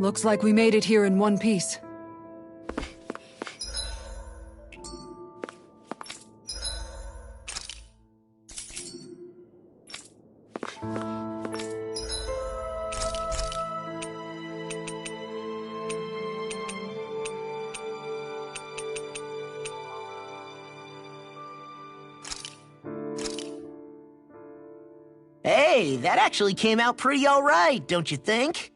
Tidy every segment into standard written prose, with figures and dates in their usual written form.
Looks like we made it here in one piece. Hey, that actually came out pretty all right, don't you think?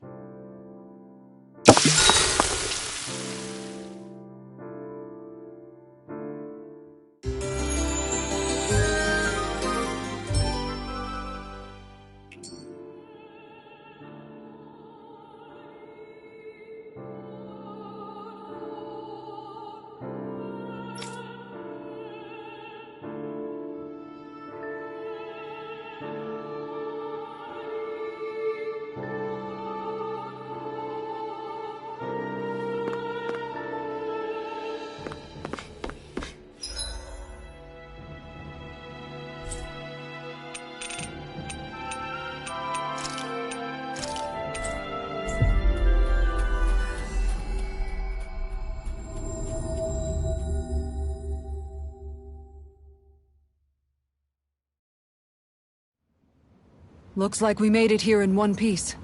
Looks like we made it here in one piece.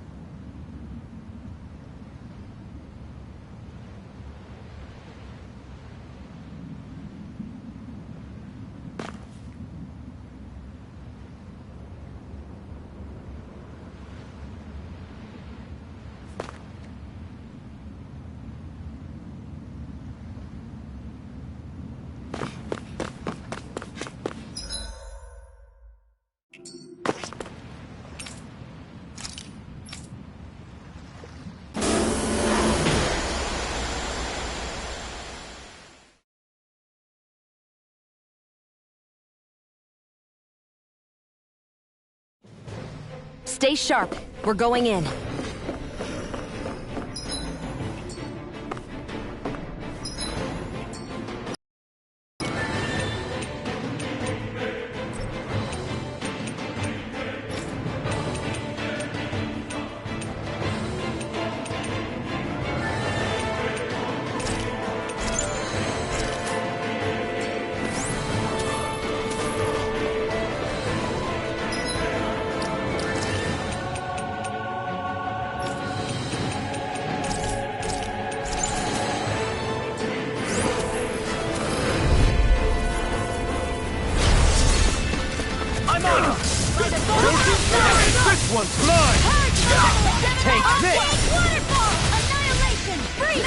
Stay sharp. We're going in. This one's mine! Take this! Waterfall! Annihilation! Free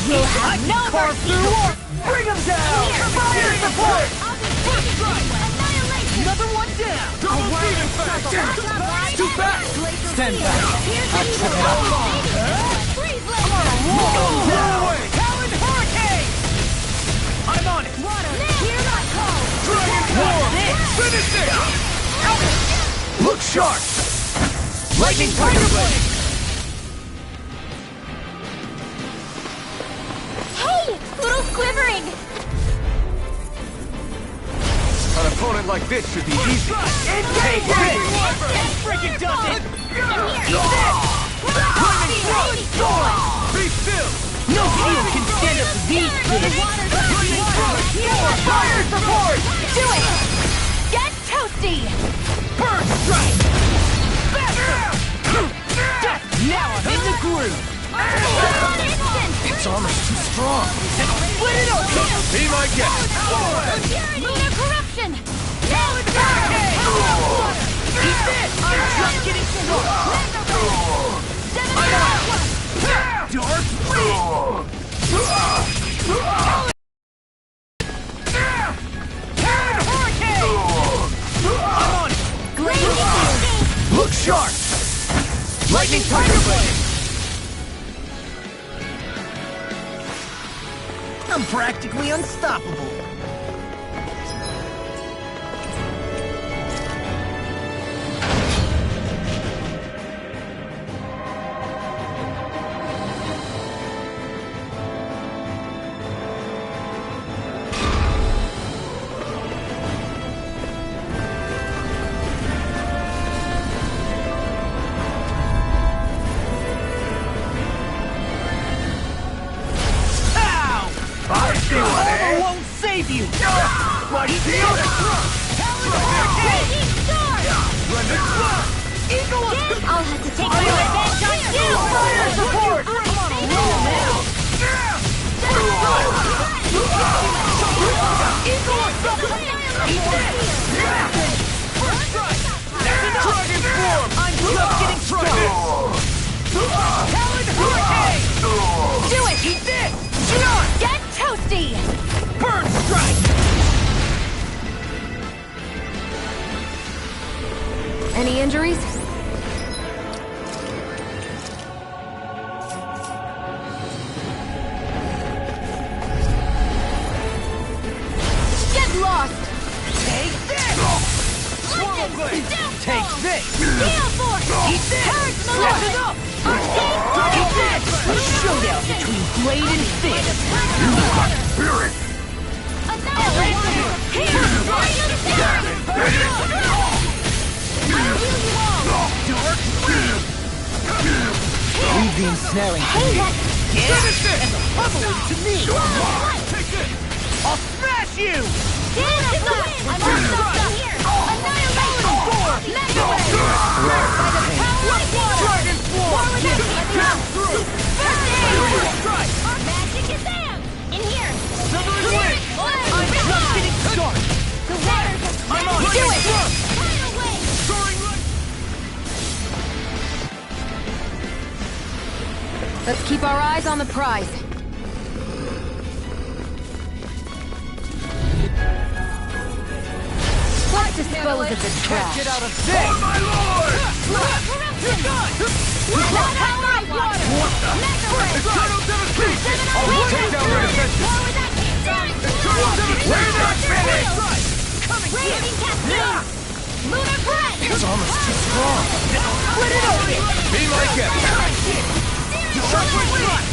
You'll have no mercy! Bring him down! Fire support! I'll be taking you! Annihilation! Another one down! Double feed effect! Too fast! Stand back! I'll trip it up! Freeze I'm on a roll! Roll away! Talon Hurricane! I'm on it! Water! Hear my call! Dragon Form! Finish it! Look sharp! Lightning Tiger Blade! Hey! Little quivering! An opponent like this should be easy. Take this! Freaking does it! Be still! No shield can stand up to these kids! Fire support! Do it! Get toasty! Burn strike! Now I'm in the groove! Its armor's too strong. Split it open! Be my guest! Lunar corruption! Eat this! I'm just getting started! Dark Cannon Hurricane! I'm on it! Look sharp! Lightning Tiger Blade! I'm practically unstoppable! leave you! Right here! Raging storm! Eagle up! I'll have to take my revenge on you! Fire support! Come on, roll now! Eagle up! Eat this! First strike! Dragon form! I'm just getting started! Talon Hurricane! Do it! Eat this! Shion! Get toasty! Burn strike! Any injuries? Get lost! Take this! Swallow blade! Take this! Gale force! Eat this! Step it up! Eat this! A showdown between blade and fish! Annihilate! Here! Ring of Fury! I'll heal you all! Dark flame! Leave the ensnaring to Hey, me! that... Finish it! Pummeling to me! Take this! I'll smash you! Dance in the wind! I'm all stuck here! Annihilate! Mega Wave! By the power of water! Dragon War form! with us! Let me out! Through! First aid! Strike! Magic is Am! In here! Silvery wind! I'm just getting started! The waters of I'm on! Do it! Thrust! Tidal wave! Soaring light! Let's keep our eyes on the prize. Let's dispose of this trash. Get out of this! Oh my lord! Corruption! Not how I want it! Mega Wave! Eternal devastation! I'll take down their defenses! War with us! Eternal devastation! We're not finished! Coming in! Raging Cascade! Lunar Breath! It's almost too strong! Split it open! Be like it!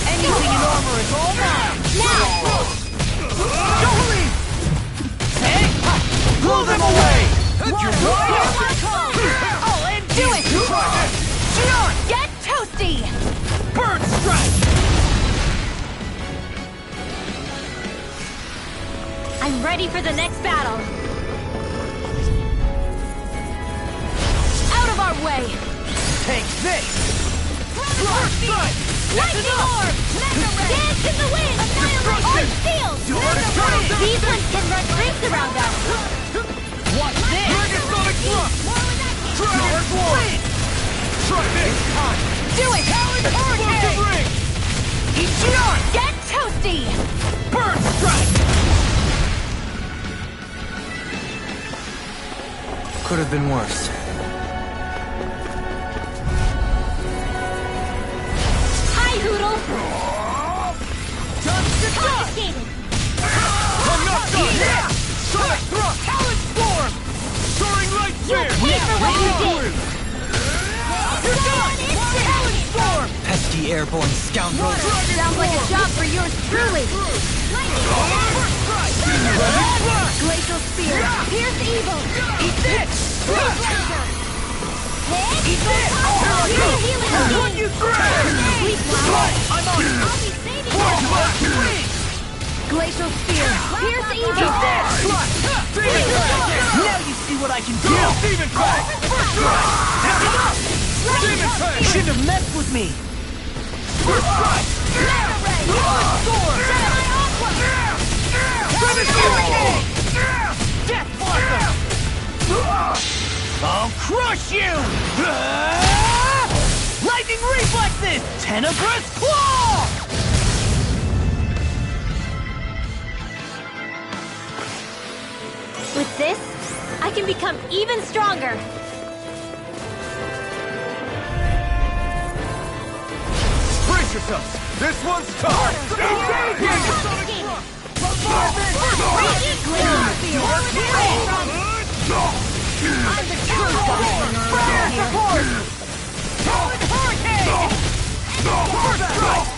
Anything in armor is all mine! Now! Don't leave! Hey! Blow them away! You're right! I'll end Do it! Shion! Get toasty! Burn strike! I'm ready for the next battle! Out of our way! Take this! First strike! Lightning Orb! Mega Ray! Dance in the wind! Annihilate! On shield! These ones can run rings around us! Watch this! Dragon thrust! War with us! Dragon form! Try this! Do it! Explosive ring! Shion! Get toasty! Burn strike! Could have been worse. Hi, Hoodle! Dust to dust! Confiscated! I'm not done! Yeah! Sonic thrust! Talon form! Soaring light sphere! pay for what you did! You're done! Talon form! Pesky airborne scoundrel. Sounds like a job for yours truly! First strike! Ready? Flash! Glacial Spear! Pierce evil! Eat this! Eat this! What you grab! I'm on it! I'll be saving Force you! blast! Wings! Glacial Spear! Pierce Eat evil! this! Flash! Demon Fang! Now you see what I can do! Demon Fang! First strike! Tap it up! Demon Fang! Shouldn't have messed with me! First strike! Mega Ray! Sword! Gemini Aqua! Finish him! Death Blossom! I'll crush you! Lightning reflexes! Tenebrous Claw! With this, I can become even stronger. Brace yourselves! This one's tough! Raging I'm the true Fire support! Talon Hurricane! First strike!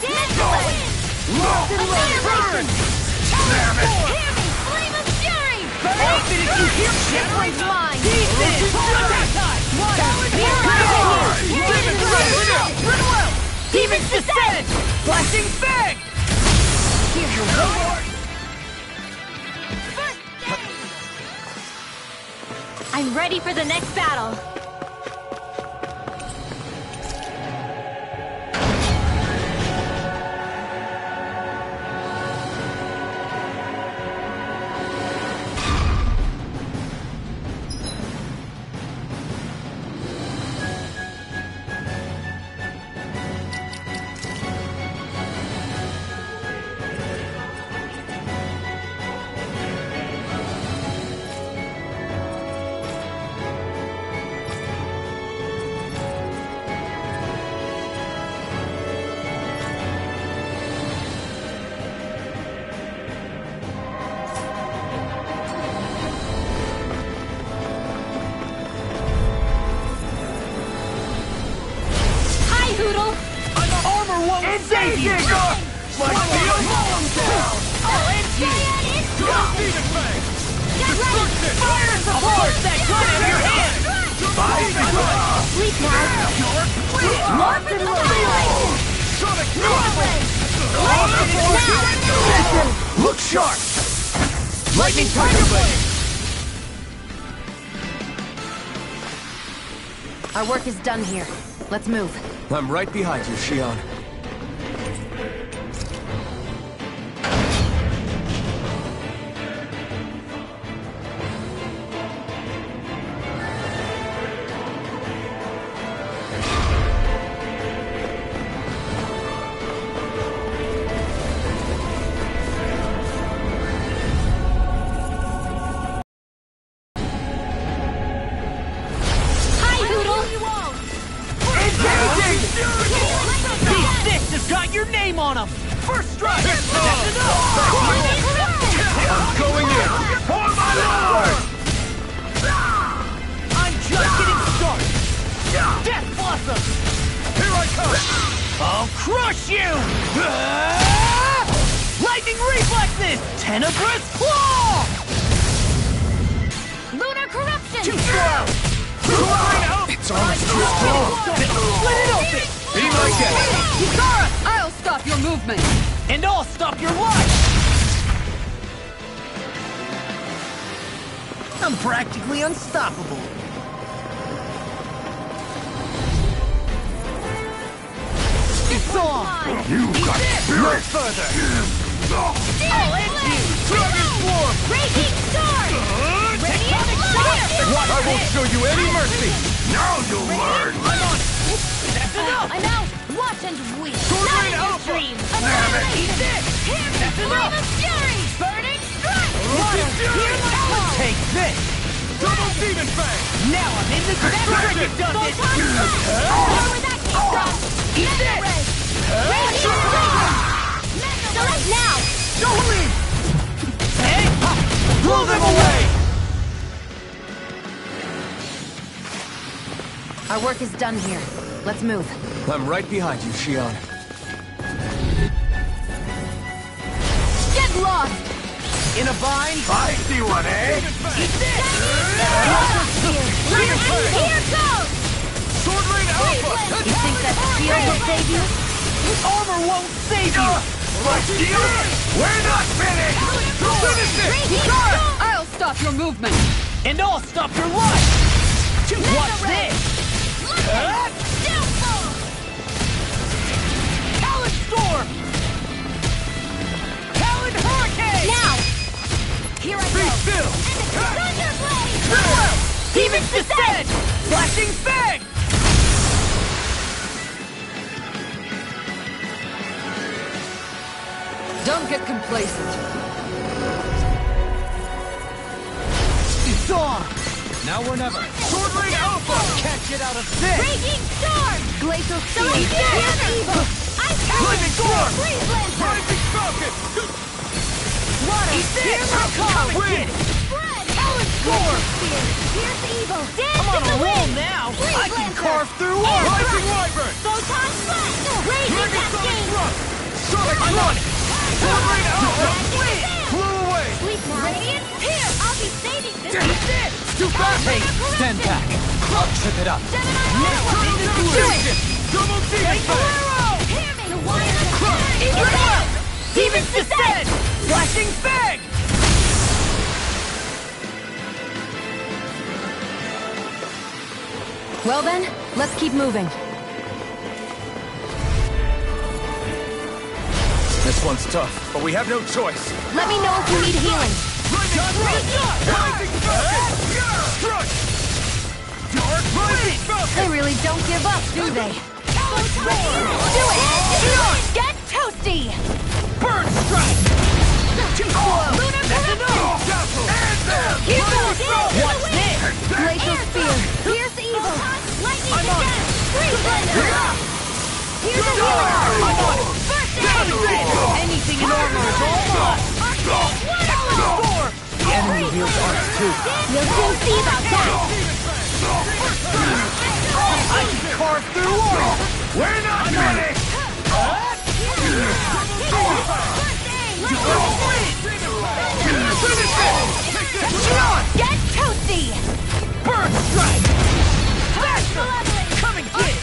Annihilation! Damn it! Hear me! Flame of Fury! Did you hear Everyone's mine! Eat this! Demon's Descent! Flashing Fang! Here's your reward! I'm ready for the next battle. Save you! My shield! I'll end you! Demon Fang! Destruction! Fire support! That gun out of your hand! Sleep now. More for the annihilation. Sonic Listen! Look sharp! Lightning Tiger Blade! Our work is done here. Let's move. I'm right behind you, Xion. Got your name on them! First strike! I'm going in! For my lord! I'm just getting started! Death Blossom! Here I come! I'll crush you! Lightning Reflexes! Tenebrous Claw! Lunar Corruption. Too slow! It's almost too strong! Split it open! Be my guest! Kisara! I'll stop your movement! And I'll stop your life! I'm practically unstoppable. It's on! You got No further! I'll end you! Dragon Swarm! Raging Storm. Radiant Fire. I won't show you any mercy! Now you'll learn! I'm on! That's enough! I'm out. Watch and weep. Rain Lightning Alpha. Stream. Damn it. Eat this. Hear me. That's Flame enough. of Fury. Burning Strike. Water. Hear my call. Take this! Double Demon Fang! Now I'm in the cricket does it! Photon Blast. Power with that kick. Eat Mega this! Ray. Radiant Dragon. Select now. Don't leave! Hey! Blow them away! Our work is done here. Let's move. I'm right behind you, Xion. Get lost! In a bind? I see one, eh? Eat this! Here goes. Sword Rain Alpha! You think that shield will save you? Armor won't save you! My shield! We're not finished! Finish it! Raging Storm. I'll stop your movement! And I'll stop your life! Watch this! Downfall. Talon Storm! Talon Hurricane! Now. Here I Be go. still! Thunderblade. Demon's Descent! Flashing Fang! Don't get complacent. It's on! Now or never. Sword Rain Alpha! Can't get out of this! Raging Storm. Glacial Select Shield! Here's evil. Ice Lightning Storm! Freeze Lancer. Rising Falcon! Water. Eat this! Here's my call. Win! Spread. Talon Storm! Here's evil. Dance I'm on in the a roll wind. now! Freeze I can Lancer. carve through Air walls! Rising Thrust. Wyvern! Photon Blast. Raging Dragon Sonic Cascade. Thrust! Sonic I'm on Thrust! it! Sword Rain Alpha! Win. Flew away! Sleep now. Radiant. Here. I'll be saving this. Eat this! Too fast! Hey, stand back. I'll trip it up. Now I'm in the fusion! Double Demon Fang! Hear me. The wire of the Eat this! Demon's Descent! Flashing Fang! Well then, let's keep moving. This one's tough, but we have no choice. Let me know if you need healing. They really don't give up, do they? Do it! Get toasty! Bird strike! Too slow! Lunar That's enough! What's this? Glacial Spear. Pierce evil! Lightning I'm on again! Freeze blender! Here's a healer! I'm on it! First aid! Anything in armor is all mine! Score! The enemy wields arms too. You'll soon see about that! I can carve through armor! We're not ready! Get toasty! Bird strike! Faster! Come and get it!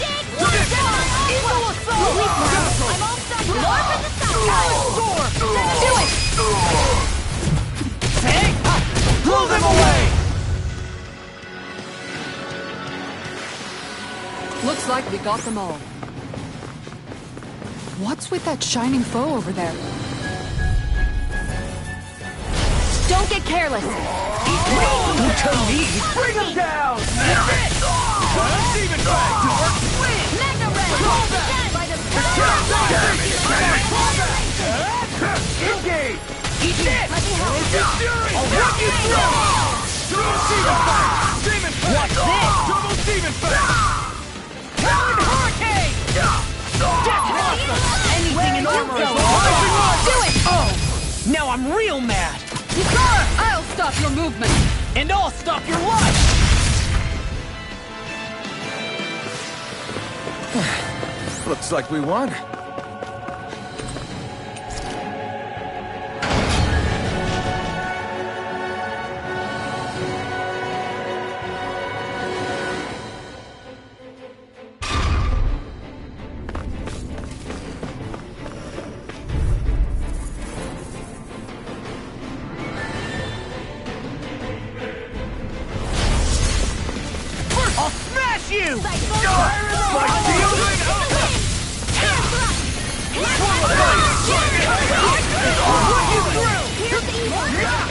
Evil assault! I'm all set! More for the south! Do it! Hey! Blow them away! Looks like we got them all. What's with that shining foe over there? Don't get careless. Bring them down! Demon Fang! Dark Wind! Mega Red! By the Engage! Eat this! Let me help you. I'll run you through! Demon Fang! Demon Fang! What's this? Double Demon Fang! Talon Hurricane! That's awesome! Anything in armor is all Do it! Oh! Now I'm real mad! I'll stop your movement! And I'll stop your life! Looks like we won. I'll smash you!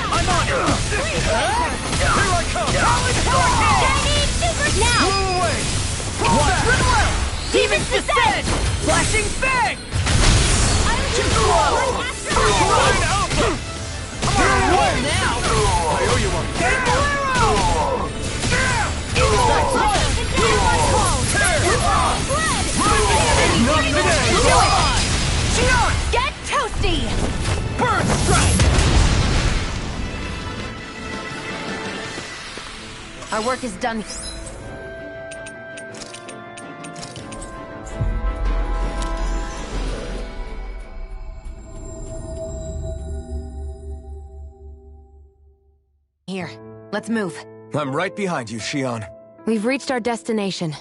I'm on it! Here I come! Now! Blow away! What? Demon's Descent! Flashing Fang! Too slow! Flying Alpha! I'm on a roll now! I owe you one. Bolero! Not today! Do it! Shion! Get toasty! Bird strike! Our work is done. Here, let's move. I'm right behind you, Shion. We've reached our destination.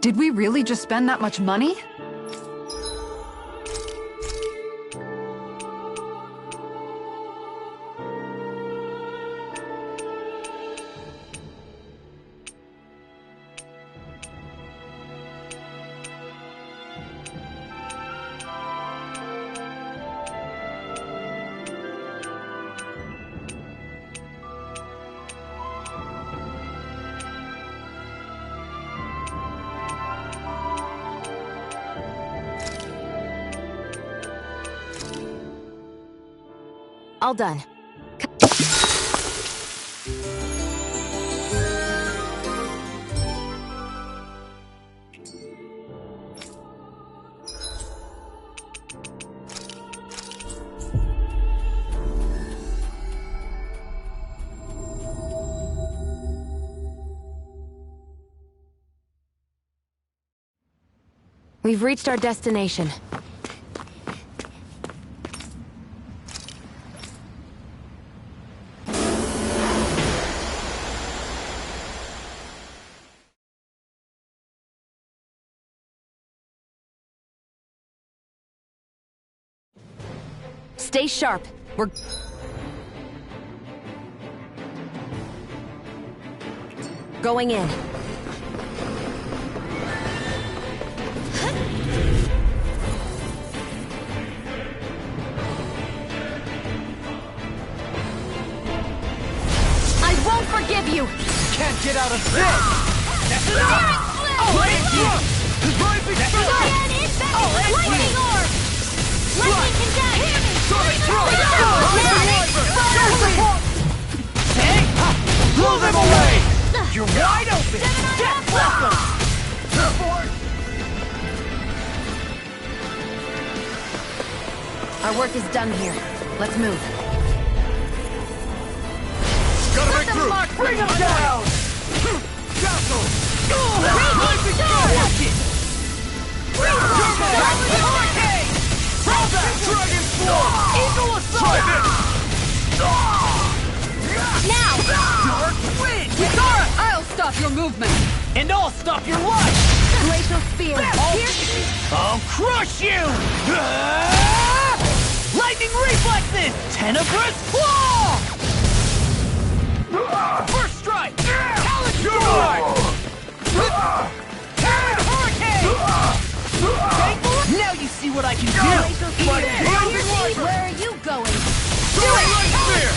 Did we really just spend that much money? All done. We've reached our destination. Stay sharp. We're... going in. I won't forgive you! Can't get out of this! That's enough! Oh, Thank you! Rising Spirit! Lightning orb! Lightning condense! Sonic Throw! Hey! Blow them away! You're wide open! Death Blossom! Our work is done here. Let's move. Gotta break through! Bring them down! Castle! Rising Spirit! Hurricane! Dragon Swarm! Eagle Assault! Now! Dark Wind! Kisara, I'll stop your movement! And I'll stop your life! Glacial Spear! I'll crush you! Lightning Reflexes! Tenebrous Claw! First Strike! Talon Storm! Talon Hurricane! Now you see what I can do! Where are you going? Light Spear!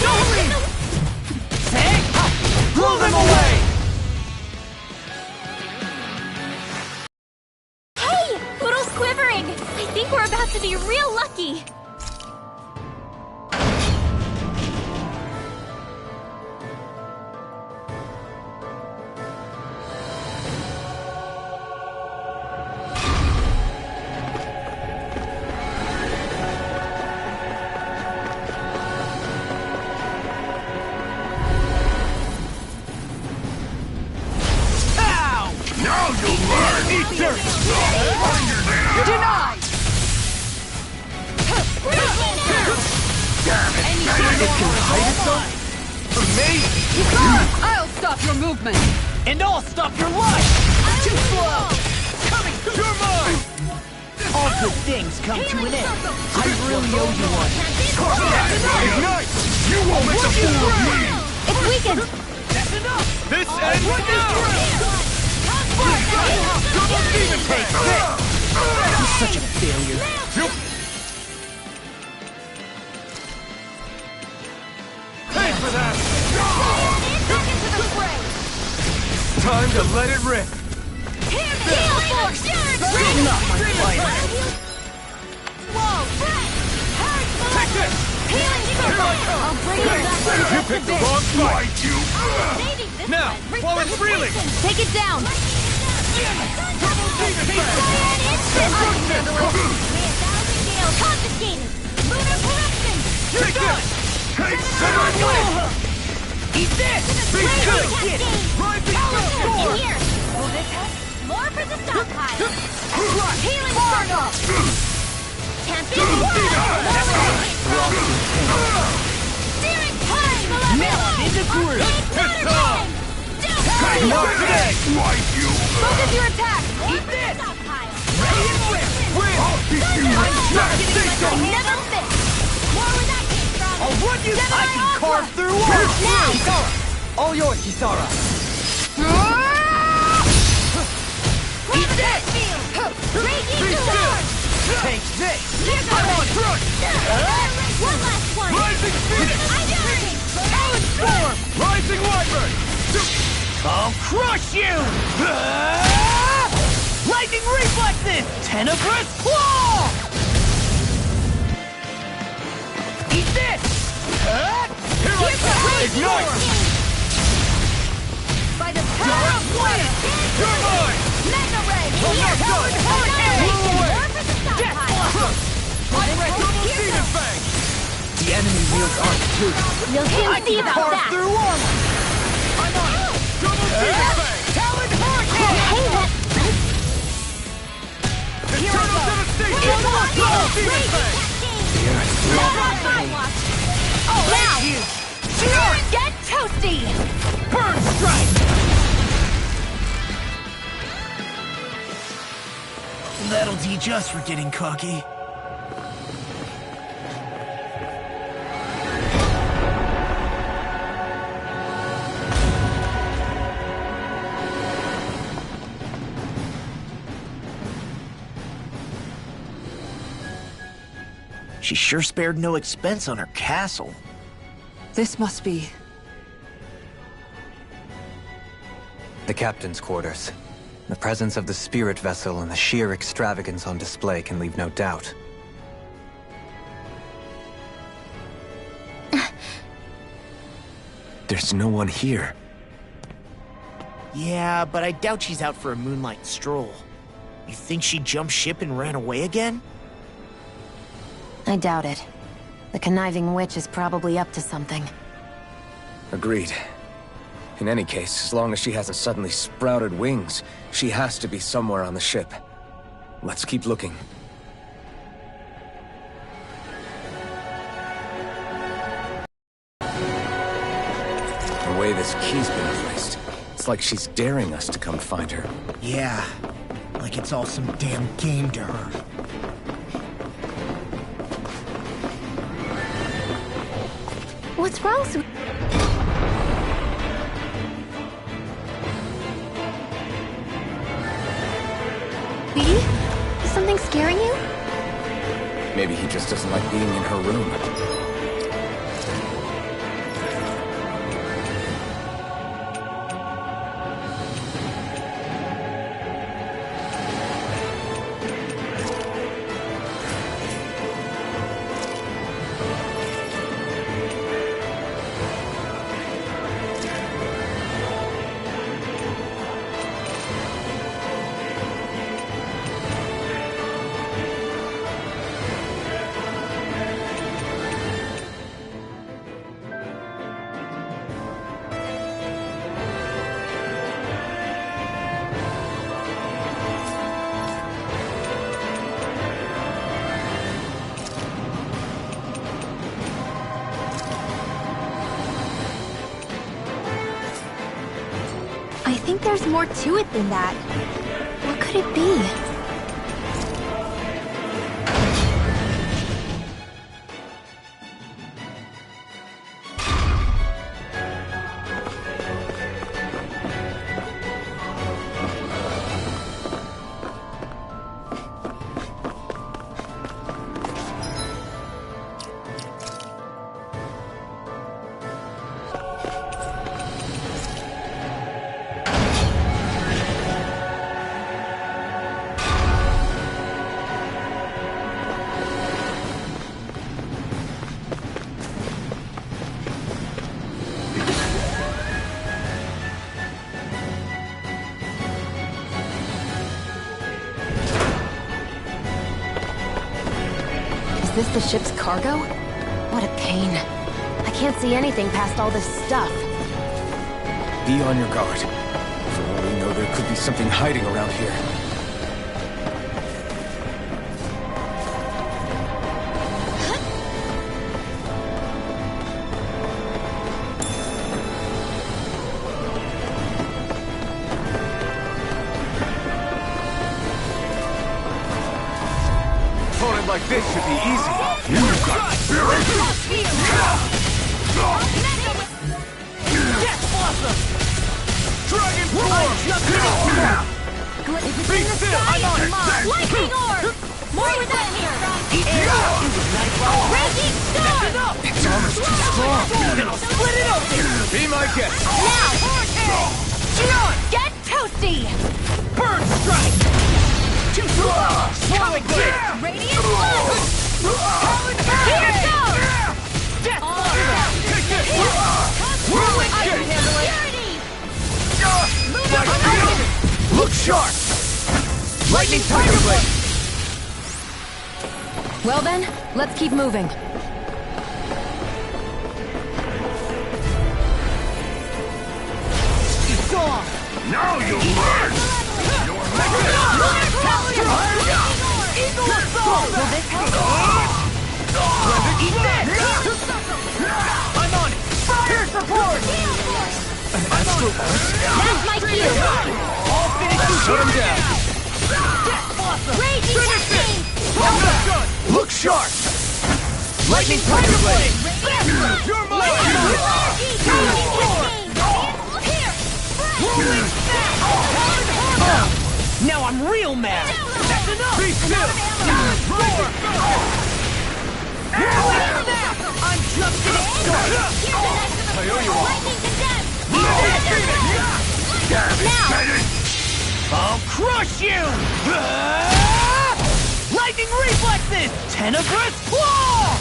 Hey! Blow them away! Hey! Poodle's quivering! I think we're about to be real lucky! Denied! Kisara, I'll stop your movement! And I'll stop your life! Too slow! Coming! You're mine! All good things come to an end. I really owe you one. Ignite! You won't make a fool of me! It's weakened! That's enough! This ends now! Double Demon Take this! You're such a failure. Pay for that! Time to let it rip! Not my fighter! Take this! Here I come! I'll bring you back to You picked the wrong fight! Now, while it's reeling! Take it down! Double Demon Confiscated! Lunar corruption! Take this! Take Eat this! Be good, kid! Rising Storm! In here! Will this help? More for the stockpile! Healing circle! Champion Steering time! Now, into group! It's time! Not today! Focus your attack! Eat this! Stockpile! Ready and whip! I'll beat you with that signal! Never fit! More where that came from! I'll run you! I can carve through walls! Now! Kisara! All yours, Kisara! Eat this! Raging Storm! Take this! I'm on Crush! One last one! Rising Phoenix! I got it! Talon Storm! Rising Wyvern! I'll crush you! Lightning Reflexes! Tenebrous Claw! Eat this! Here I come! Ignite! By the power of water! You're mine! Mega Ray! Talon Hurricane! Blow away! More for the Death stockpile! Crush! Double Demon Fang! The enemy wields arms too. You'll soon I see can about carve that! through armor! I'm on it! Double Demon Fang! Talon Hurricane! Hey, that... Here I go! Double Demon Fang! Oh, now! Shion! Get toasty! Burn Strike! That'll teach us for getting cocky. She sure spared no expense on her castle. This must be... The captain's quarters. The presence of the spirit vessel and the sheer extravagance on display can leave no doubt. There's no one here. Yeah, but I doubt she's out for a moonlight stroll. You think she jumped ship and ran away again? I doubt it. The conniving witch is probably up to something. Agreed. In any case, as long as she hasn't suddenly sprouted wings, she has to be somewhere on the ship. Let's keep looking. The way this key's been placed, it's like she's daring us to come find her. Yeah, like it's all some damn game to her. What's wrong, sweet? Is something scaring you? Maybe he just doesn't like being in her room. I think there's more to it than that. What could it be? Is this the ship's cargo? What a pain. I can't see anything past all this stuff. Be on your guard. For all we know, there could be something hiding around here. Opponent like this should be easy. You've got spirit! Death Blossom! Dragon Form! Be still! I'm on it! Lightning orb! More with that here! Raging storm! Its armor's too strong. Then I'll split it open! Be my guest. Now! Shion! Get toasty! Burn Strike! Too strong! Swallowing Blade! Radiant blow! Here it goes! Death Blossom! Take this! Whirling I Kick! can handle it! Like fury. Look sharp. Lightning Tiger Blade. Well then, let's keep moving. It's off! Now you learn! Your Eagle Assault! Will this help? Eat this! I'm on it! Fire support! That's my cue! All finishes Shut him down. Death Blossom! Raging Cascade! Almost done! Look sharp! Lightning Tiger Blade! You're Raging mine! Cascade! Rolling Snap! Now I'm real mad! That's enough! Be still! Roar! Rolling Snap! I'm just getting started! I owe you one. Lightning Condemned! I'll crush you! Lightning Reflexes! Tenebrous Claw!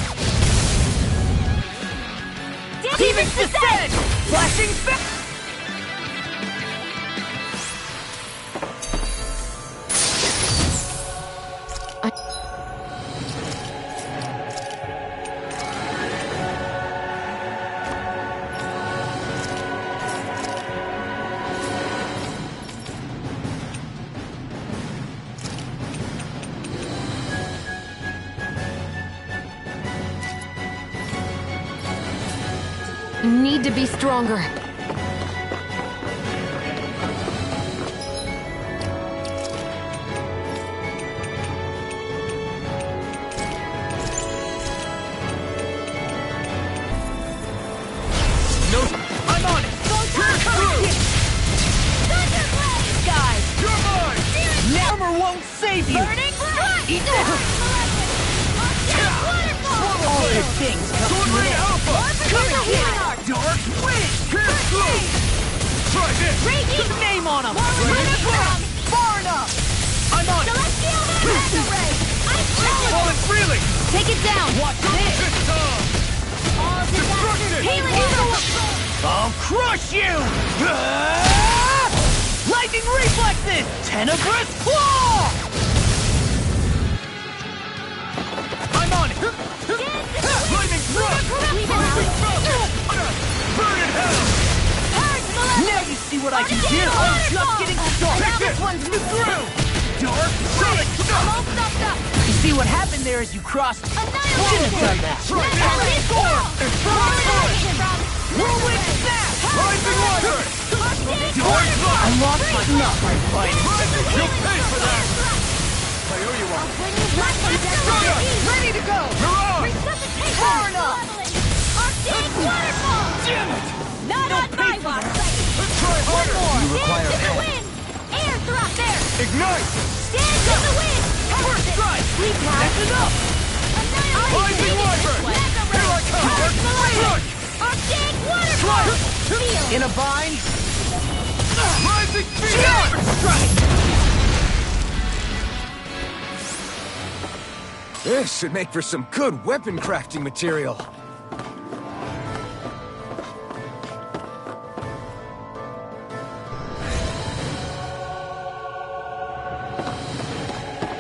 Demon's Descent! Flashing Spell! Need to be stronger. No, I'm on it! Guys! You're mine! Armor won't save you! Burning Blast! Eat this! All good things come to an end! Coming here! Dark Wind! Try this! Raging! Put name on him! Blast! Far enough! I'm on it! Celestial Mega Ray! Falling freely! Take it down! Watch this! All disaster! Healing I'll crush you! Lightning Reflexes! Tenebrous Claw! I'm on it! Lightning Thrust! Burn in hell! Now you see what I can do! I'm just getting started! Now this one's Through! Dark Wind! almost up. You see what happened there as you crossed? Shouldn't have done that! Rolling Snap! Rising water! I lost my enough, I'm fighting. You'll pay for that! I owe you one. Ready to go! Far enough! Arctic Waterfall! Damn it! Not on my watch! Let's try harder! You require Dance in the help. wind! Air drop there! Ignite! Dance in the wind! First strike! That's enough! Rising Wyvern! Here I come! Crush! Arctic Waterfall! Feel! In a bind? Rising Phoenix! Strike! This should make for some good weapon crafting material.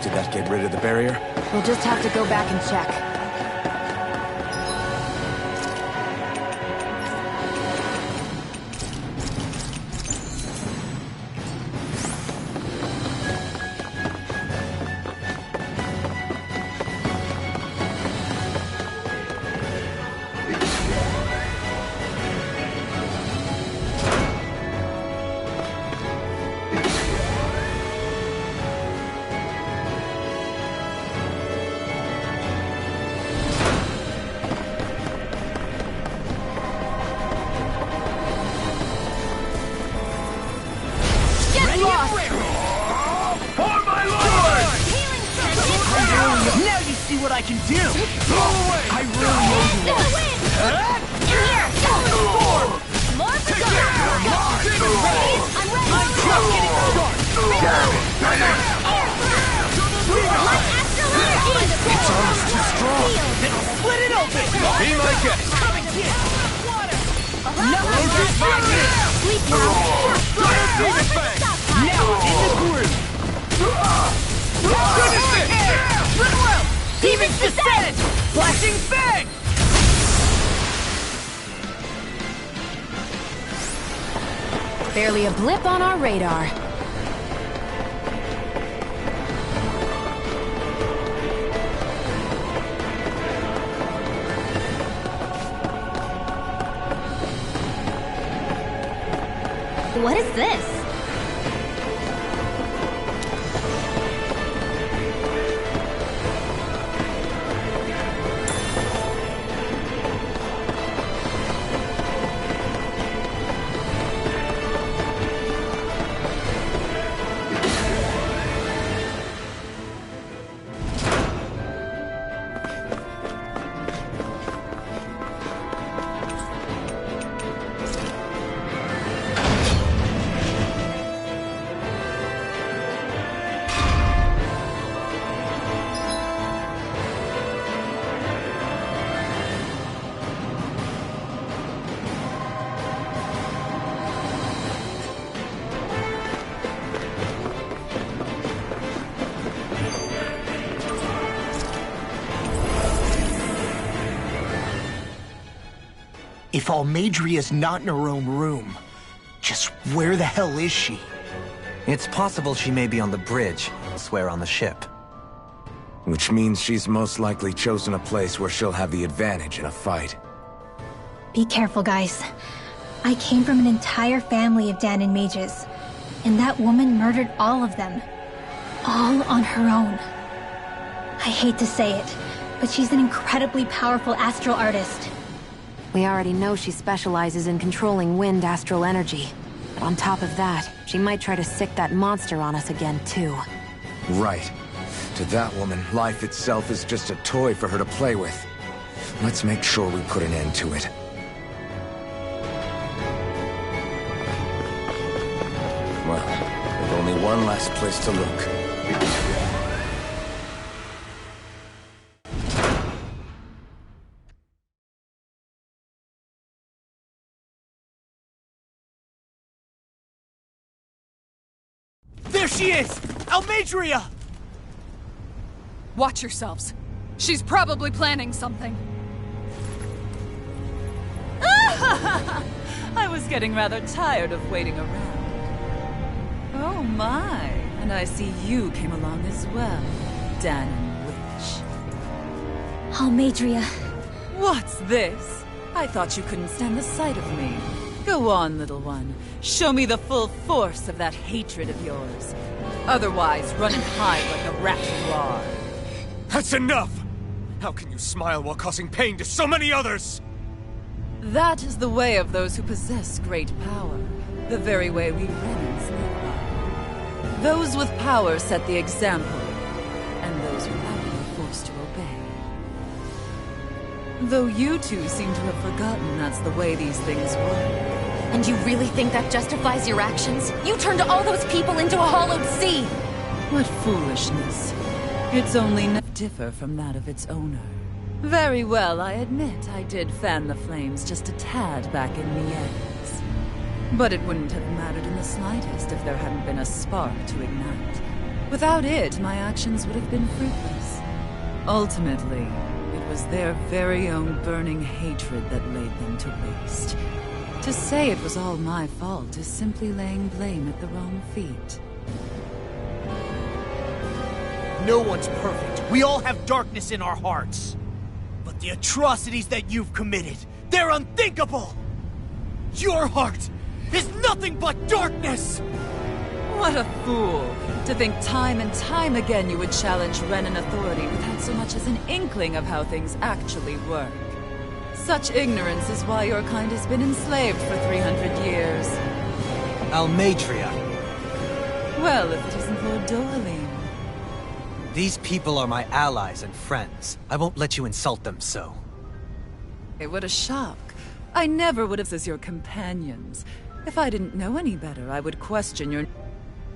Did that get rid of the barrier? We'll just have to go back and check. Now you see what I can do! I really owe you one! I'm just getting It's almost too strong. Then I'll split it open! Be my guest. Coming in! Nothing just like this! Demon Fang! Now I'm in the groove! Finish it! Demon's Descent! Flashing Fang! Barely a blip on our radar. What is this? If Almeidria's not in her own room, just where the hell is she? It's possible she may be on the bridge, elsewhere on the ship. Which means she's most likely chosen a place where she'll have the advantage in a fight. Be careful, guys. I came from an entire family of Dahnan mages, and that woman murdered all of them. All on her own. I hate to say it, but she's an incredibly powerful astral artist. We already know she specializes in controlling wind astral energy. But on top of that, she might try to sick that monster on us again, too. Right. To that woman, life itself is just a toy for her to play with. Let's make sure we put an end to it. Well, with only one last place to look. There she is! Almeidria! Watch yourselves. She's probably planning something. I was getting rather tired of waiting around. Oh my, and I see you came along as well, Dahnan Witch. Almeidria. What's this? I thought you couldn't stand the sight of me. Go on, little one. Show me the full force of that hatred of yours. Otherwise, run and hide like a rat you are. That's enough! How can you smile while causing pain to so many others? That is the way of those who possess great power. The very way we Renans live by. Those with power set the example, and those without it are forced to obey. Though you two seem to have forgotten that's the way these things work. And you really think that justifies your actions? You turned all those people into a hollowed sea! What foolishness. Its only differ from that of its owner. Very well, I admit I did fan the flames just a tad back in the ends. But it wouldn't have mattered in the slightest if there hadn't been a spark to ignite. Without it, my actions would have been fruitless. Ultimately, it was their very own burning hatred that laid them to waste. To say it was all my fault is simply laying blame at the wrong feet. No one's perfect. We all have darkness in our hearts. But the atrocities that you've committed, they're unthinkable! Your heart is nothing but darkness! What a fool! To think time and time again you would challenge Renan authority without so much as an inkling of how things actually work. Such ignorance is why your kind has been enslaved for 300 years. Almeidria. Well, if it isn't Lord Dohalim. These people are my allies and friends. I won't let you insult them so. Hey, what a shock. I never would have as your companions. If I didn't know any better, I would question your...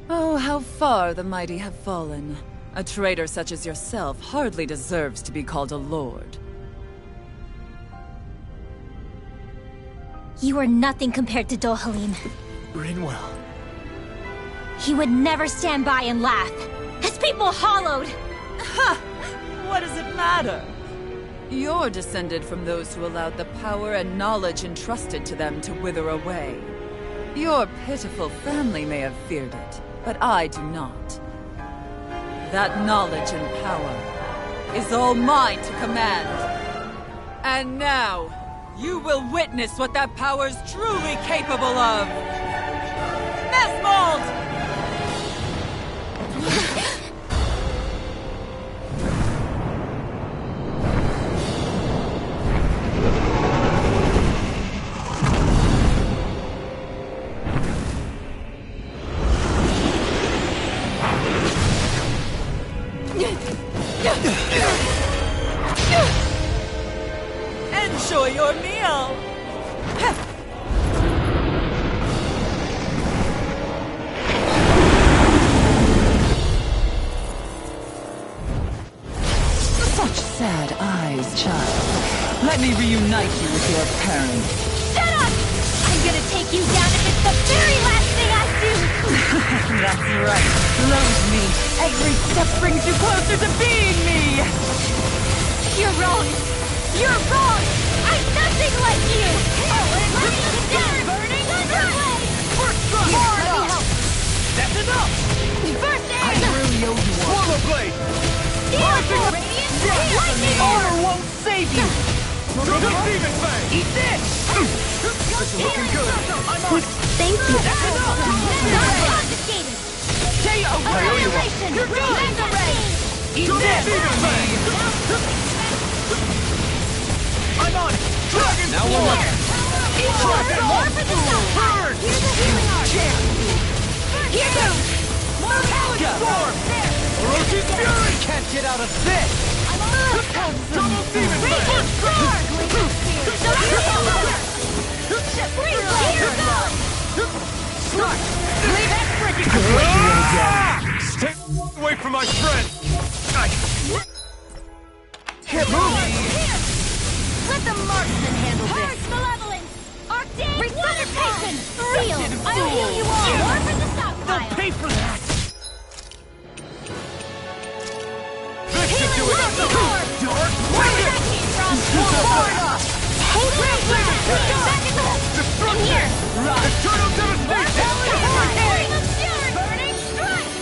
Oh, how far the mighty have fallen. A traitor such as yourself hardly deserves to be called a lord. You are nothing compared to Dohalim. Rinwell. He would never stand by and laugh. His people hollowed! Ha! What does it matter? You're descended from those who allowed the power and knowledge entrusted to them to wither away. Your pitiful family may have feared it, but I do not. That knowledge and power is all mine to command. And now, you will witness what that power's truly capable of! Blast mold! Enjoy your meal! Such sad eyes, child. Let me reunite you with your parents. Shut up! I'm gonna take you down if it's the very last thing I do! That's right. Loathe me. Every step brings you closer to being me! You're wrong! You're wrong! I'm nothing like you! Let me down! Burning underway! First strike! Let me help! That's enough! First aid! I really owe you one. Swallow blade! Radiant! Lightning! Honor won't save you! Double demon fang! Eat this! This is looking good! I'm on it! Thank you! That's enough! Confiscated! KO! Annihilation! You're done! Resurrect! Eat Double this! demon fang! I'm on it! Dragon Now Floor! we're looking. More for the stockpile! Here's the healing art! Here goes! More power! Storm! Orochi's Fury! Can't get out of this! Double demon fang! First strike! Stay away from my friend! Let the marksman handle this! Purge malevolence! Arcane resuscitation! Seal! I'll heal you all! More for the stockpile! They'll pay for that! This should do it! Dark Wicked! In here! Eternal Devastation! Burning strike!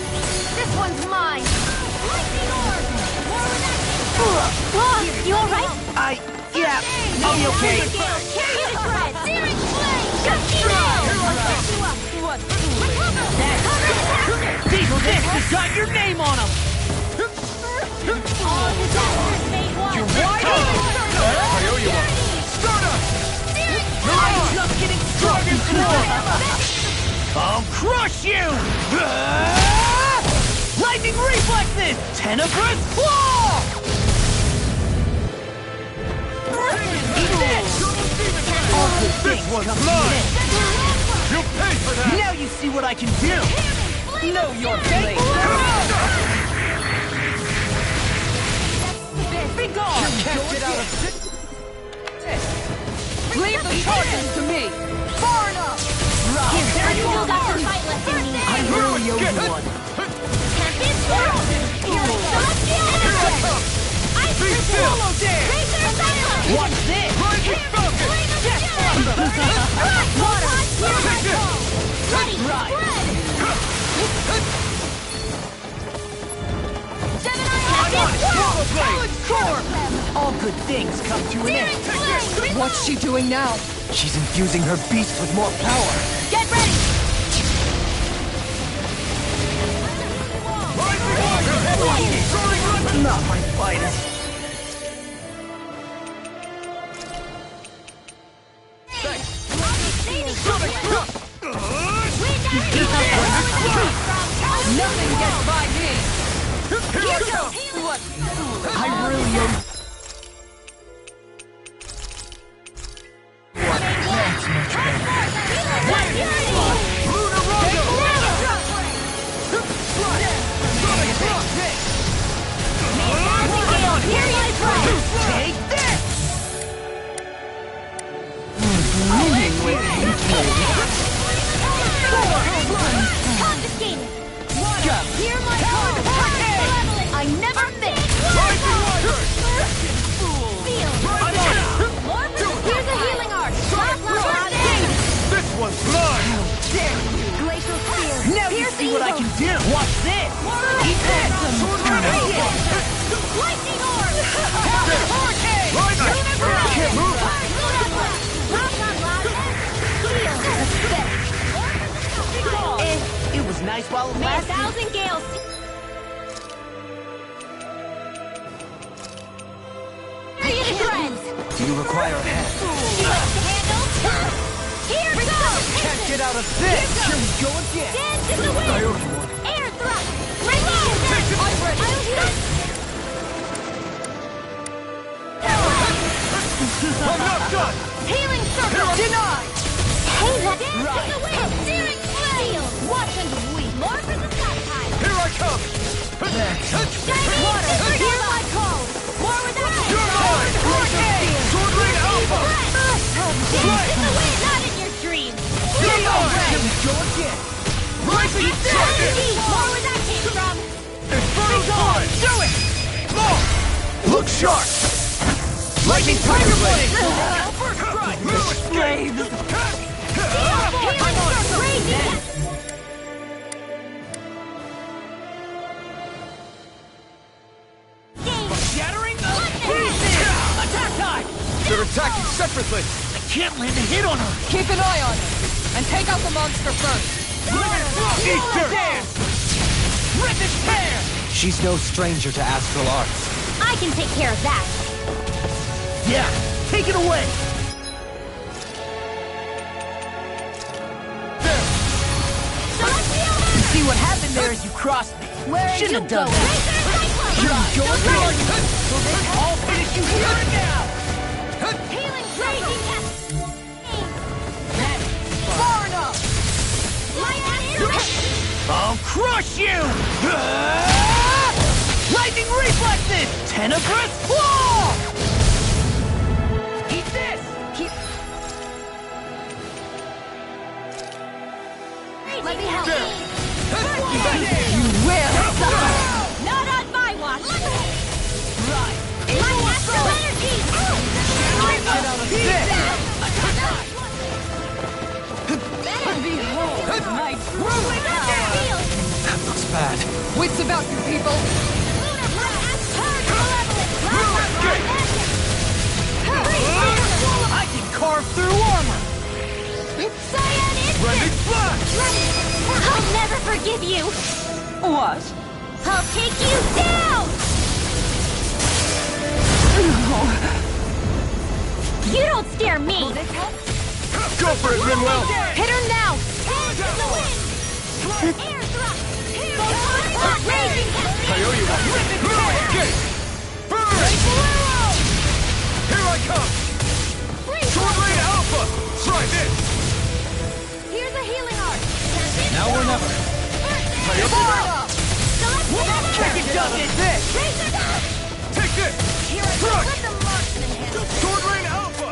This one's mine! Lightning orb! More where that came from! You alright? I'll be okay. Carry you to shreds! Searing flame! Gusty nail! What? These discs got your name on them! All disasters made one! You wide open! I owe you one! Stardust! Searing I'm flame! just getting Dragon Claw! I'll crush you! Lightning reflexes! Tenebrous Claw! This one's mine! You'll pay for that! Now you see what I can do! Know your fate! Be gone! Can't get out of this! Leave the charges to me! Far enough! You still got some fight left in me! I really owe you one. Can't be swirled! You're a celestial energy! Ice Be still! Razor Cyclone! What's this? Rising Falcon! Water! Bloody Right. spread! Swallow blade! Core! All good things come to an end. What's she doing now? She's infusing her beast with more power. Get ready! Rising Soaring Not my finest. Nothing gets by me. What? I really owe. Take this! Bleeding with hatred. Confiscated! Go! Hear my call! I never miss! Rising Water! while it May a lasts. thousand gales. Ready to shreds. Do you require a hand? She likes to handle. Here goes. Can't get out of this! Here we go again! Dance in the wind. Air thrust. Reload. I'm ready. I'll heal. I'm not done! Healing circle. Denied! Hey, let's dance in the wind. Searing flail. Watch and weep. More for the sky tide. Here I come! Shining water. Hear my call. More with that. You're mine! Sword Rain Alpha! Dance in the wind. Not in your dreams. You're mine! Here we go again! Rising Sun! More where that came from. Infernal Time! Do it! Long! Look sharp! Lightning Tiger Blade! First strike! Slaves! Healing circle. Raging. Shattering Attack time! They're attacking separately! I can't land a hit on her! Keep an eye on it, and take out the monster first. Eat dirt! Rip and tear! She's no stranger to astral arts. I can take care of that. Yeah, take it away! You see what happened there as you crossed me. Where are Shouldn't you have done going? that. Go again! I'll finish you here and now! Healing raging Far enough! I'll crush you! Lightning reflexes! Tenebrous claw! Eat this! Let me help. You will suffer! Not on my watch. Right! My astral energy. Get out of this! Behold my true power! That looks bad. Wits about you, people! I can carve through armor! Rending Flash! I'll never forgive you. What? I'll take you down. You don't scare me. Go for it, Rinwell! Hit her now. Air thrust. Raging Coyote one! Okay! First! Here I come! Sword Rain Alpha! Try this! Here's a healing art. Now or never. Can't get down with this! Take this! Thrust! Sword Rain Alpha!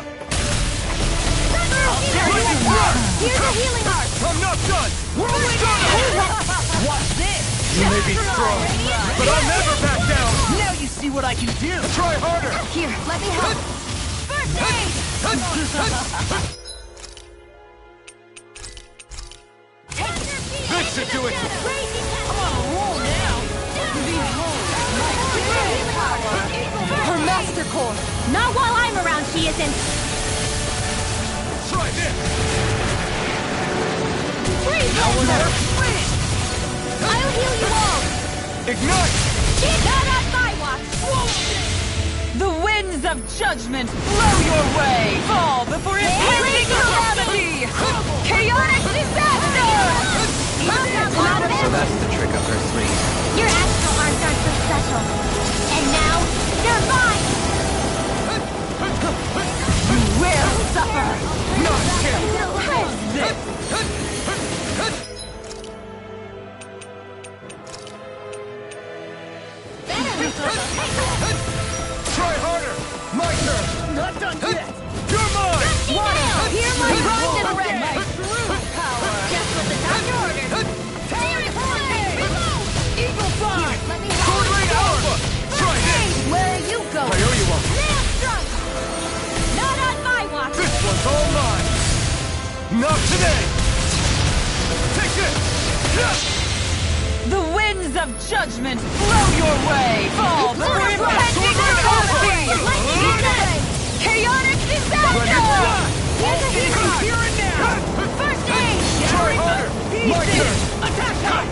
Lightning Rush! Here's a healing art. I'm not done! Whirling Stunner! Watch this! You may be strong, but I'll never back down! Now you see what I can do! Try harder! Here, let me help. First aid. This should do it! I'm on a roll now! Her master core! Not while I'm around, she isn't. Try this! Freeze! Now or never! I'll heal you all. Ignite! Not on my watch. The winds of judgment blow your way! Fall before impending calamity! Chaotic disaster! So that's the trick up her sleeve. Your astral arms aren't so special. And now, they're mine! You will suffer! Not again! Try harder! My turn! Not done yet! You're mine! Hear my run to the red! My true power! Just what the doctor ordered. Searing flame! Reload! Eagle fire! Let me Sword Rain Alpha! Try this! Where are you going? Coyote one! Nail strike! Not on my watch! This one's all mine! Not today! Take this! The winds of judgment blow your way! Fall before impending calamity! Chaotic disaster! Here and now! First aid! Try harder! My turn! Attack time!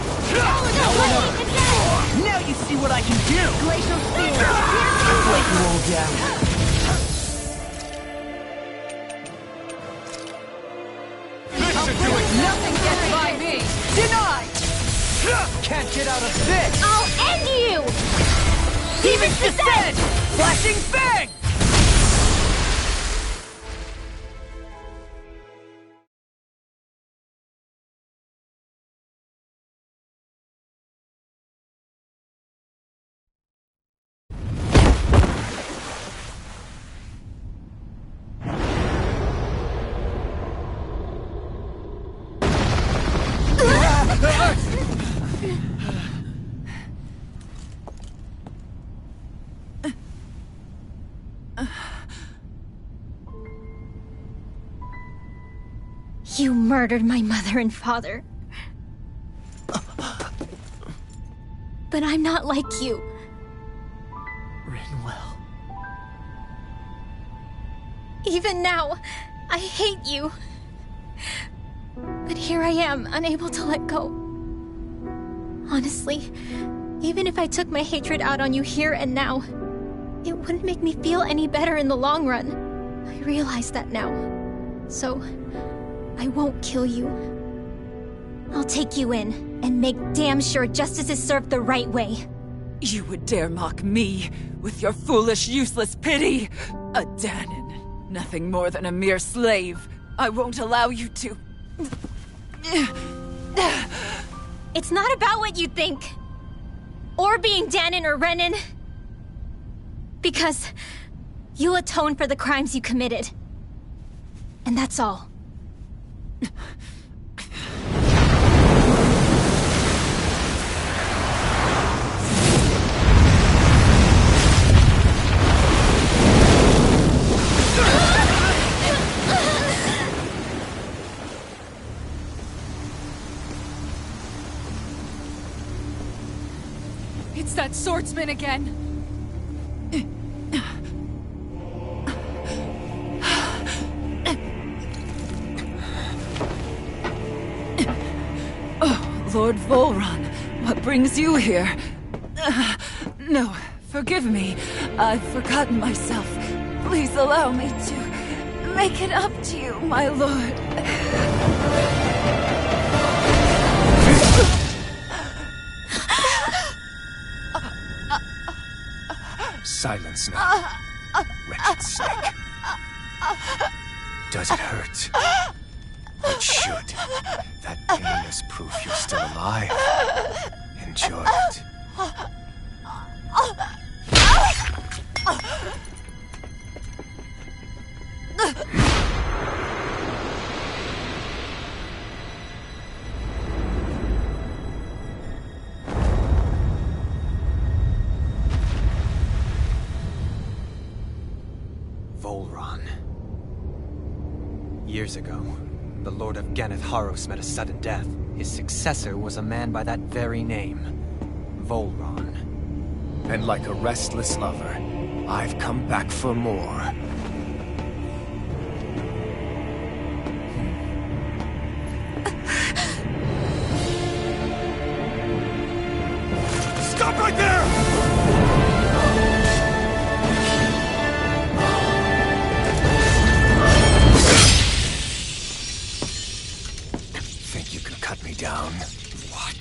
down. This should do it! Nothing gets by me! Denied! Can't get out of this! I'll end you! Demon's Descent! Flashing Fang! You murdered my mother and father. But I'm not like you. Rinwell. Even now, I hate you. But here I am, unable to let go. Honestly, even if I took my hatred out on you here and now, it wouldn't make me feel any better in the long run. I realize that now. So, I won't kill you. I'll take you in and make damn sure justice is served the right way. You would dare mock me with your foolish, useless pity? A Dahnan, nothing more than a mere slave. I won't allow you to... It's not about what you think. Or being Dahnan or Renan. Because you'll atone for the crimes you committed. And that's all. It's that swordsman again. Oh, Lord Volron, what brings you here? No, forgive me. I've forgotten myself. Please allow me to make it up to you, my lord. Silence now, wretched snake. Does it hurt? It should. That pain is proof you're still alive. Enjoy it. Volron. Years ago, the Lord of Ganeth Haros met a sudden death. His successor was a man by that very name, Volron. And like a restless lover, I've come back for more. Stop right there! Think you can cut me down? What?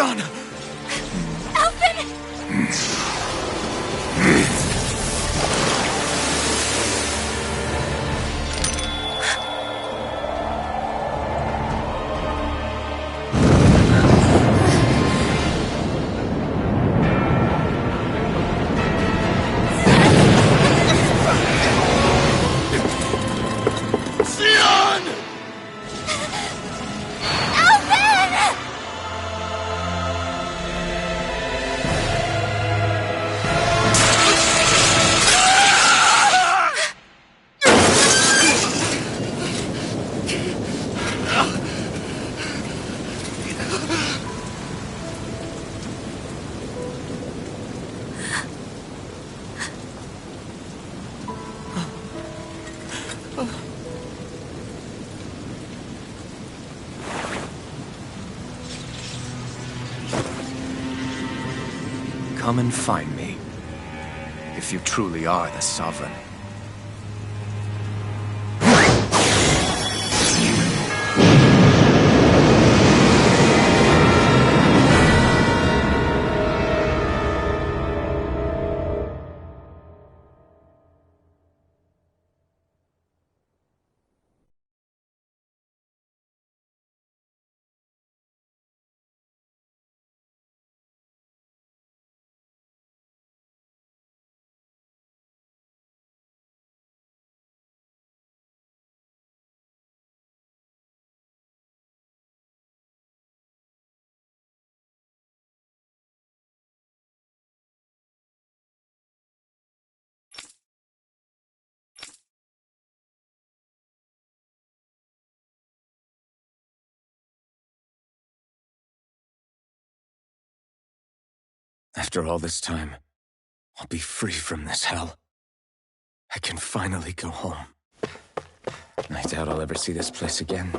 Sion! Come and find me, if you truly are the Sovereign. After all this time, I'll be free from this hell. I can finally go home. I doubt I'll ever see this place again.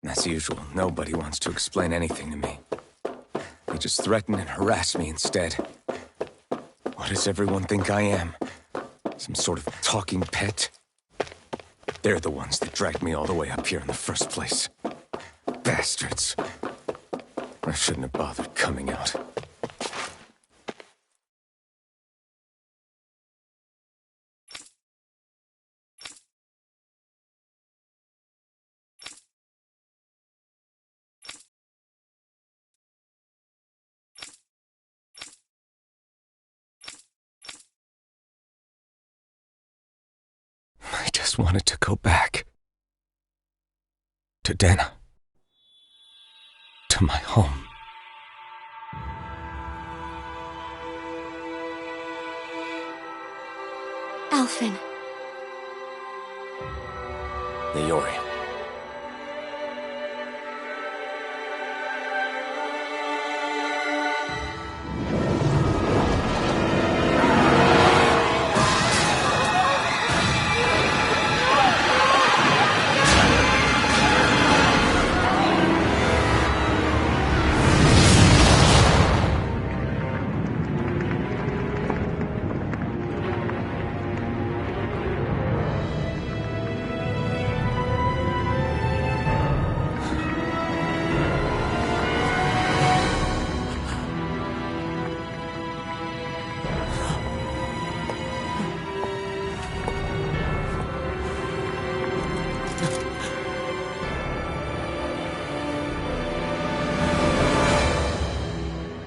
As usual, nobody wants to explain anything to me. They just threaten and harass me instead. What does everyone think I am? Some sort of talking pet? They're the ones that dragged me all the way up here in the first place. Bastards. I shouldn't have bothered coming out. just wanted to go back. To Dana. To my home. Alphen. Leori.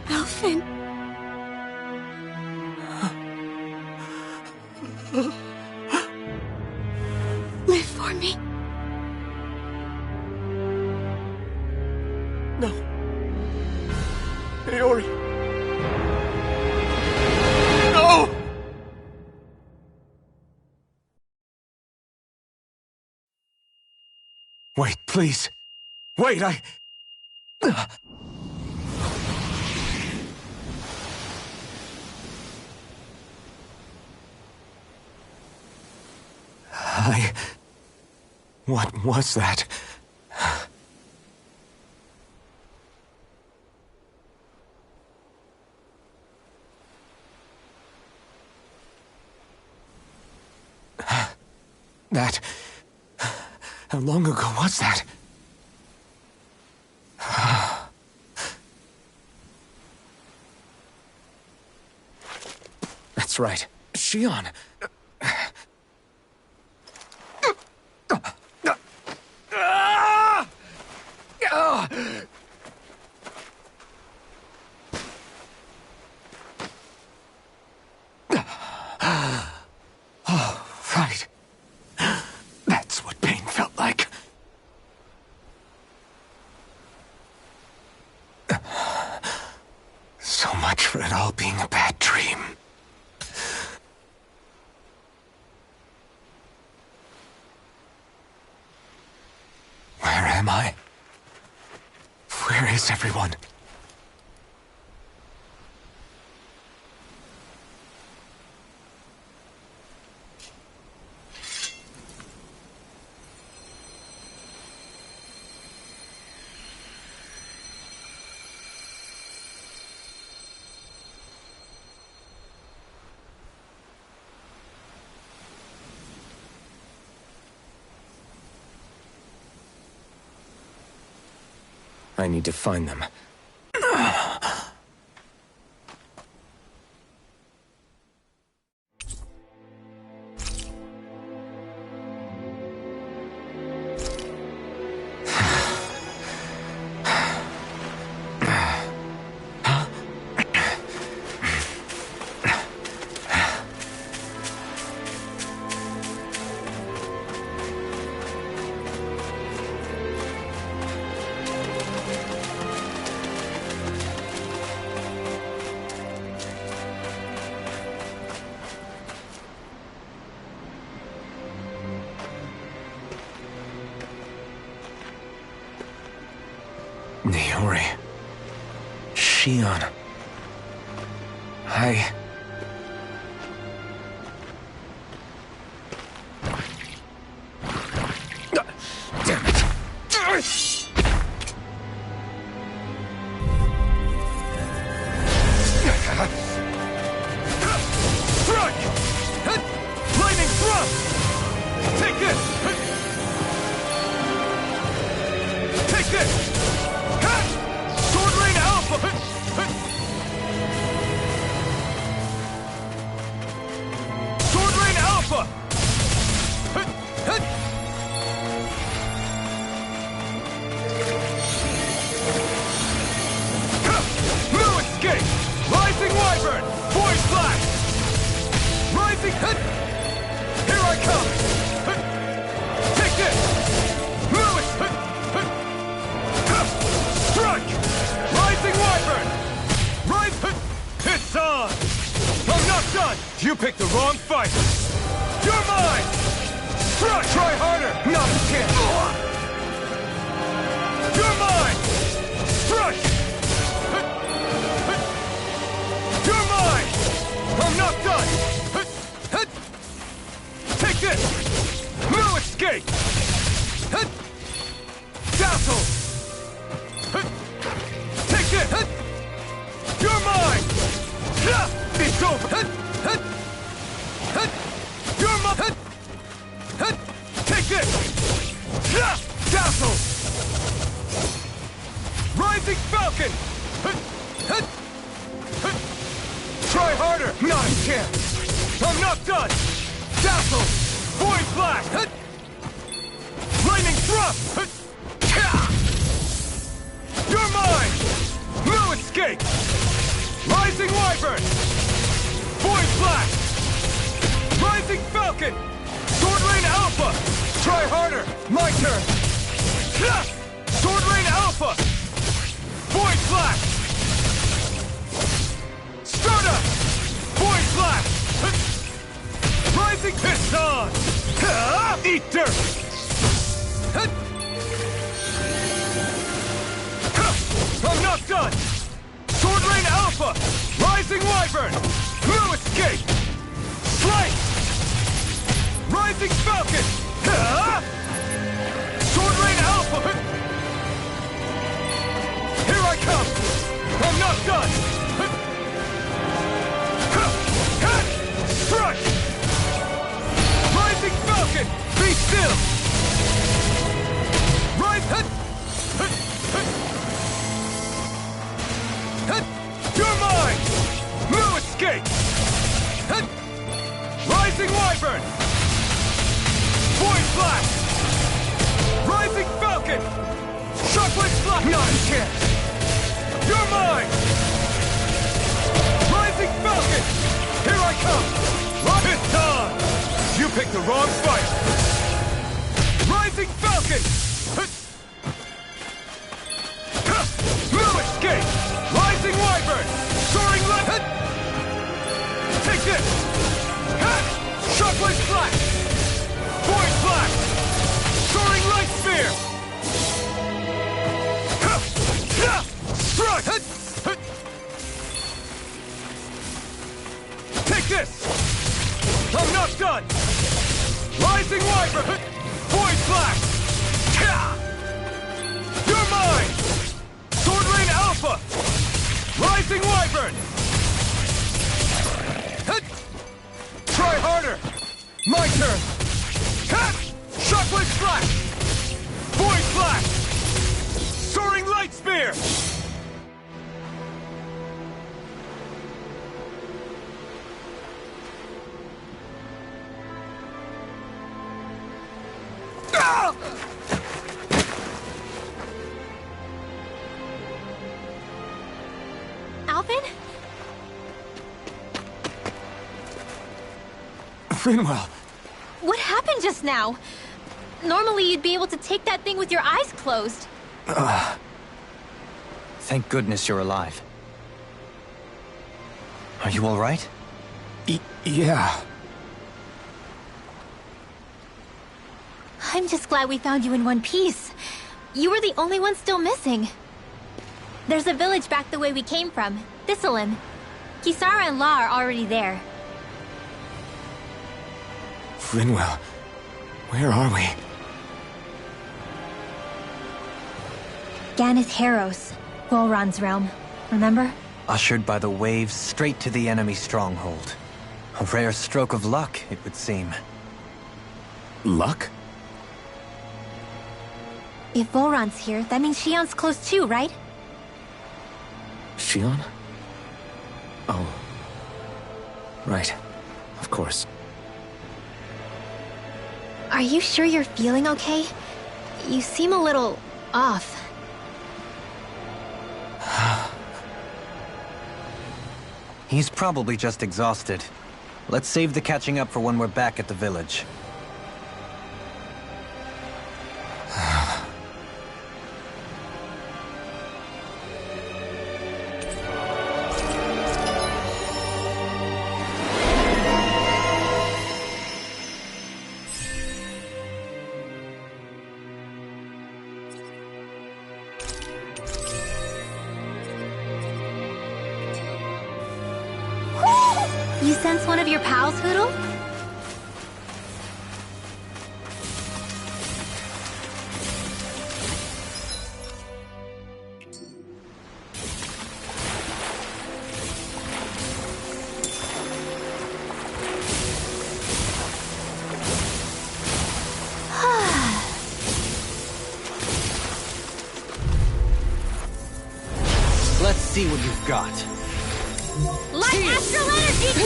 Alphen. Live for me. No. Leori. No! Wait, please. Wait, What was that? That... How long ago was that? That's right. Shion. Oh, right. That's what pain felt like. So much for it all being a bad dream. Where am I? Where is everyone? I need to find them. Leori. Shion. Damn it. Strike! Lightning thrust! Take this! Take this! Sword Rain Alpha! Sword Rain Alpha! picked the wrong fight! You're mine! Try harder! Not a chance! You're mine! Strike! You're mine! I'm not done! Take this! No escape! Dazzle! Take this! You're mine! It's over! You're mine! Take this! Dazzle! Rising Falcon! Try harder! Not a chance! I'm not done! Dazzle! Void Blast! Lightning Thrust! You're mine! No escape! Rising Wyvern! Void Blast! Rising Falcon! Sword Rain Alpha! Try harder! My turn! Sword Rain Alpha! Void Blast! Stardust! Void Blast! Rising Piston! Eat dirt! I'm not done! Sword Rain Alpha! Rising Wyvern! No escape! Slice! Rising Falcon! Sword Rain Alpha! Here I come! I'm not done! Strike! Rising Falcon! Be still! You're mine! No escape! Rising Wyvern! Void Blast! Rising Falcon! Shockwave Blast! Not a chance! You're mine! Rising Falcon! Here I come! It's on! You picked the wrong fight! Rising Falcon! No escape! Rising Wyvern! Soaring Light! Take this! Shockwave Blast! Void Blast! Soaring Light Spear! Strike! Take this! I'm not done! Rising Wyvern! Void Blast! You're mine! Sword Rain Alpha! Rising Wyvern! Try harder! My turn! Shockwave Blast! Void Blast! Soaring Light Spear! Alvin? Finwell! What happened just now? Normally you'd be able to take that thing with your eyes closed. Thank goodness you're alive. Are you all right? Yeah. I'm just glad we found you in one piece. You were the only one still missing. There's a village back the way we came from, Thistleim. Kisara and La are already there. Finwell, where are we? Ganeth Haros, Volron's realm, remember? Ushered by the waves straight to the enemy stronghold. A rare stroke of luck, it would seem. Luck? If Volron's here, that means Shion's close too, right? Shion? Oh. Right. Of course. Are you sure you're feeling okay? You seem a little off. He's probably just exhausted. Let's save the catching up for when we're back at the village. You sense one of your pals, Hootle? Let's see what you've got. Light astral energy!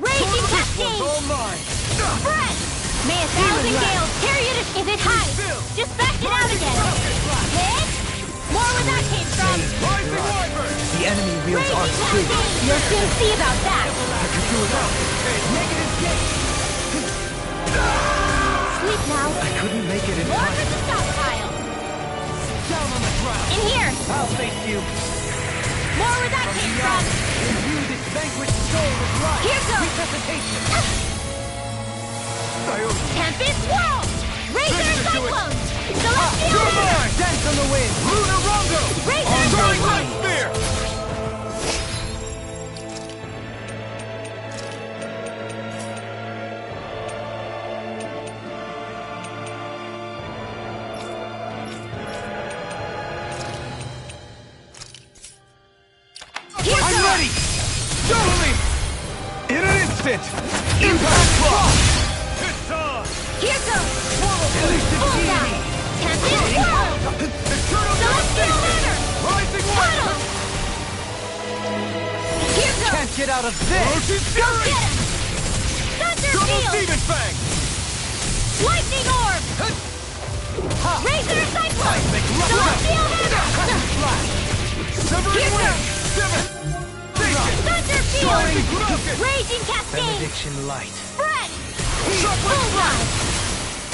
Raging cascade! All mine. Fred! May 1,000 gales carry it if it hides! Just back it out again! Hit! More where that came from! Rising Wyvern. The enemy wields Raging arts too. cascade! You'll soon see about that! Negative gate. Sleep now! I couldn't make it in More time. for the stockpile! Down on the ground. In here! I'll face you. More where that came from! Imbue this vanquished soul with life. Here goes! Resuscitation. Tempest Swirl! Razor Listen to it. Cyclone! Celestial You're Hammer! mine. Dance on the wind. Lunar Rondo. Razor Throwing Cyclone! light spear. Here I'm goes! ready. Double me. In an instant. Impact block. It's on. Here goes! Release Full the down! Tempest Swirl! Eternal Celestial devastation. Hammer! Rising Tunnel! Wyvern. Here goes! Can't get out of this. Ocean Go Fury. get him! Thunder Double Field! Demon Fang. Lightning Orb! Razor Cyclone! Make Celestial Hammer! Severing Here Wind. goes! Seven. Thunder Flying Field! Rocket. Raging Cascade! Benediction light. Fred! Shockwave Full Blast. dive!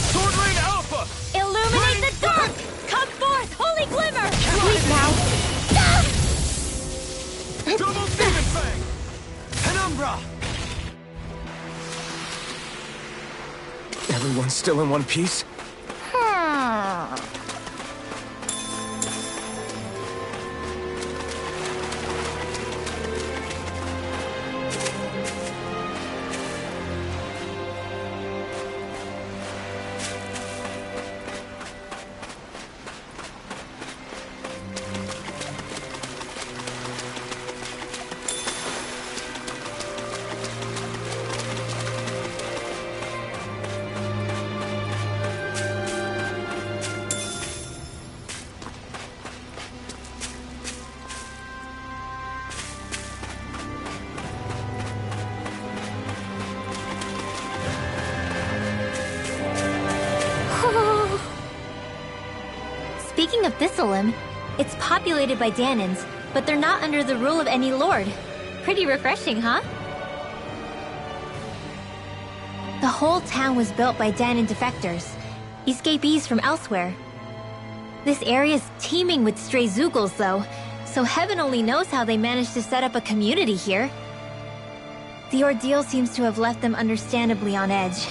Sword Rain Alpha. Illuminate the dark! Come forth, holy glimmer! Sleep now! Ah! Double Demon Fang. Penumbra. Everyone's still in one piece? Speaking of Thistlelim, it's populated by Danans, but they're not under the rule of any lord. Pretty refreshing, huh? The whole town was built by Danan defectors, escapees from elsewhere. This area's teeming with stray Zeugles, though, so heaven only knows how they managed to set up a community here. The ordeal seems to have left them understandably on edge.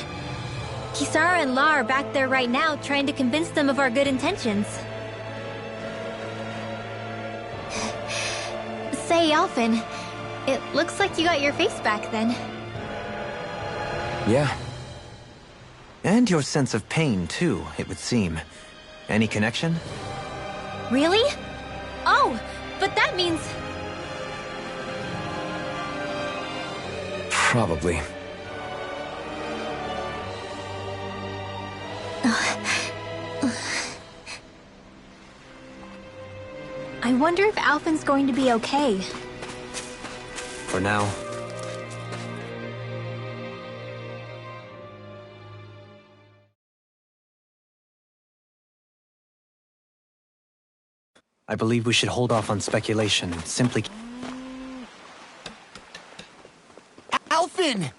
Kisara and La are back there right now trying to convince them of our good intentions. Say, Alphen, it looks like you got your face back then. Yeah. And your sense of pain, too, it would seem. Any connection? Really? Oh, but that means... Probably. I wonder if Alphen's going to be okay. For now. I believe we should hold off on speculation and simply... Alphen!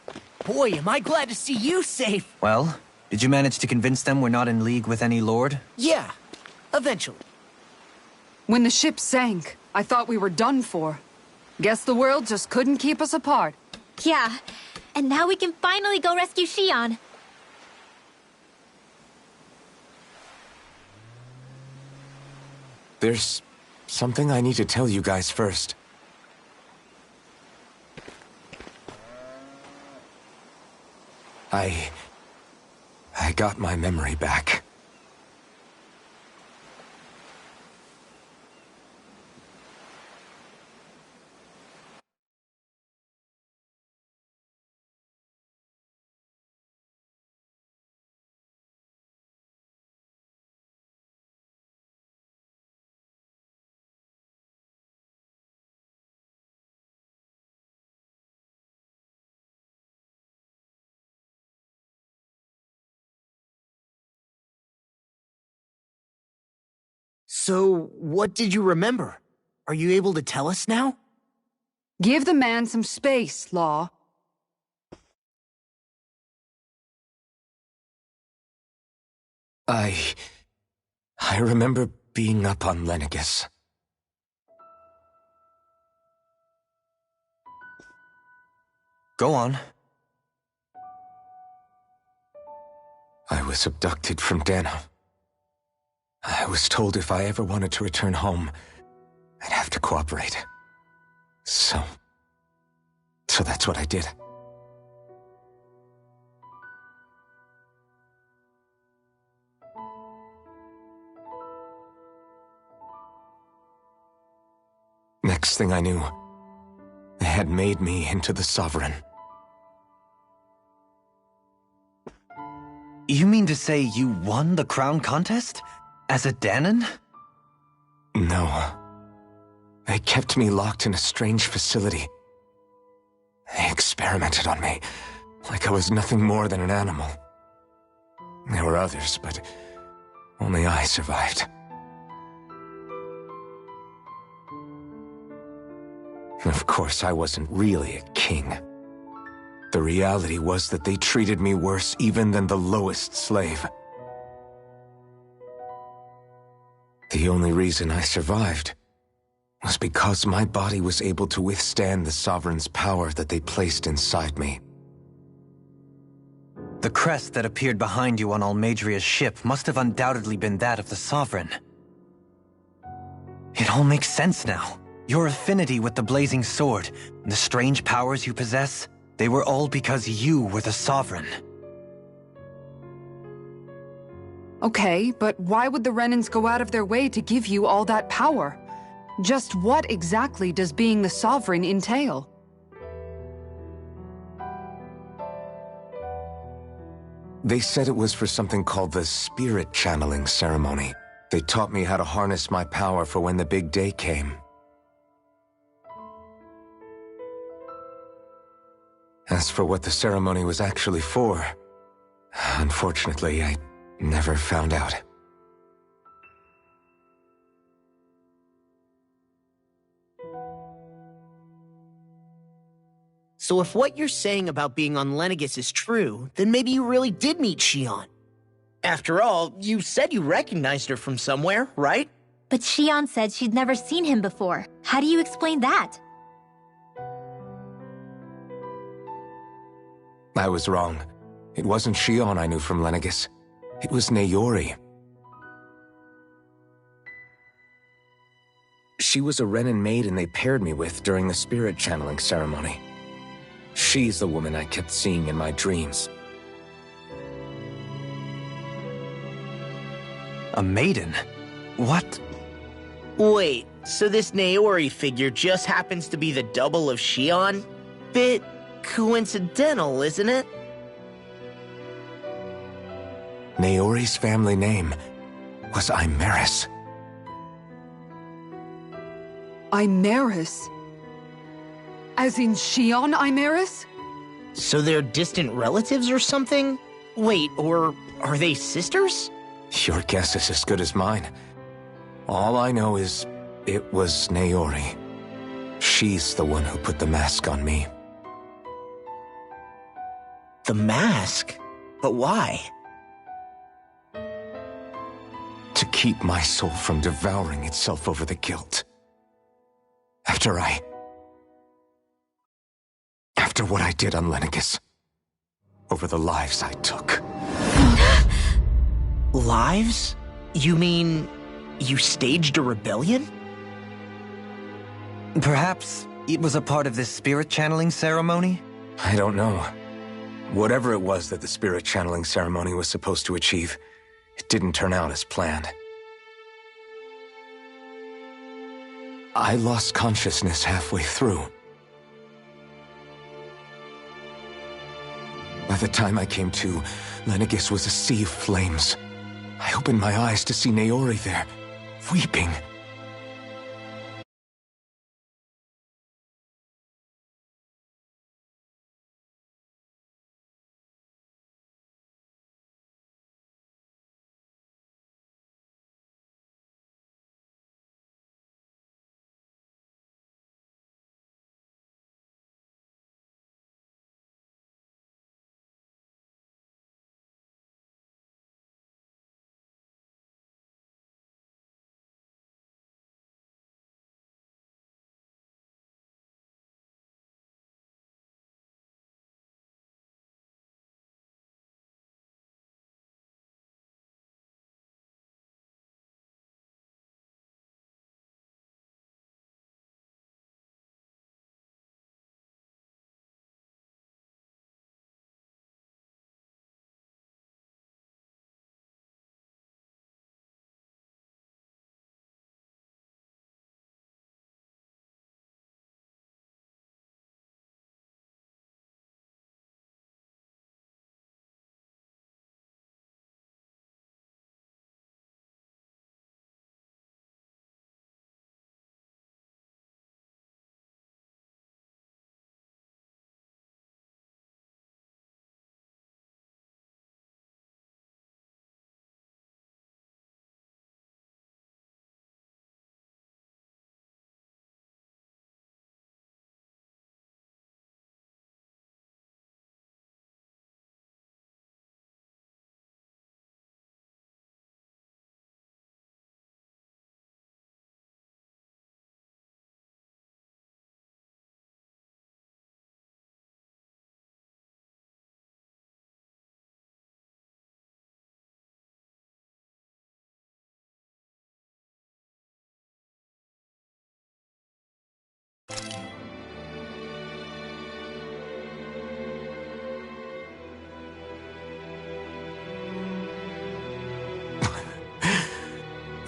Boy, am I glad to see you safe. Well, Did you manage to convince them we're not in league with any lord? Yeah, eventually. When the ship sank, I thought we were done for. Guess the world just couldn't keep us apart. Yeah, and now we can finally go rescue Shion. There's something I need to tell you guys first. I got my memory back. So, what did you remember? Are you able to tell us now? Give the man some space, Law. I remember being up on Lenegis. Go on. I was abducted from Dano. I was told if I ever wanted to return home, I'd have to cooperate. So that's what I did. Next thing I knew, they had made me into the Sovereign. You mean to say you won the crown contest? As a Dahnan? No. They kept me locked in a strange facility. They experimented on me, like I was nothing more than an animal. There were others, but only I survived. Of course, I wasn't really a king. The reality was that they treated me worse even than the lowest slave. The only reason I survived was because my body was able to withstand the Sovereign's power that they placed inside me. The crest that appeared behind you on Almeidria's ship must have undoubtedly been that of the Sovereign. It all makes sense now. Your affinity with the Blazing Sword, and the strange powers you possess, they were all because you were the Sovereign. Okay, but why would the Renans go out of their way to give you all that power? Just what exactly does being the Sovereign entail? They said it was for something called the Spirit Channeling Ceremony. They taught me how to harness my power for when the big day came. As for what the ceremony was actually for, unfortunately, I never found out. So if what you're saying about being on Lenegis is true, then maybe you really did meet Shion. After all, you said you recognized her from somewhere, right? But Shion said she'd never seen him before. How do you explain that? I was wrong. It wasn't Shion I knew from Lenegis. It was Naori. She was a Renan maiden they paired me with during the spirit channeling ceremony. She's the woman I kept seeing in my dreams. A maiden? What? Wait, so this Naori figure just happens to be the double of Shion? Bit coincidental, isn't it? Naori's family name was Imerys. Imerys? As in Shion Imerys? So they're distant relatives or something? Wait, or are they sisters? Your guess is as good as mine. All I know is it was Naori. She's the one who put the mask on me. The mask? But why? to keep my soul from devouring itself over the guilt. After what I did on Lenegis. Over the lives I took. Lives? You mean you staged a rebellion? Perhaps it was a part of this spirit channeling ceremony? I don't know. Whatever it was that the spirit channeling ceremony was supposed to achieve, it didn't turn out as planned. I lost consciousness halfway through. By the time I came to, Lenegis was a sea of flames. I opened my eyes to see Naori there, weeping.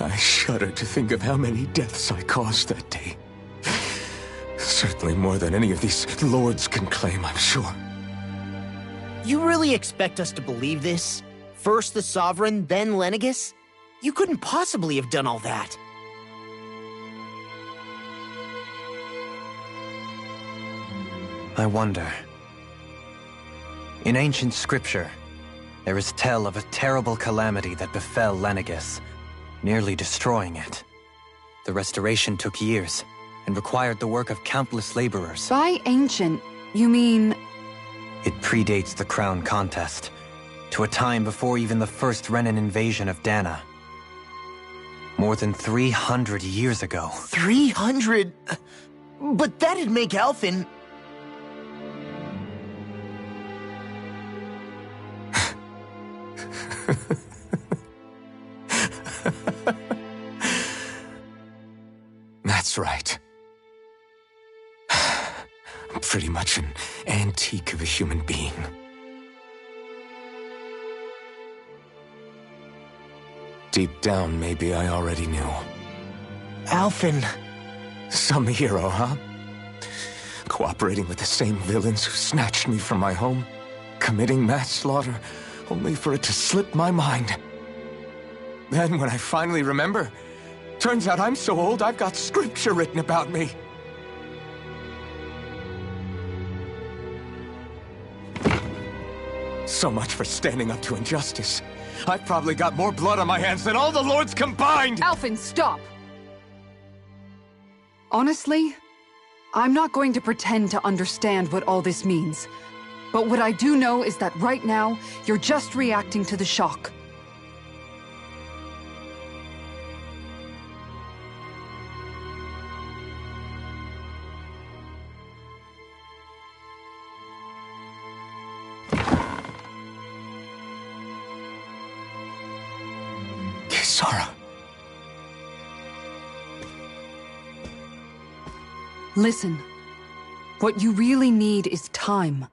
I shudder to think of how many deaths I caused that day. Certainly more than any of these lords can claim, I'm sure. You really expect us to believe this? First the Sovereign, then Lenegis? You couldn't possibly have done all that. I wonder. In ancient scripture, there is tell of a terrible calamity that befell Lenegis, nearly destroying it. The restoration took years, and required the work of countless laborers. By ancient, you mean... It predates the crown contest, to a time before even the first Renan invasion of Dana. More than 300 years ago. 300? But that'd make Alphen... That's right. I'm pretty much an antique of a human being. Deep down, maybe I already knew. Alphen... Some hero, huh? Cooperating with the same villains who snatched me from my home, committing mass slaughter, only for it to slip my mind. Then, when I finally remember, turns out I'm so old I've got scripture written about me. So much for standing up to injustice. I've probably got more blood on my hands than all the lords combined! Alphen, stop! Honestly, I'm not going to pretend to understand what all this means. But what I do know is that right now, you're just reacting to the shock. Sara. Listen. What you really need is time.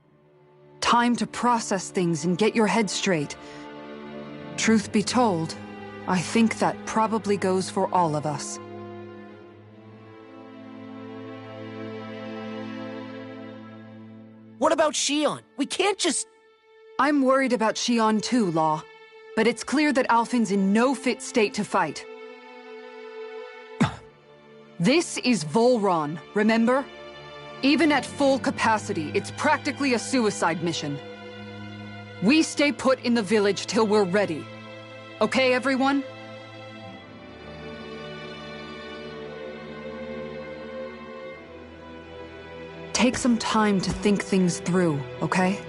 Time to process things and get your head straight. Truth be told, I think that probably goes for all of us. What about Shion? We can't just... I'm worried about Shion too, Law. But it's clear that Alphen's in no fit state to fight. This is Volron, remember? Even at full capacity, it's practically a suicide mission. We stay put in the village till we're ready. Okay, everyone? Take some time to think things through, okay?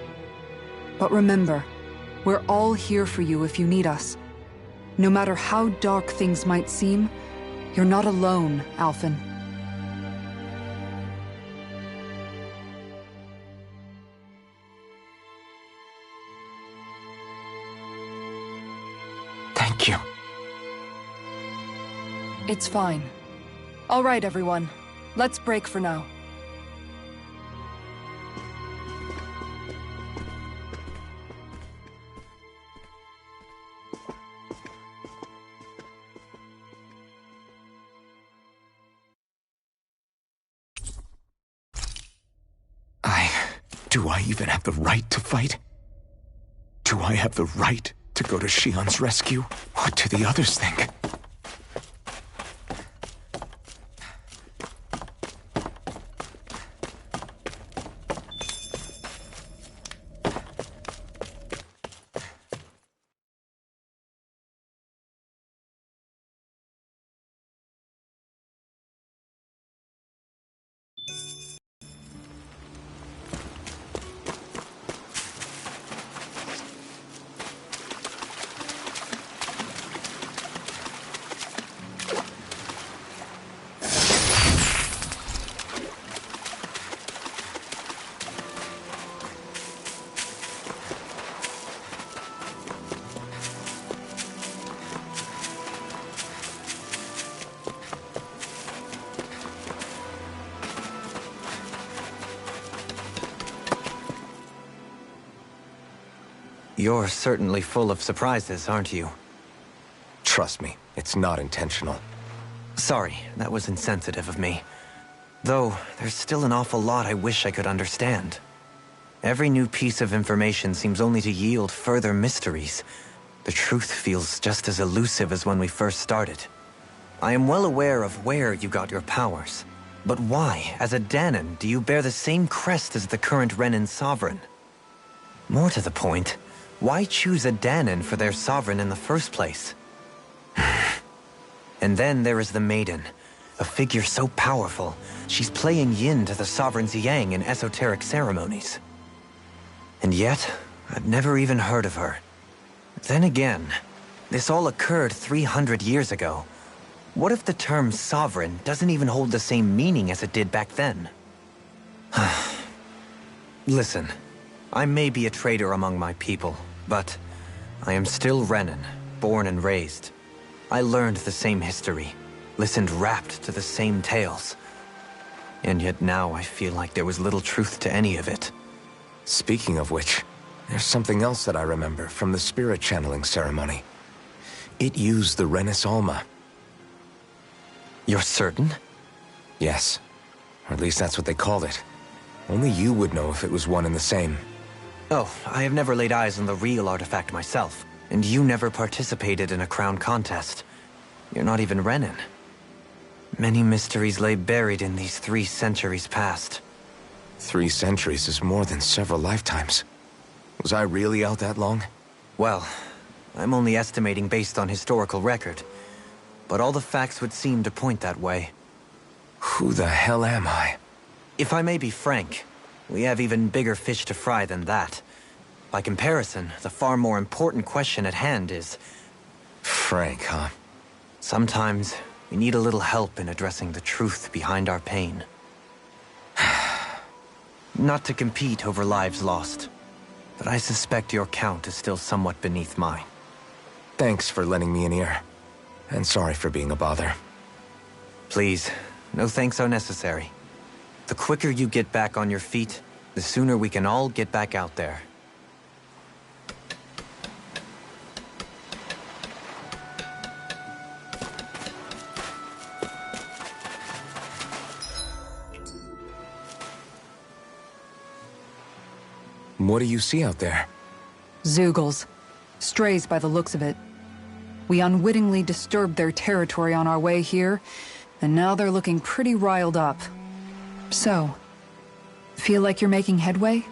But remember, we're all here for you if you need us. No matter how dark things might seem, you're not alone, Alphen. Thank you. It's fine. All right, everyone. Let's break for now. Do I even have the right to fight? Do I have the right to go to Shion's rescue? What do the others think? You're certainly full of surprises, aren't you? Trust me, it's not intentional. Sorry, that was insensitive of me. Though, there's still an awful lot I wish I could understand. Every new piece of information seems only to yield further mysteries. The truth feels just as elusive as when we first started. I am well aware of where you got your powers. But why, as a Dahnan, do you bear the same crest as the current Renan sovereign? More to the point, why choose a Dahnan for their sovereign in the first place? And then there is the Maiden, a figure so powerful, she's playing yin to the sovereign's yang in esoteric ceremonies. And yet, I've never even heard of her. Then again, this all occurred 300 years ago. What if the term sovereign doesn't even hold the same meaning as it did back then? Listen, I may be a traitor among my people, but I am still Renan, born and raised. I learned the same history, listened rapt to the same tales. And yet now I feel like there was little truth to any of it. Speaking of which, there's something else that I remember from the spirit channeling ceremony. It used the Renis Alma. You're certain? Yes. Or at least that's what they called it. Only you would know if it was one and the same. Oh, I have never laid eyes on the real artifact myself. And you never participated in a crown contest. You're not even Renan. Many mysteries lay buried in these 3 centuries past. 3 centuries is more than several lifetimes. Was I really out that long? Well, I'm only estimating based on historical record. But all the facts would seem to point that way. Who the hell am I? If I may be frank, we have even bigger fish to fry than that. By comparison, the far more important question at hand is... Frank, huh? Sometimes, we need a little help in addressing the truth behind our pain. Not to compete over lives lost, but I suspect your count is still somewhat beneath mine. Thanks for lending me an ear. And sorry for being a bother. Please, no thanks are necessary. The quicker you get back on your feet, the sooner we can all get back out there. What do you see out there? Zeugles. Strays by the looks of it. We unwittingly disturbed their territory on our way here, and now they're looking pretty riled up. So, feel like you're making headway?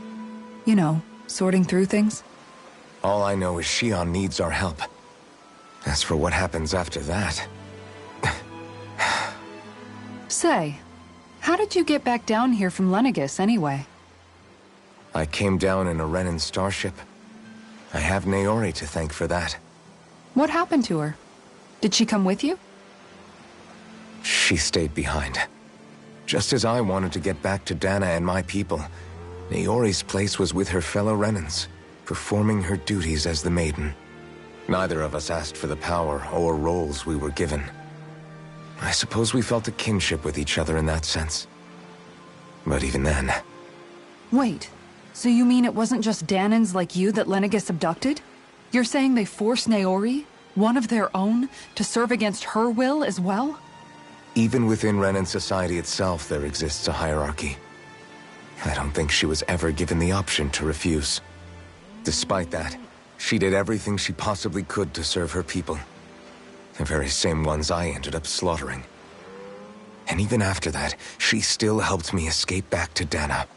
You know, sorting through things? All I know is Shion needs our help. As for what happens after that... Say, how did you get back down here from Lenegis, anyway? I came down in a Renan starship. I have Naori to thank for that. What happened to her? Did she come with you? She stayed behind. Just as I wanted to get back to Dana and my people, Naori's place was with her fellow Renans, performing her duties as the Maiden. Neither of us asked for the power or roles we were given. I suppose we felt a kinship with each other in that sense. But even then... Wait, so you mean it wasn't just Danans like you that Lenegis abducted? You're saying they forced Naori, one of their own, to serve against her will as well? Even within Renan society itself, there exists a hierarchy. I don't think she was ever given the option to refuse. Despite that, she did everything she possibly could to serve her people. The very same ones I ended up slaughtering. And even after that, she still helped me escape back to Dana.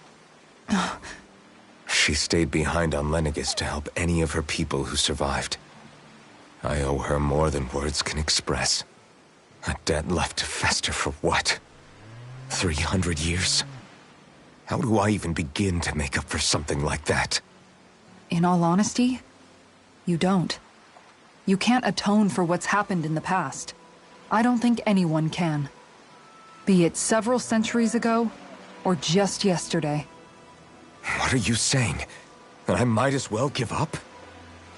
She stayed behind on Lenegis to help any of her people who survived. I owe her more than words can express. A debt left to fester for what? 300 years? How do I even begin to make up for something like that? In all honesty, you don't. You can't atone for what's happened in the past. I don't think anyone can. Be it several centuries ago, or just yesterday. What are you saying? That I might as well give up?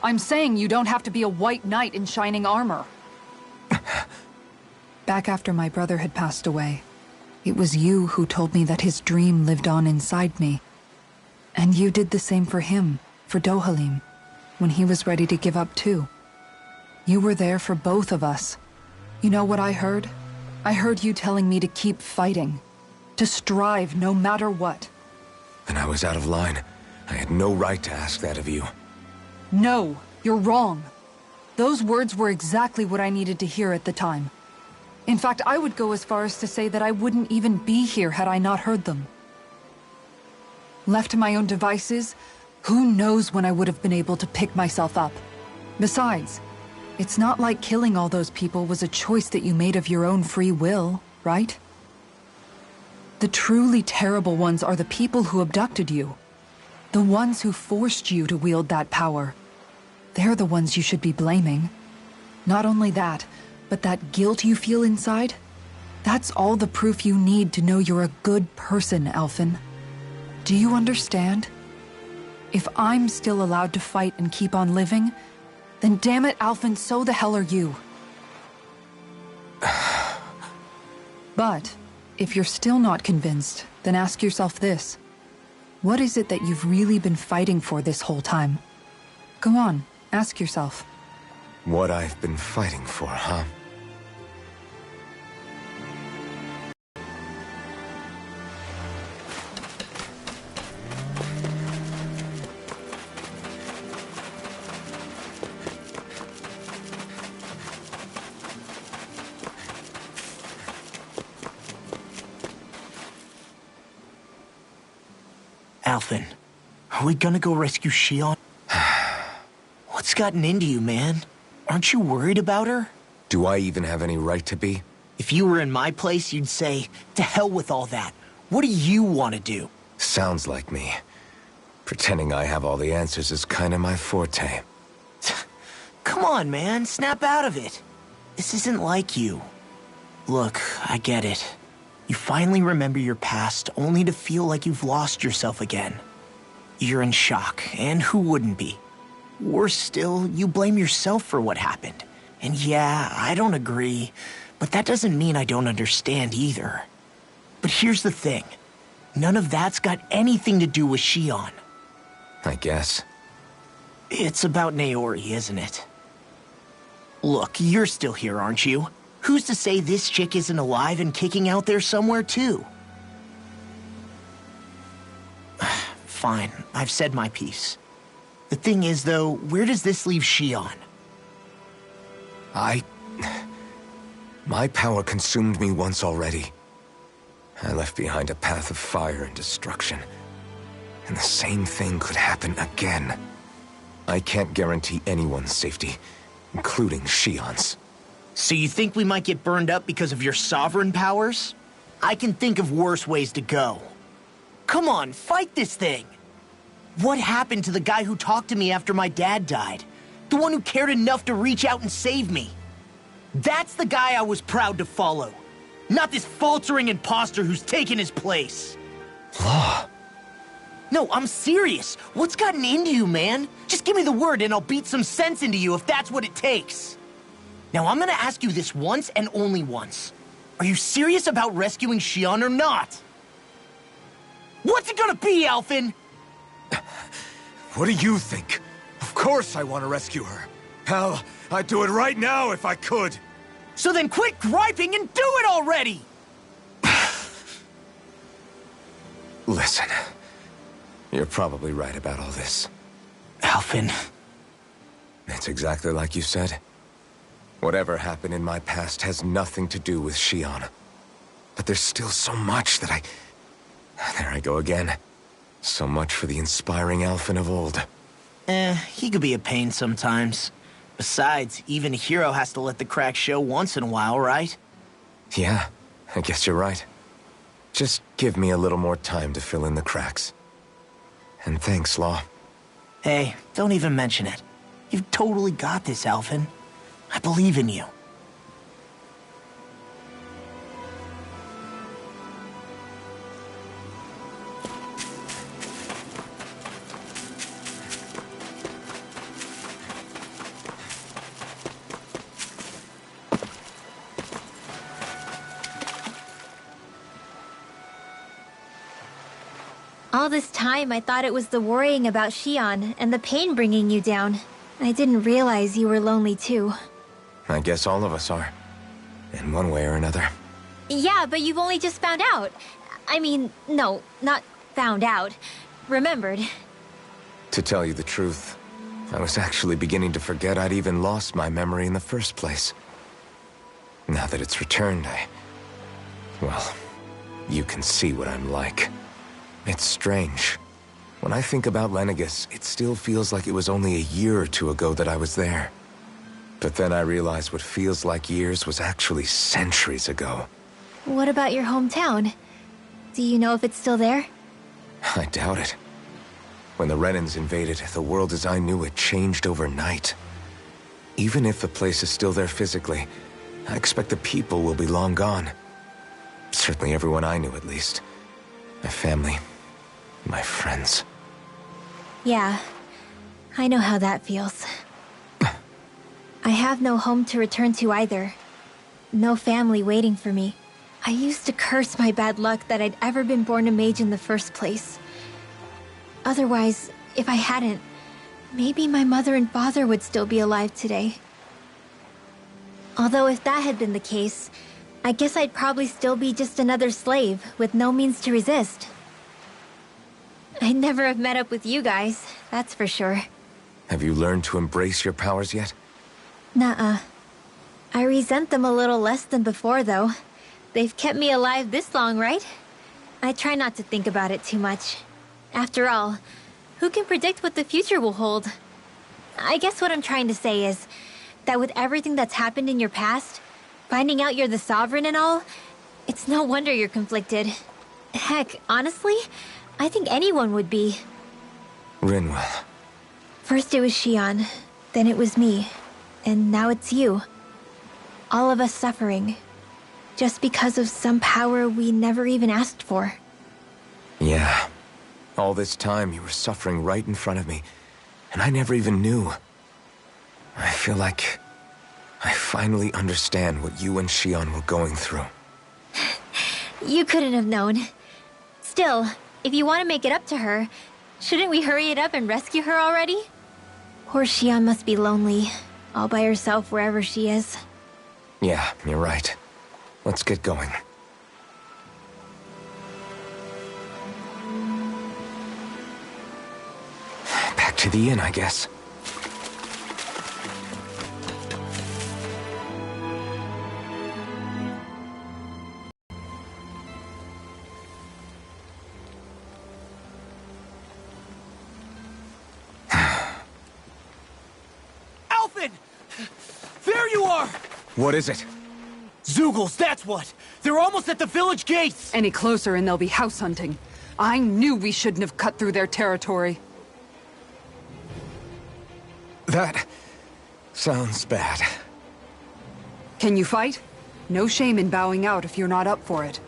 I'm saying you don't have to be a white knight in shining armor. Back after my brother had passed away, it was you who told me that his dream lived on inside me. And you did the same for him, for Dohalim, when he was ready to give up too. You were there for both of us. You know what I heard? I heard you telling me to keep fighting. To strive no matter what. Then I was out of line. I had no right to ask that of you. No, you're wrong. Those words were exactly what I needed to hear at the time. In fact, I would go as far as to say that I wouldn't even be here had I not heard them. Left to my own devices, who knows when I would have been able to pick myself up. Besides, it's not like killing all those people was a choice that you made of your own free will, right? The truly terrible ones are the people who abducted you. The ones who forced you to wield that power. They're the ones you should be blaming. Not only that, but that guilt you feel inside, that's all the proof you need to know you're a good person, Alphen. Do you understand? If I'm still allowed to fight and keep on living, then damn it, Alphen, so the hell are you. But, if you're still not convinced, then ask yourself this. What is it that you've really been fighting for this whole time? Go on, ask yourself. What I've been fighting for, huh? Alphen, are we gonna go rescue Shion? What's gotten into you, man? Aren't you worried about her? Do I even have any right to be? If you were in my place, you'd say, to hell with all that. What do you want to do? Sounds like me. Pretending I have all the answers is kinda my forte. Come on, man, snap out of it. This isn't like you. Look, I get it. You finally remember your past, only to feel like you've lost yourself again. You're in shock, and who wouldn't be? Worse still, you blame yourself for what happened. And yeah, I don't agree, but that doesn't mean I don't understand either. But here's the thing. None of that's got anything to do with Shion. I guess. It's about Naori, isn't it? Look, you're still here, aren't you? Who's to say this chick isn't alive and kicking out there somewhere, too? Fine, I've said my piece. The thing is, though, where does this leave Shion? My power consumed me once already. I left behind a path of fire and destruction. And the same thing could happen again. I can't guarantee anyone's safety, including Shion's. So you think we might get burned up because of your sovereign powers? I can think of worse ways to go. Come on, fight this thing! What happened to the guy who talked to me after my dad died? The one who cared enough to reach out and save me? That's the guy I was proud to follow. Not this faltering imposter who's taken his place. Law. No, I'm serious. What's gotten into you, man? Just give me the word and I'll beat some sense into you if that's what it takes. Now, I'm gonna ask you this once and only once. Are you serious about rescuing Shion or not? What's it gonna be, Alphen? What do you think? Of course I want to rescue her. Hell, I'd do it right now if I could. So then quit griping and do it already! Listen, you're probably right about all this. Alphen. It's exactly like you said. Whatever happened in my past has nothing to do with Shion. But there's still so much that There I go again. So much for the inspiring Alphen of old. He could be a pain sometimes. Besides, even a hero has to let the cracks show once in a while, right? Yeah, I guess you're right. Just give me a little more time to fill in the cracks. And thanks, Law. Hey, don't even mention it. You've totally got this, Alphen. I believe in you. All this time, I thought it was the worrying about Shion and the pain bringing you down. I didn't realize you were lonely too. I guess all of us are. In one way or another. Yeah, but you've only just found out. I mean, no, not found out. Remembered. To tell you the truth, I was actually beginning to forget I'd even lost my memory in the first place. Now that it's returned, well, you can see what I'm like. It's strange. When I think about Lenegis, it still feels like it was only a year or two ago that I was there. But then I realized what feels like years was actually centuries ago. What about your hometown? Do you know if it's still there? I doubt it. When the Renans invaded, the world as I knew it changed overnight. Even if the place is still there physically, I expect the people will be long gone. Certainly everyone I knew, at least. My family, my friends. Yeah, I know how that feels. I have no home to return to either. No family waiting for me. I used to curse my bad luck that I'd ever been born a mage in the first place. Otherwise, if I hadn't, maybe my mother and father would still be alive today. Although if that had been the case, I guess I'd probably still be just another slave with no means to resist. I'd never have met up with you guys, that's for sure. Have you learned to embrace your powers yet? Nuh-uh. I resent them a little less than before, though. They've kept me alive this long, right? I try not to think about it too much. After all, who can predict what the future will hold? I guess what I'm trying to say is that with everything that's happened in your past, finding out you're the Sovereign and all, it's no wonder you're conflicted. Heck, honestly, I think anyone would be. Rinwell. First it was Shion, then it was me, and now it's you. All of us suffering, just because of some power we never even asked for. Yeah. All this time you were suffering right in front of me, and I never even knew. I feel like I finally understand what you and Xion were going through. You couldn't have known. Still, if you want to make it up to her, shouldn't we hurry it up and rescue her already? Poor Xion must be lonely, all by herself wherever she is. Yeah, you're right. Let's get going. Back to the inn, I guess. Alphen! There you are! What is it? Zeugles, that's what! They're almost at the village gates! Any closer and they'll be house hunting. I knew we shouldn't have cut through their territory. That sounds bad. Can you fight? No shame in bowing out if you're not up for it.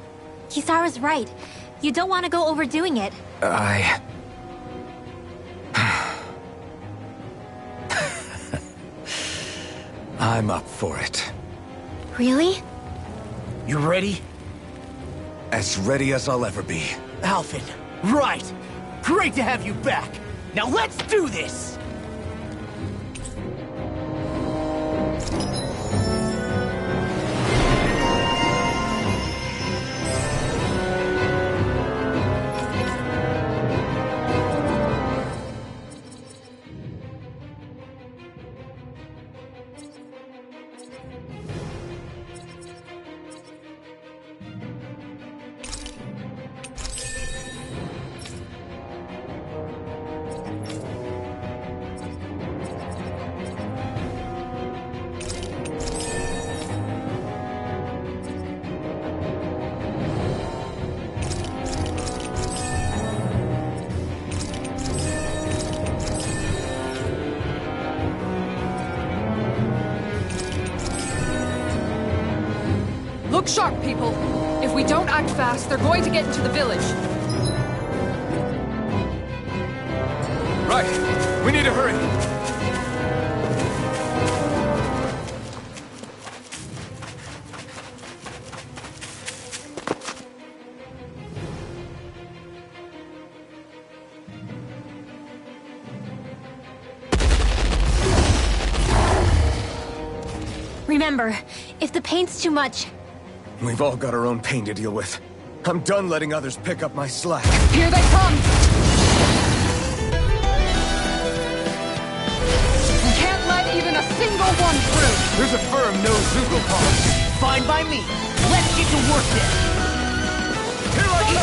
Kisara's right. You don't want to go overdoing it. I'm up for it. Really? You ready? As ready as I'll ever be. Alphen, right! Great to have you back! Now let's do this! Look sharp, people. If we don't act fast, they're going to get into the village. Right. We need to hurry. Remember, if the pain's too much, We've all got our own pain to deal with. I'm done letting others pick up my slack. Here they come! We can't let even a single one through! There's a firm no Zeugle policy. Fine by me. Let's get to work then. Here I go!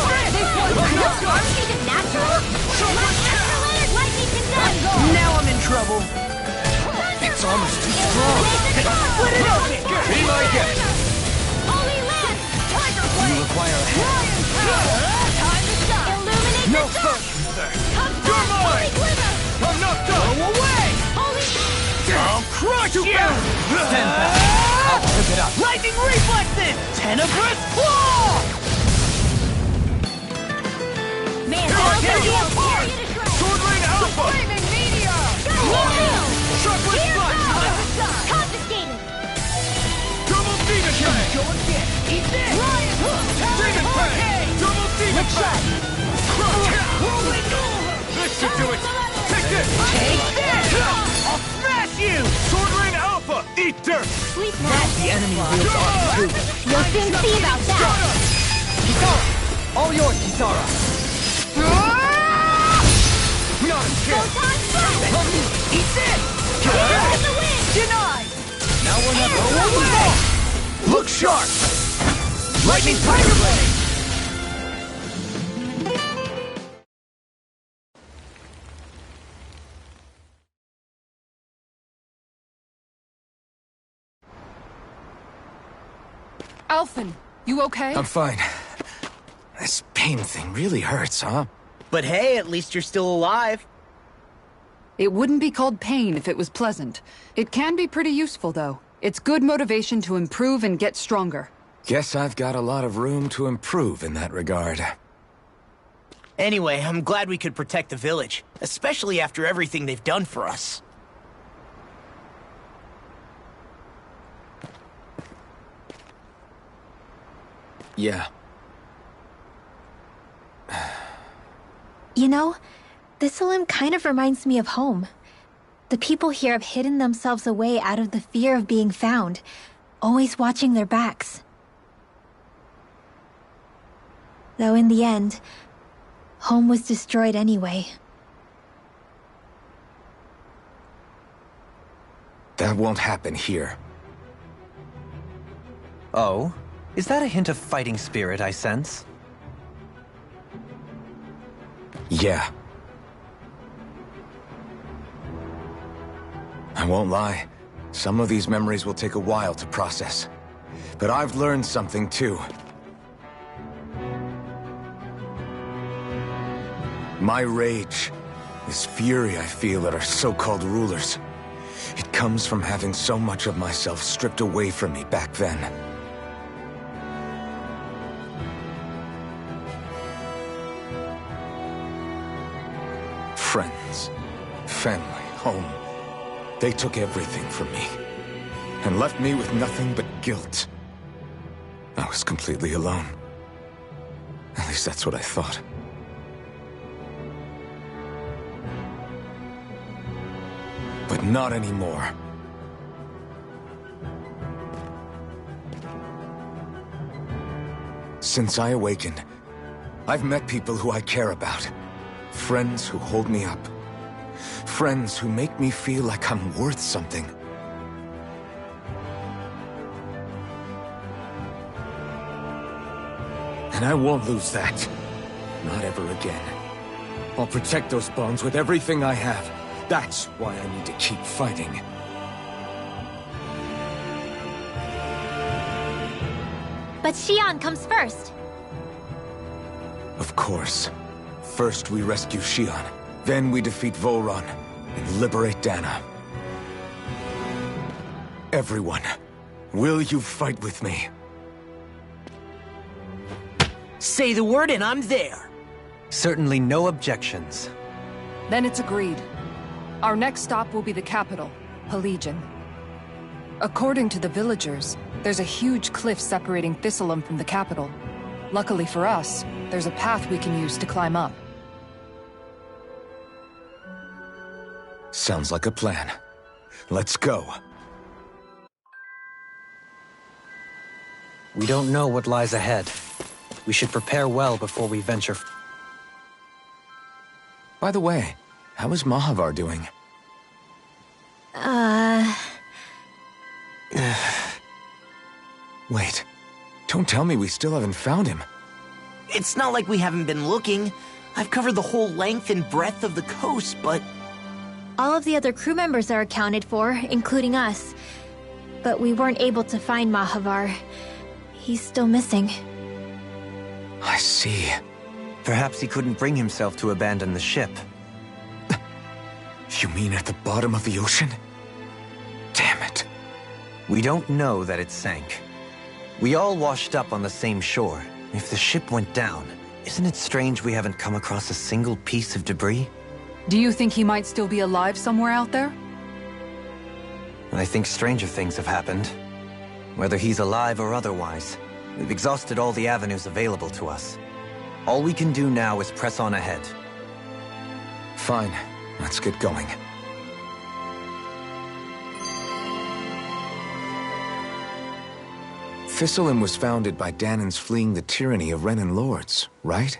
aren't you just natural? Lightning condemned! Now I'm in trouble. It's almost too strong. Split it open! Be my guest. You require a hand. Time to stop! Illuminate No the fun, sir. You're mine! I'm not done! Go away! I'll crush you! Stand back. I'll pick it up. Lightning reflex then! Tenebrous claw! Man, Tear you apart! Sword Rain Alpha! Flaming meteor! Sharpwood Punch! Confiscated! Double Demon Fang! Go again! Eat this! Demon Fang! Double Demon Fang! This should do it! Take this! Take this! I'll smash you! Sword Rain Alpha! Eat dirt! Sleep now. The enemy wields Arc too. You'll soon see about that! Kisara! All yours, Kisara! Not a chance! Eat this! The wind! Denied! Now we're not Look sharp! Lightning Tiger Blade! Alphen, you okay? I'm fine. This pain thing really hurts, huh? But hey, at least you're still alive. It wouldn't be called pain if it was pleasant. It can be pretty useful, though. It's good motivation to improve and get stronger. Guess I've got a lot of room to improve in that regard. Anyway, I'm glad we could protect the village, especially after everything they've done for us. Yeah. You know, Thistleum kind of reminds me of home. The people here have hidden themselves away out of the fear of being found, always watching their backs. Though in the end, home was destroyed anyway. That won't happen here. Oh? Is that a hint of fighting spirit I sense? Yeah. I won't lie. Some of these memories will take a while to process. But I've learned something too. My rage, this fury I feel at our so-called rulers, it comes from having so much of myself stripped away from me back then. Friends, family, home. They took everything from me, and left me with nothing but guilt. I was completely alone. At least that's what I thought. But not anymore. Since I awakened, I've met people who I care about. Friends who hold me up. Friends who make me feel like I'm worth something. And I won't lose that. Not ever again. I'll protect those bonds with everything I have. That's why I need to keep fighting. But Xion comes first. Of course. First we rescue Xion, then we defeat Vholran and liberate Dahna. Everyone, will you fight with me? Say the word and I'm there. Certainly no objections. Then it's agreed. Our next stop will be the capital, Pelegion. According to the villagers, there's a huge cliff separating Thistleum from the capital. Luckily for us, there's a path we can use to climb up. Sounds like a plan. Let's go. We don't know what lies ahead. We should prepare well before we venture. By the way, how is Mahavar doing? Wait. Don't tell me we still haven't found him. It's not like we haven't been looking. I've covered the whole length and breadth of the coast, but... All of the other crew members are accounted for, including us. But we weren't able to find Mahavar. He's still missing. I see. Perhaps he couldn't bring himself to abandon the ship. You mean at the bottom of the ocean? Damn it. We don't know that it sank. We all washed up on the same shore. If the ship went down, isn't it strange we haven't come across a single piece of debris? Do you think he might still be alive somewhere out there? I think stranger things have happened. Whether he's alive or otherwise, we've exhausted all the avenues available to us. All we can do now is press on ahead. Fine. Let's get going. Thistleum was founded by Danan's fleeing the tyranny of Renan lords, right?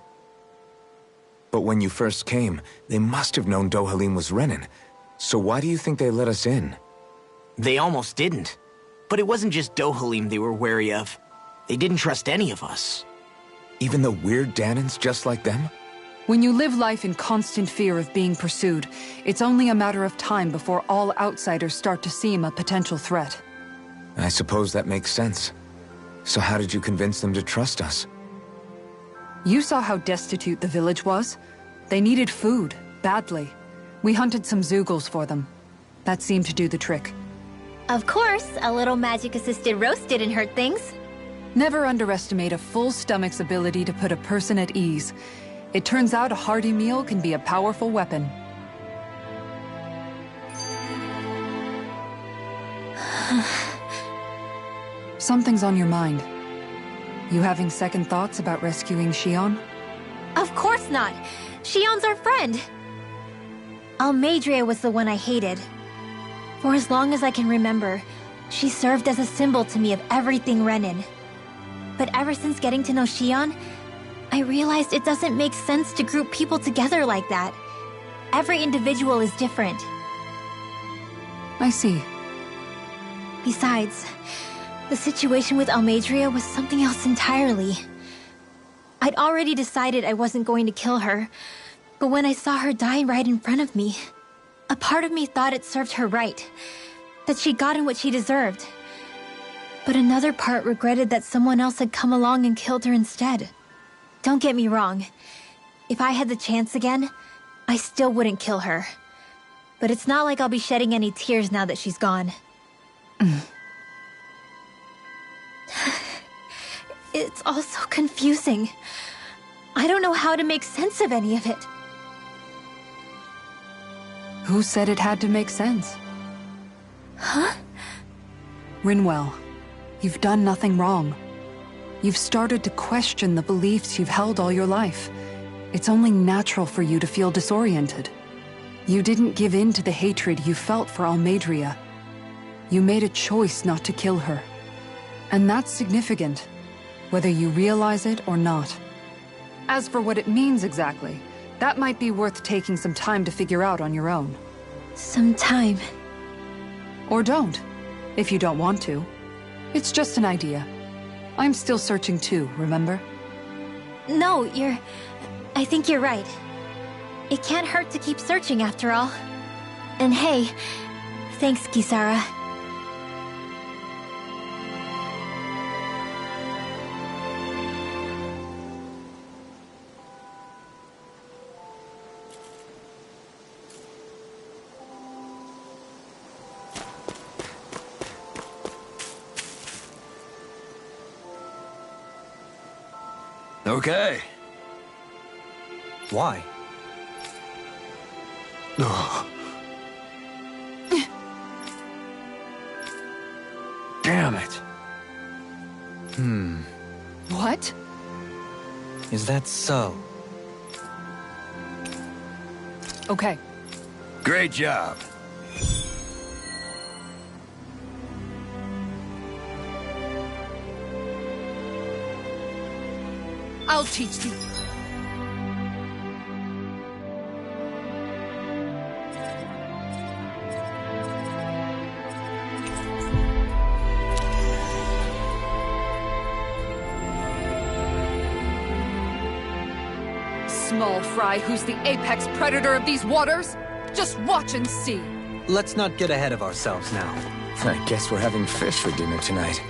But when you first came, they must have known Dohalim was Renan. So why do you think they let us in? They almost didn't. But it wasn't just Dohalim they were wary of. They didn't trust any of us. Even the weird Danans just like them? When you live life in constant fear of being pursued, it's only a matter of time before all outsiders start to seem a potential threat. I suppose that makes sense. So how did you convince them to trust us? You saw how destitute the village was. They needed food, badly. We hunted some Zeugles for them. That seemed to do the trick. Of course, a little magic-assisted roast didn't hurt things. Never underestimate a full stomach's ability to put a person at ease. It turns out a hearty meal can be a powerful weapon. Something's on your mind. You having second thoughts about rescuing Xion? Of course not! Xion's our friend! Almeidrea was the one I hated. For as long as I can remember, she served as a symbol to me of everything Renan. But ever since getting to know Xion, I realized it doesn't make sense to group people together like that. Every individual is different. I see. Besides, the situation with Almeidrea was something else entirely. I'd already decided I wasn't going to kill her, but when I saw her die right in front of me, a part of me thought it served her right, that she'd gotten what she deserved. But another part regretted that someone else had come along and killed her instead. Don't get me wrong. If I had the chance again, I still wouldn't kill her. But it's not like I'll be shedding any tears now that she's gone. It's all so confusing. I don't know how to make sense of any of it. Who said it had to make sense? Huh? Rinwell, you've done nothing wrong. You've started to question the beliefs you've held all your life. It's only natural for you to feel disoriented. You didn't give in to the hatred you felt for Almeidrea. You made a choice not to kill her. And that's significant, whether you realize it or not. As for what it means exactly, that might be worth taking some time to figure out on your own. Some time. Or don't, if you don't want to. It's just an idea. I'm still searching too, remember? No, I think you're right. It can't hurt to keep searching after all. And hey, thanks, Kisara. Okay. Why? Damn it. What? Is that so? Okay. Great job. I'll teach you. Small fry who's the apex predator of these waters? Just watch and see. Let's not get ahead of ourselves now. I guess we're having fish for dinner tonight.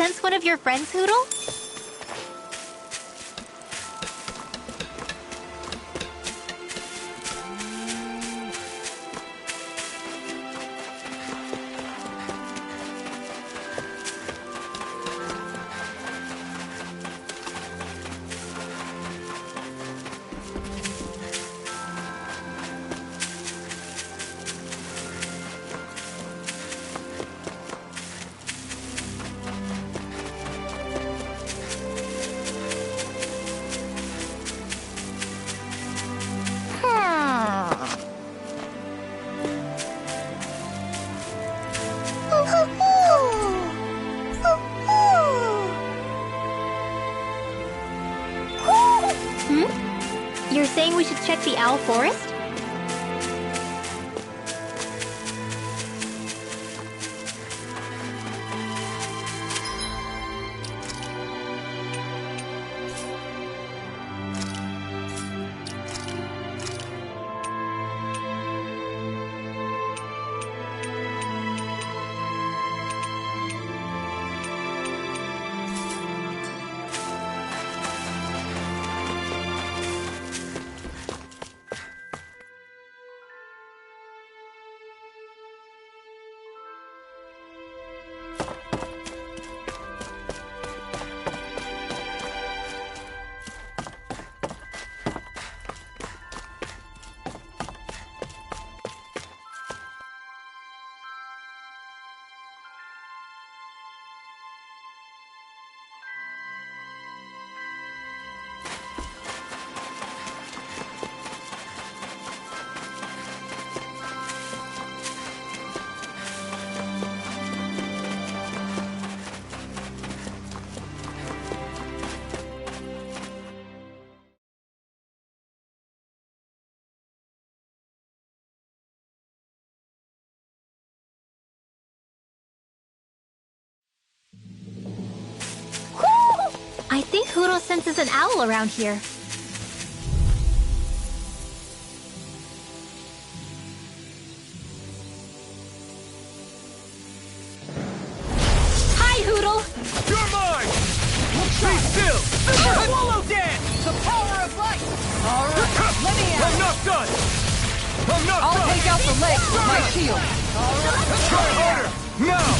sense one of your friends, Hootle? You're saying we should check the Owl Forest? I think Hootle senses an owl around here. Hi, Hootle! You're mine! Stay still! Super Swallow Dance! The power of light! Alright, let me out! I'm not done! I'm not done! I'll take out the legs with my shield. Try harder! Now!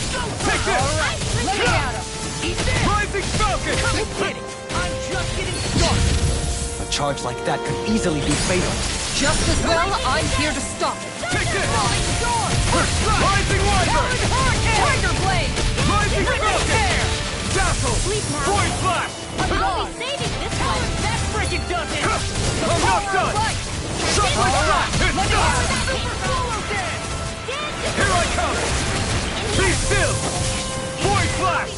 Take this! Alright, let me at him. Rising Falcon! You kidding? I'm just getting started! A charge like that could easily be fatal. Just as well, I'm here to stop it. Take this! Rising Wyvern! Tiger Blade! Rising Falcon! Dazzle! Sleep now. Void Flash! I'll be saving this one. That freaking does it! I'm not done! Shockwave Flash! It's done! Super Swallow Dance! Here I come! Be still! Void Flash!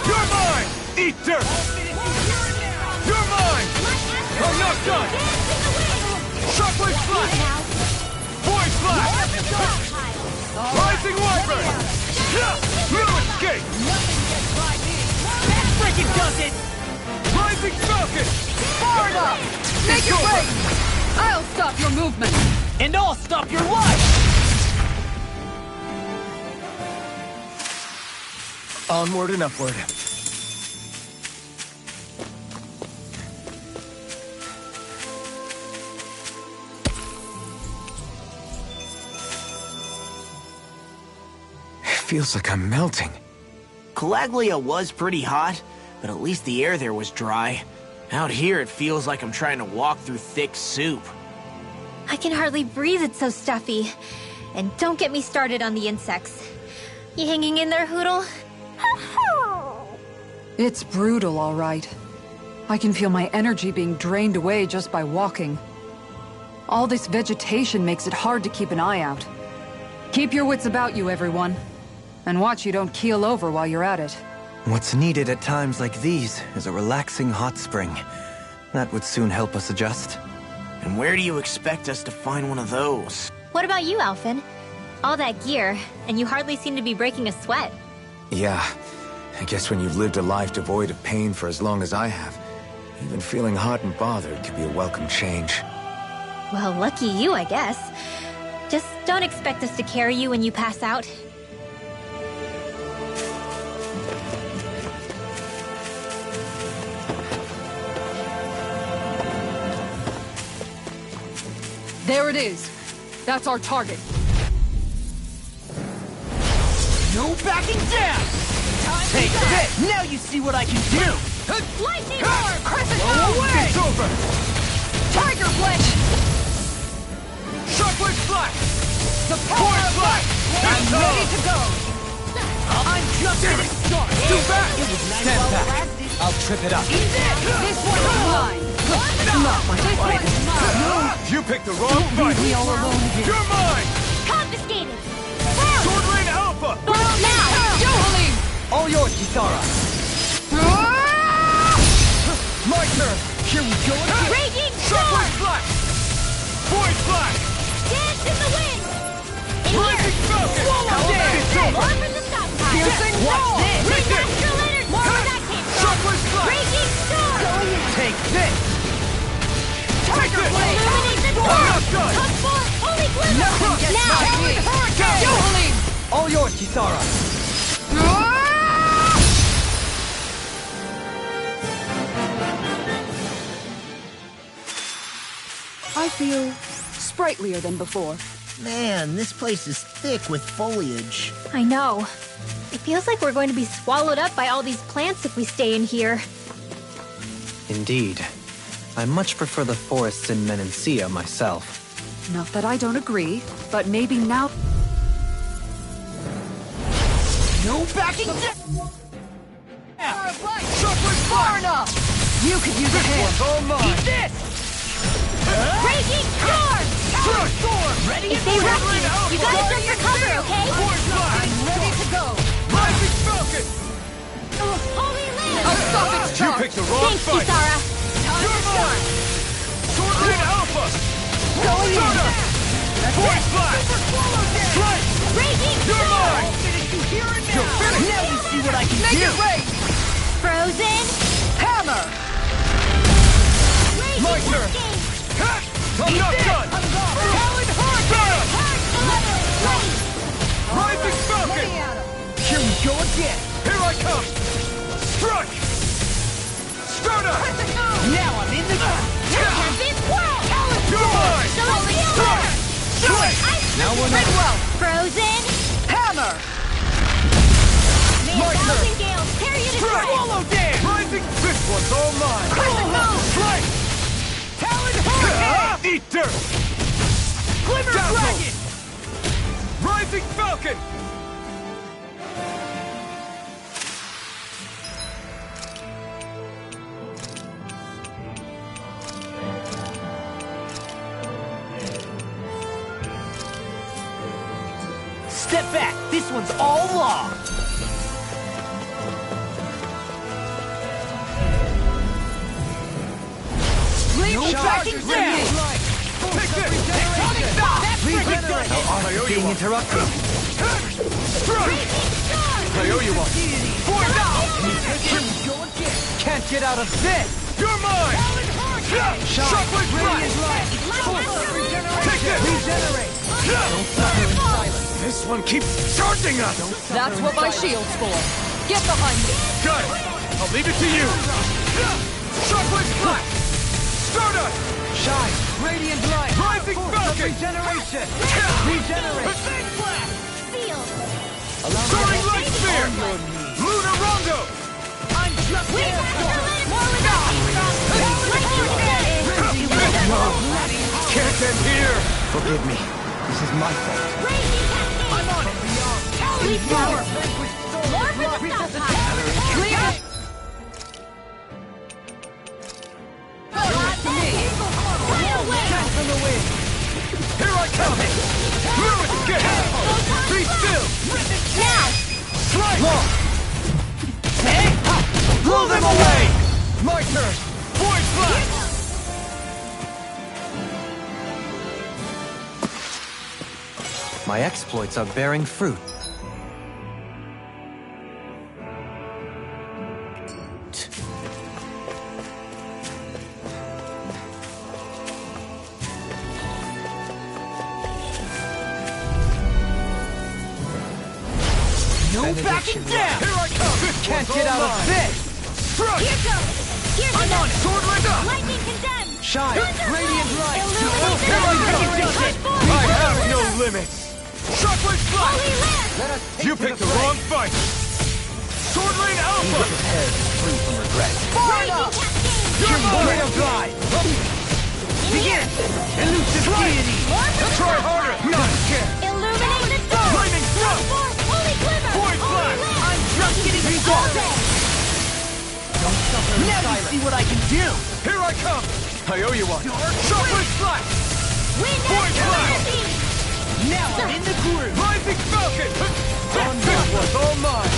You're mine! Eat dirt! You're mine! I'm not done! Shockwave Flash! Void Flash! Rising Wyvern! No escape! That freaking does it! Rising Falcon! Far enough! Make it break! I'll stop your movement! And I'll stop your life! Onward and upward. It feels like I'm melting. Calaglia was pretty hot, but at least the air there was dry. Out here, it feels like I'm trying to walk through thick soup. I can hardly breathe, it's so stuffy. And don't get me started on the insects. You hanging in there, Hootle? It's brutal, all right. I can feel my energy being drained away just by walking. All this vegetation makes it hard to keep an eye out. Keep your wits about you, everyone. And watch you don't keel over while you're at it. What's needed at times like these is a relaxing hot spring. That would soon help us adjust. And where do you expect us to find one of those? What about you, Alphen? All that gear, and you hardly seem to be breaking a sweat. Yeah, I guess when you've lived a life devoid of pain for as long as I have, even feeling hot and bothered can be a welcome change. Well, lucky you, I guess. Just don't expect us to carry you when you pass out. There it is. That's our target. No backing down! Take this! Now you see what I can do! Lightning Roar! Crescent away! It's over! Tiger Blade! Shockwave Flash! The power of light! I'm ready to go! I'm just getting started! Too fast! Stand back. I'll trip it up. This one's mine! Not my This one's mine! You picked the wrong fight! Leave me all alone here. You're mine! Confiscated! Sword Lane Alpha! Fall now! Johalim! All yours, Kisara! My turn! Here we go again! Raging Shockwave Storm! Flash! Void Flash! Dance in the wind! Rising Falcon! It's over! More from the stop time! Piercing Watch this! Wind Astral Energy! More where that came from! Shockwave Flash! Raging Storm! Take this! Take this! Illuminate the I'm storm! not done! Come forth, holy glimmer! Now! Johalim! All yours, Kisara! I feel sprightlier than before. Man, this place is thick with foliage. I know. It feels like we're going to be swallowed up by all these plants if we stay in here. Indeed. I much prefer the forests in Menancia myself. Not that I don't agree, but maybe now... No backing down! Shockwave far enough! You could use a hand. All mine! Eat this! Raging Storm! Ready? If they rush you gotta jump for cover, okay? I'm ready to go! Rising Falcon! Holy Land! I'll stop its You charge! picked the wrong Thanks, fight! Kisara! You're mine! Sword Lane Alpha! Going in! Void Flash! Strike! Raging You're Storm! mine! You're finished! Now you see what I can Make do! it rain! Frozen! Hammer! Raging My turn. Cascade! I'm not done! Talon Hurricane! Rising Falcon! Here we go again! Here I come! Strike! Stunner! Now I'm in the... Tempest Whirl! You're mine! Celestial Strike! Strike! Now we're not... Redwell! Frozen! Hammer! May a thousand gales tear you to Strike! shreds! Swallow Dan! Rising... This one's all mine! Crescent Moon! Strike! Talon Hurricane! Eat dirt! Glimmer Dazzle! Dragon! Rising Falcon! Step back! This one's all law! Leave backing down! Take this! Being interrupted. Strike! I owe you one! Void out! Can't get out of this! You're mine! Shockwave Flash! Take this! Regenerate! This one keeps charging us! That's what my shield's for. Get behind me! Got it! I'll leave it to you! Shockwave Flash! Stardust! Shine! Radiant light! Rising Falcon! Regeneration! Regenerate! Field! Soaring Light Spear! Lunar Rondo! I'm just Wind Astral Energy! Can't end here! Forgive me. This is my fault. Raging Cascade! I'm on it! Beyond! Leaf Power! More from the stop time! Clear! Fly away! Cast in the wind! Here I come! Fluid Kick! Be still! Now! Strike! Hey! Blow them away! My turn! Void Flash! My exploits are bearing fruit. No backing down! Here I come! This Can't one's get all out of mine. this! Strike! Here goes! Here's the on it! Sword leg up! Lightning condemned! Shine! Radiant light! I have no limits! Shockwave Flash! Holy Lance! You picked the wrong fight! Sword Lane Alpha! Free from regret. Raging Cascade! You're mine! Glide! Begin! Elusive Deity! Try harder! Not care! Illuminate the door! Lightning Thrust! Holy Glimmer! Void Holy Blast! Lance! I'm just getting started! Now you see what I can do! Here I come! I owe you one! Shockwave Flash! Wind Void Astral Blast! Energy! Now I'm in the groove! Rising Falcon! This was all mine!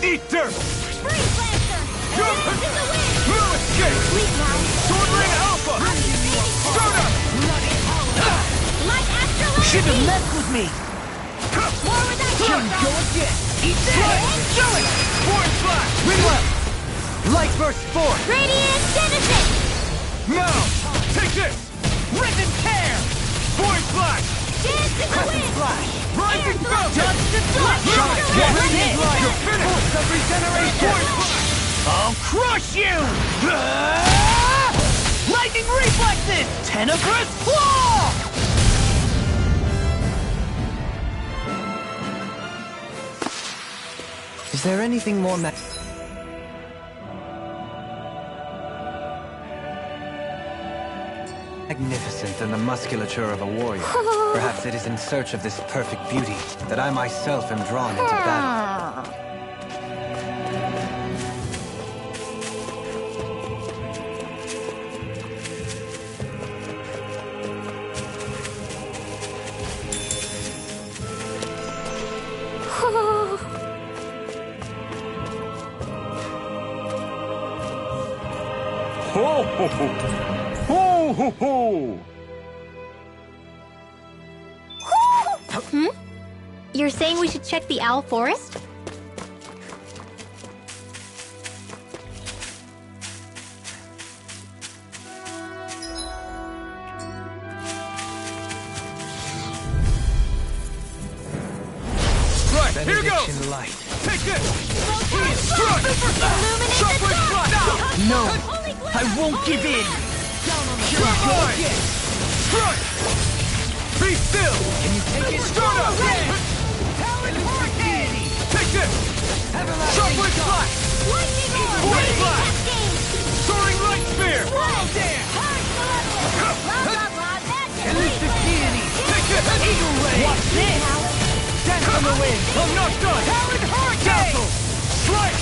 Eat dirt! Freeze Lancer! Advance in the wind! No escape! Sleep now! Sword Lane Alpha! Start up! Light Astral Energy! Should have messed with me! More with that Here we go again! Eat this! Show it! Void Flash! Ring left! Light burst forth! Radiant Genesis! Now! Take this! Rip and tear! Void Flash! Dance in the wind! Flash! Rising Falcon! Dodge the dot! You're You're finished! Force of regeneration! Void Flash! I'll crush you! Ah! Lightning reflexes! Tenebrous claw! Is there anything more magnificent than the musculature of a warrior? Perhaps it is in search of this perfect beauty that I myself am drawn into battle. Ho ho ho! Ho ho ho! You're saying we should check the Owl Forest? Right, here goes! Benediction light. Take this! Illuminate Shockwave the Flash! door! No! Holy Glimmer! I won't give in! Here we go again! Strike! Be still! Can you take it? Start up! Talon Hurricane! Take this! Shockwave Flash! Lightning Orb! Void Raging Blast! Cascade! Soaring Light Spear! Hard Celestial! Blah blah blah! Magic! Elusive Deity! Take this! Eagle Ray! Watch this! Dance on the wind! I'm not done! Talon Hurricane! Dazzle! Strike!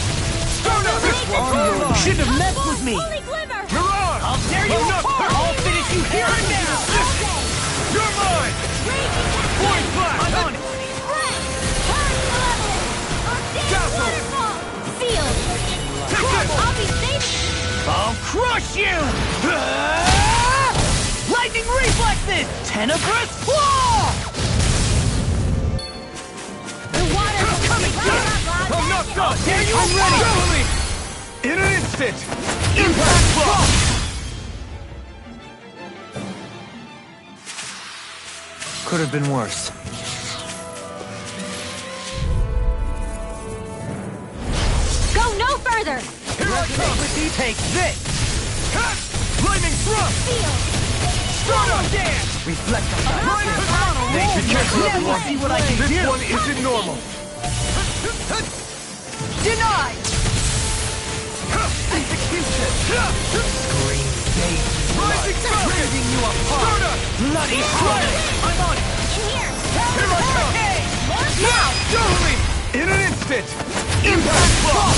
Start up! This one's all mine! Shouldn't have messed with me! Holy Glimmer! Mirage! I'll tear you I'm not apart! done! I'll finish you here and now! You're mine! Raging Cascade! Void Flash! I'm on it! Hard Celestial! Obsidian Dazzle! Waterfall! Sealed! Take this! I'll be saving I'll crush you! Ah! Lightning reflexes! Tenebrous claw! the water! Coming Blah blah blah! I'm not done! There you I'm are! ready! In an instant! Impact Block! Could have been worse. Go no further! Here I come! Take this! Cut! Lightning Thrust! Sealed! Start up! Dance! Reflect on that. Right Katana! Be careful, Now everyone! see what I can This do! one isn't normal! Denied! Execution! Scream fade. Rising Falcon! Ripping you apart! Start up! Bloody holiday! I'm on it! In here! Here I come! Now! Dueling! In an instant! Impact Block!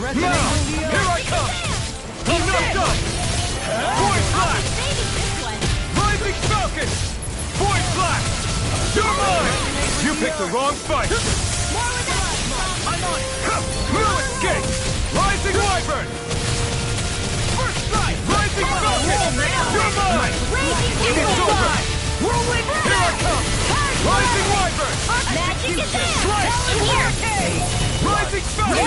Now! Here I come! I'm not done! Void Flash! Saving this one! Rising Falcon! Void Flash! You're mine! You picked the wrong fight! More with that! I'm on it! No escape! Rising Wyvern! First strike! Rising Falcon! You're mine! Raging It's Cascade! over! Whirlwind Here I come! Rising Wyvern! Magic advance! Strike! In here! Rising Falcon!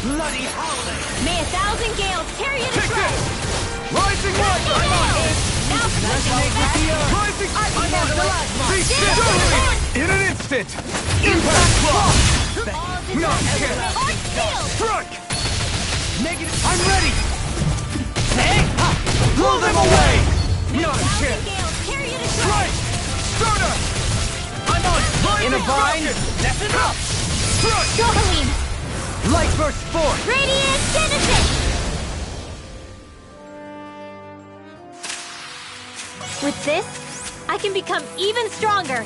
Bloody holiday! May 1,000 gales tear you to Take this! shreds! Rising Wyvern! Now for the Rising Be still! In an instant! Impact Block! Not yet! Heart sealed! Strike! Negative! I'm ready! Blow them away! Not a Thousand chance! Gales, carry it aside! Strike! Stunner! I'm on! In a vine! That's enough! Strike! Go, Helene! Light burst forth! Radiant Genesis! With this, I can become even stronger!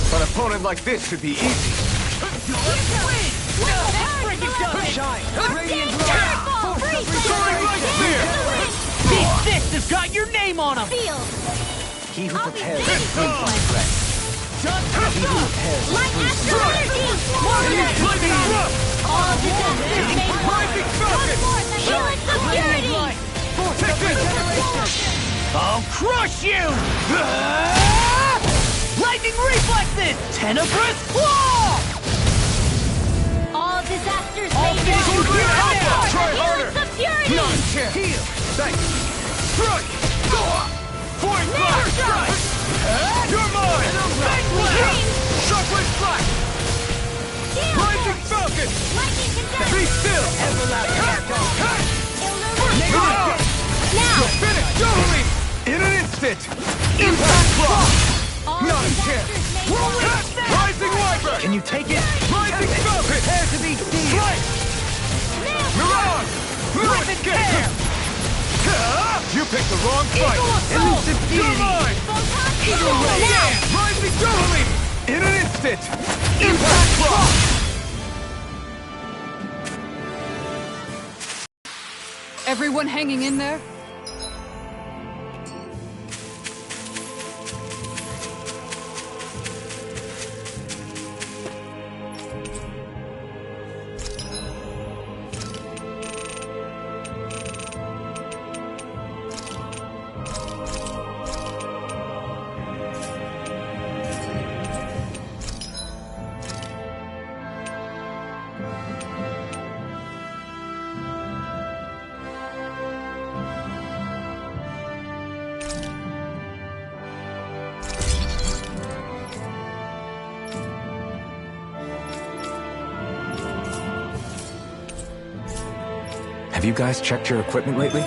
An opponent like this should be easy. Shine! Radiant Soaring right spear! This fist has got your name on him! Feel! He who I'll be prepares very is free from regret. He who repairs is Light free from Astral regret. Energy! Lightning thrust! All disasters may Rising Falcon! Helix of Purity! Take this! I'll crush you! Lightning reflexes! Tenebrous claw! All disasters All may finish you here and now! Try harder! Helix of Purity! Not a chance! Heal! Thanks! Strike! Void blast! Strike! You're mine! Green! Shockwave slash! Rising Falcon! Lightning Condense! Be still! Illuminate! Now! Finish! Totally! In an instant! Impact Claw! All Not a chance! disasters may Rising Wyvern! Can you take it? Rising Falcon! Prepare to be seized! Strike! Mirage! Rapid care! You picked the wrong fight! Elusive You're deity! mine! Eagle Ray! Now! Rising Dohalim! In an instant! Impact Claw! Everyone hanging in there? Have you guys checked your equipment lately?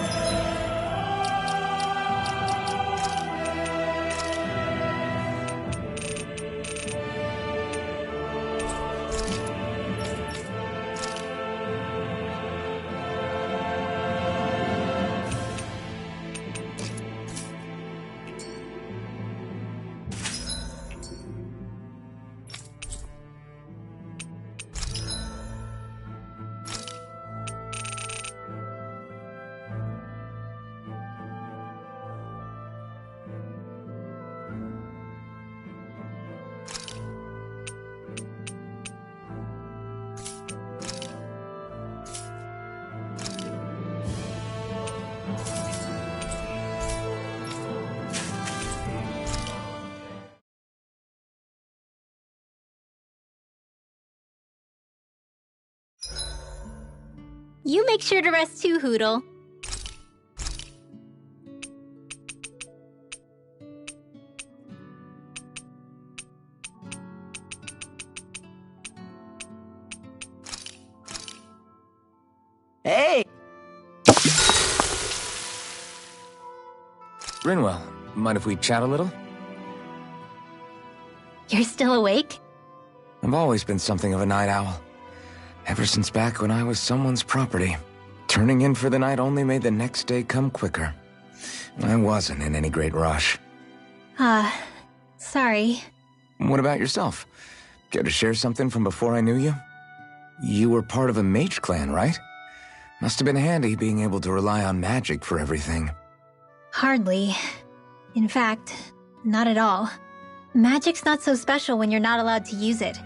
You make sure to rest too, Hootle. Hey! Rinwell, mind if we chat a little? You're still awake? I've always been something of a night owl. Ever since back when I was someone's property. Turning in for the night only made the next day come quicker. I wasn't in any great rush. Sorry. What about yourself? Care to share something from before I knew you? You were part of a mage clan, right? Must have been handy being able to rely on magic for everything. Hardly. In fact, not at all. Magic's not so special when you're not allowed to use it.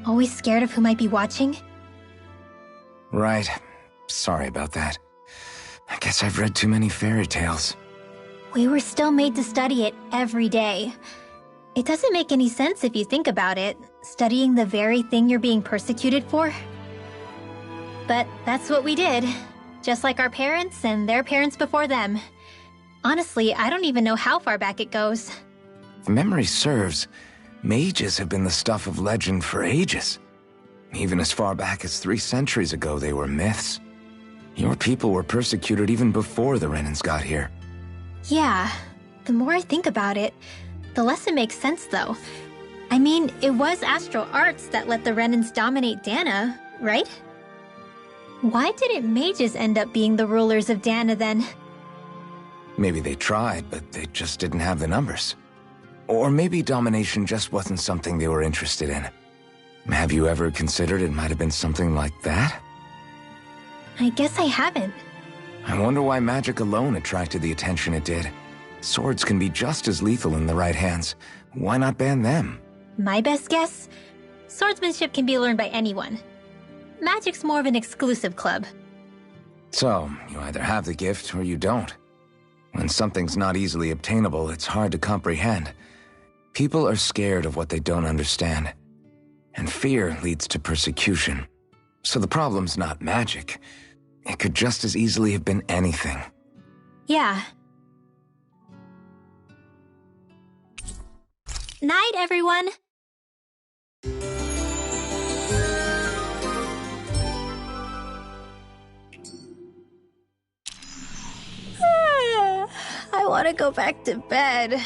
Always scared of who might be watching? Right. Sorry about that. I guess I've read too many fairy tales. We were still made to study it every day. It doesn't make any sense if you think about it, studying the very thing you're being persecuted for. But that's what we did, just like our parents and their parents before them. Honestly, I don't even know how far back it goes. If memory serves, mages have been the stuff of legend for ages. Even as far back as 3 centuries ago, they were myths. Your people were persecuted even before the Renans got here. Yeah, the more I think about it, the less it makes sense though. I mean, it was Astral Arts that let the Renans dominate Dana, right? Why didn't mages end up being the rulers of Dana then? Maybe they tried, but they just didn't have the numbers. Or maybe domination just wasn't something they were interested in. Have you ever considered it might have been something like that? I guess I haven't. I wonder why magic alone attracted the attention it did. Swords can be just as lethal in the right hands. Why not ban them? My best guess? Swordsmanship can be learned by anyone. Magic's more of an exclusive club. So, you either have the gift or you don't. When something's not easily obtainable, it's hard to comprehend. People are scared of what they don't understand. And fear leads to persecution. So the problem's not magic. It could just as easily have been anything. Yeah. Night, everyone! I want to go back to bed.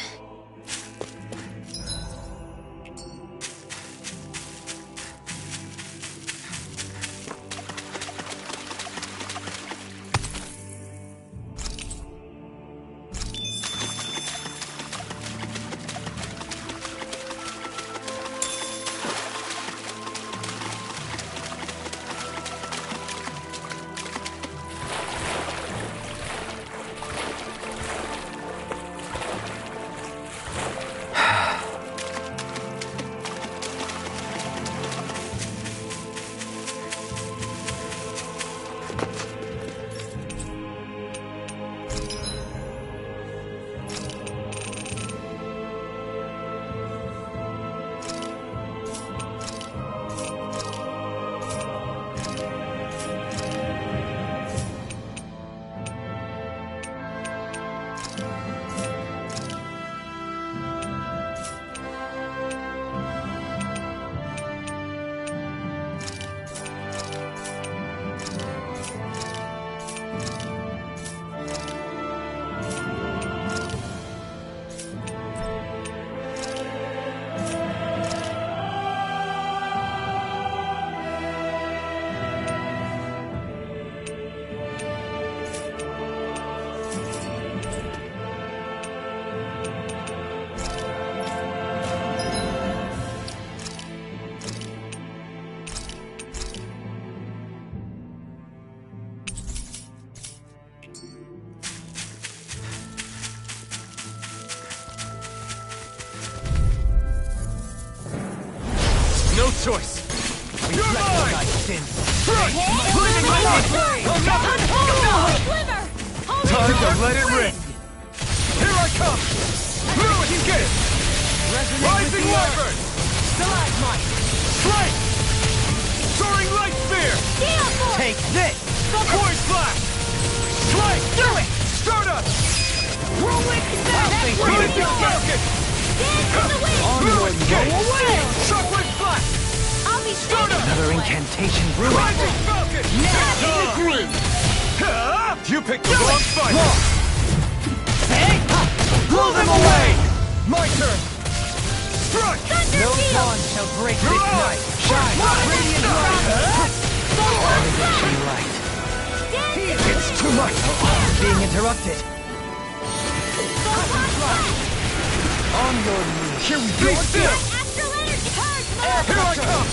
No choice. You're mine! Right! Time to let it rip! Here I come! Through it, you get it! Rising Wyvern! Stalagmite! Strike! Soaring Light Spear! Take this! Force Blast! Strike! Do it! Stardust! Whirlwind Blazing Falcon! Onward, go away! Shockwave Blast! I'll be Stardust! Another incantation brewing. Rising Falcon! You picked the wrong fight! Blow them away! My turn! Strike! No dawn shall break this night! Shine! Radiant light! Elevation light. It's too much! Being interrupted. On your knees! Here we go! Still! Astral energy! Here I come!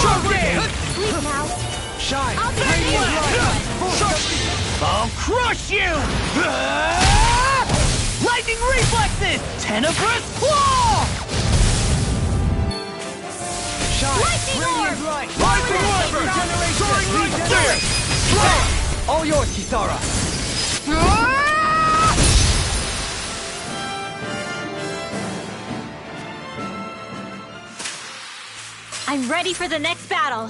Shockwave! Sleep now. Shine! I'll be Radiant here. light! I'll crush you! Lightning reflexes! Tenebrous claw! right! Rising Wyvern! Soaring right there! All yours, Kisara! I'm ready for the next battle.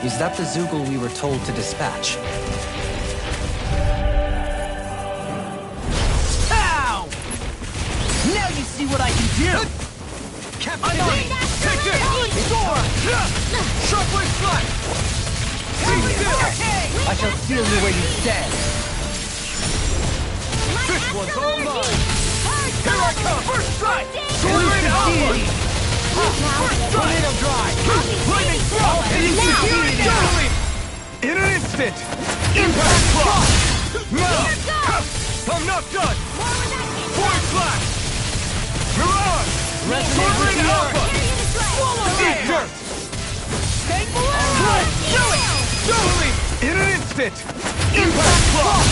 Is that the Zoogle we were told to dispatch? Pow! Now you see what I can do! Captain! Take this! Sora! Sharp blade slap! Stay still! I shall seal you where you stand! This one's all mine! Here I come! First strike! Elusive deity! Tornado drive! Lightning throw! Juggling! In an instant! Impact block! Now! I'm not done! Void flash! Mirage! Soaring Alpha! Eat dirt! Do it! Juggling! In an instant! Impact block!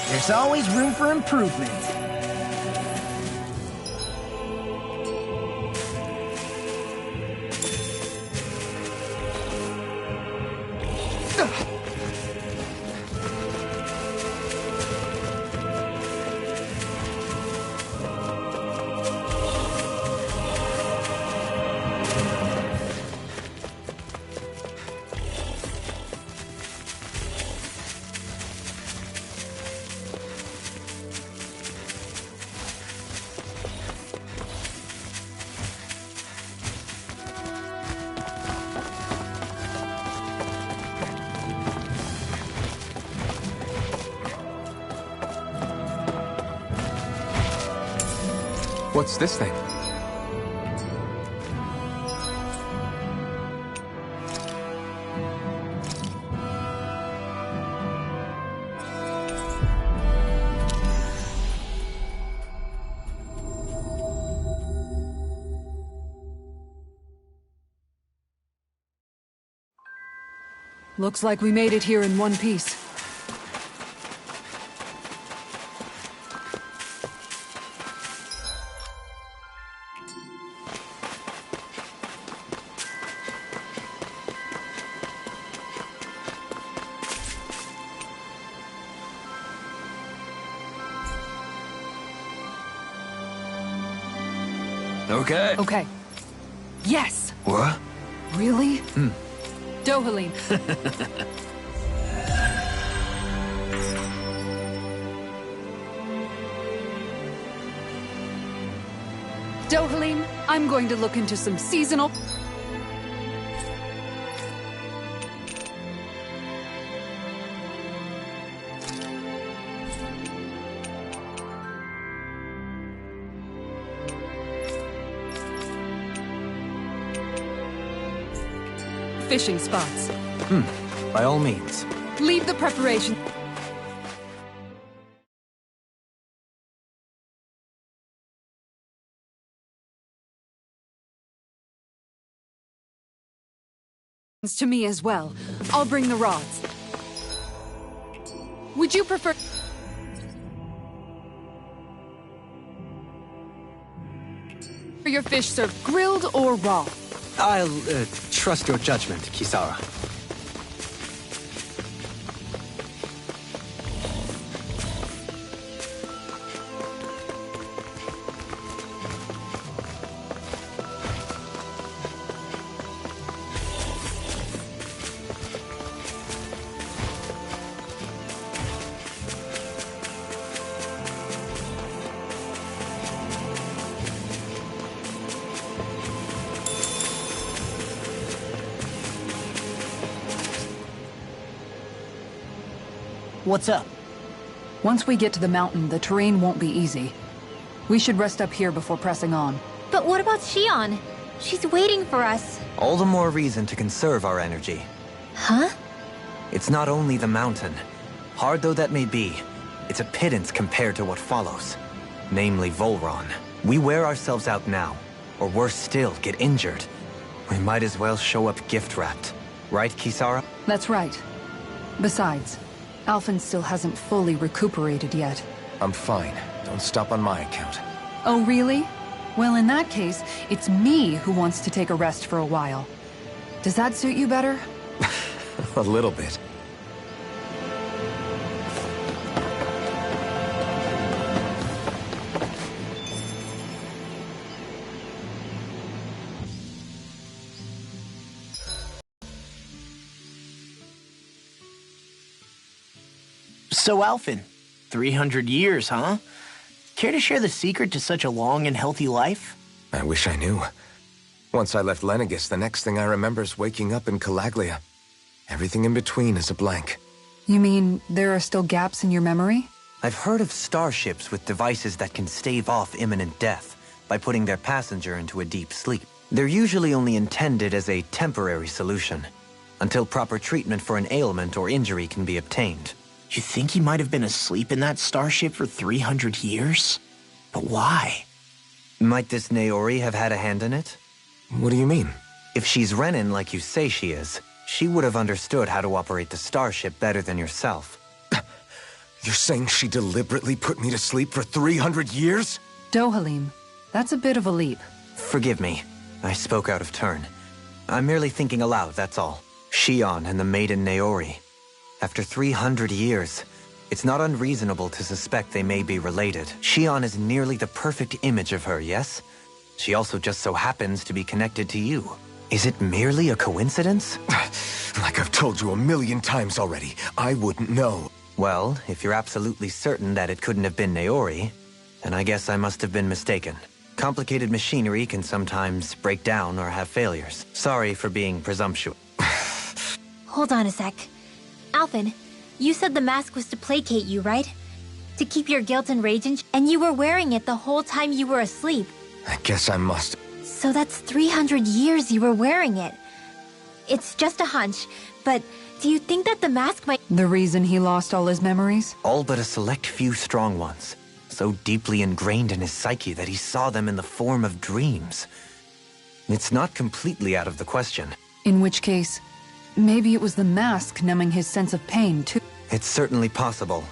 There's always room for improvement. What's this thing? Looks like we made it here in one piece. Okay. Okay. Yes! What? Really? Dohalim. Dohalim, I'm going to look into some seasonal... fishing spots. By all means. Leave the preparation... to me as well. I'll bring the rods. Would you prefer... for your fish served grilled or raw? I'll, trust your judgment, Kisara. What's up? Once we get to the mountain, the terrain won't be easy. We should rest up here before pressing on. But what about Shion? She's waiting for us. All the more reason to conserve our energy. Huh? It's not only the mountain. Hard though that may be, it's a pittance compared to what follows. Namely Volron. We wear ourselves out now, or worse still, get injured. We might as well show up gift-wrapped. Right, Kisara? That's right. Besides, Alphen still hasn't fully recuperated yet. I'm fine. Don't stop on my account. Oh, really? Well, in that case, it's me who wants to take a rest for a while. Does that suit you better? A little bit. So, Alphen, 300 years, huh? Care to share the secret to such a long and healthy life? I wish I knew. Once I left Lenegis, the next thing I remember is waking up in Calaglia. Everything in between is a blank. You mean there are still gaps in your memory? I've heard of starships with devices that can stave off imminent death by putting their passenger into a deep sleep. They're usually only intended as a temporary solution, until proper treatment for an ailment or injury can be obtained. You think he might have been asleep in that starship for 300 years? But why? Might this Naori have had a hand in it? What do you mean? If she's Renin like you say she is, she would have understood how to operate the starship better than yourself. You're saying she deliberately put me to sleep for 300 years? Dohalim, that's a bit of a leap. Forgive me. I spoke out of turn. I'm merely thinking aloud, that's all. Shion and the maiden Naori. After 300 years, it's not unreasonable to suspect they may be related. Shion is nearly the perfect image of her, yes? She also just so happens to be connected to you. Is it merely a coincidence? Like I've told you 1,000,000 times already, I wouldn't know. Well, if you're absolutely certain that it couldn't have been Naori, then I guess I must have been mistaken. Complicated machinery can sometimes break down or have failures. Sorry for being presumptuous. Hold on a sec. Alphen, you said the mask was to placate you, right? To keep your guilt and rage in, and you were wearing it the whole time you were asleep. I guess I must. So that's 300 years you were wearing it. It's just a hunch, but do you think that the mask might— The reason he lost all his memories? All but a select few strong ones. So deeply ingrained in his psyche that he saw them in the form of dreams. It's not completely out of the question. In which case, maybe it was the mask numbing his sense of pain, too. It's certainly possible.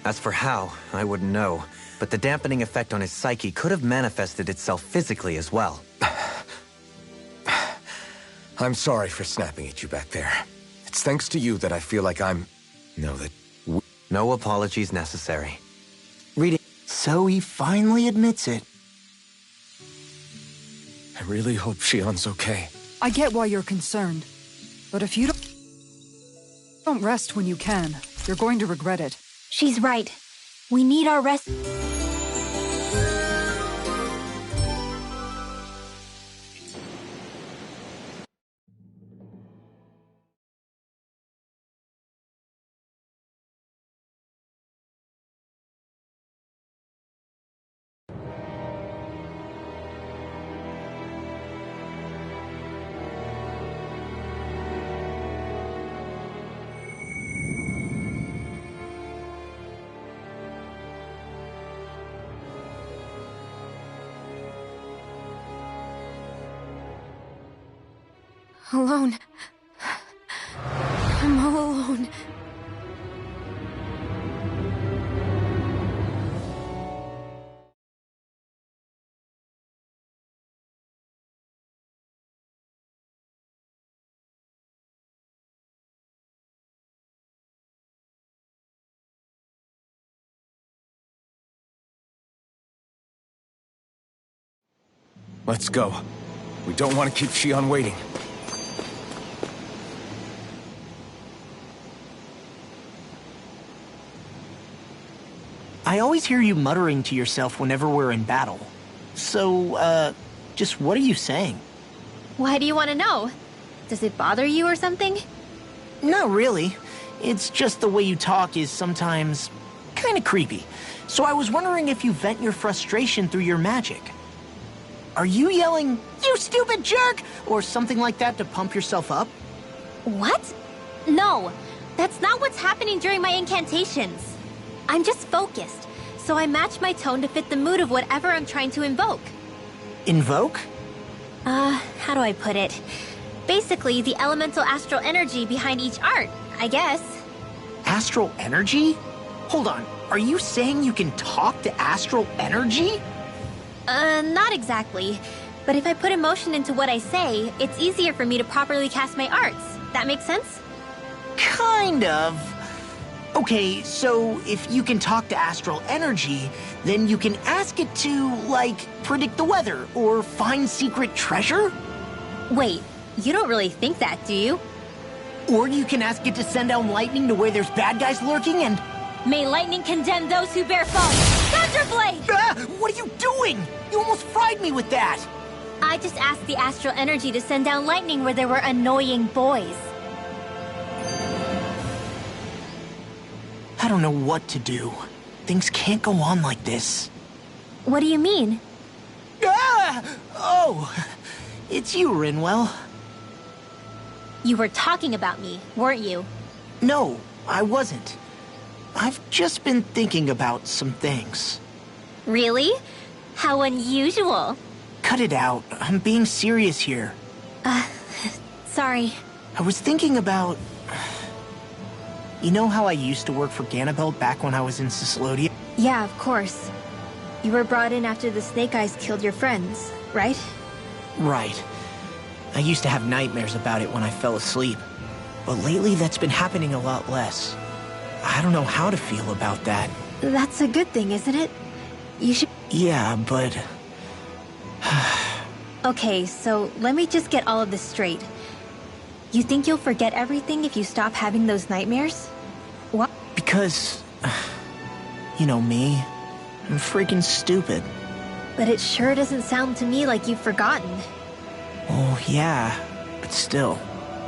As for how, I wouldn't know. But the dampening effect on his psyche could have manifested itself physically as well. I'm sorry for snapping at you back there. It's thanks to you that I feel like No apologies necessary. Reading. So he finally admits it. I really hope Shion's okay. I get why you're concerned. But if you don't rest when you can, you're going to regret it. She's right. We need our rest. Alone. I'm all alone. Let's go. We don't want to keep Shion waiting. I always hear you muttering to yourself whenever we're in battle. So, just what are you saying? Why do you want to know? Does it bother you or something? Not really. It's just the way you talk is sometimes kinda creepy. So I was wondering if you vent your frustration through your magic. Are you yelling, "You stupid jerk," or something like that to pump yourself up? What? No, that's not what's happening during my incantations. I'm just focused, so I match my tone to fit the mood of whatever I'm trying to invoke. Invoke? How do I put it? Basically, the elemental astral energy behind each art, I guess. Astral energy? Hold on, are you saying you can talk to astral energy? Not exactly. But if I put emotion into what I say, it's easier for me to properly cast my arts. That makes sense? Kind of. Okay, so if you can talk to astral energy, then you can ask it to, like, predict the weather or find secret treasure? Wait, you don't really think that, do you? Or you can ask it to send down lightning to where there's bad guys lurking and... May lightning condemn those who bear false! Thunderblade! Ah, what are you doing? You almost fried me with that! I just asked the astral energy to send down lightning where there were annoying boys. I don't know what to do. Things can't go on like this. What do you mean? Ah! Oh, it's you, Rinwell. You were talking about me, weren't you? No, I wasn't. I've just been thinking about some things. Really? How unusual. Cut it out. I'm being serious here. Sorry. I was thinking about... You know how I used to work for Ganabelt back when I was in Cyslodia? Yeah, of course. You were brought in after the Snake Eyes killed your friends, right? Right. I used to have nightmares about it when I fell asleep. But lately that's been happening a lot less. I don't know how to feel about that. That's a good thing, isn't it? You should... Yeah, but... Okay, so let me just get all of this straight. You think you'll forget everything if you stop having those nightmares? What? Because... You know me. I'm freaking stupid. But it sure doesn't sound to me like you've forgotten. Oh, yeah. But still.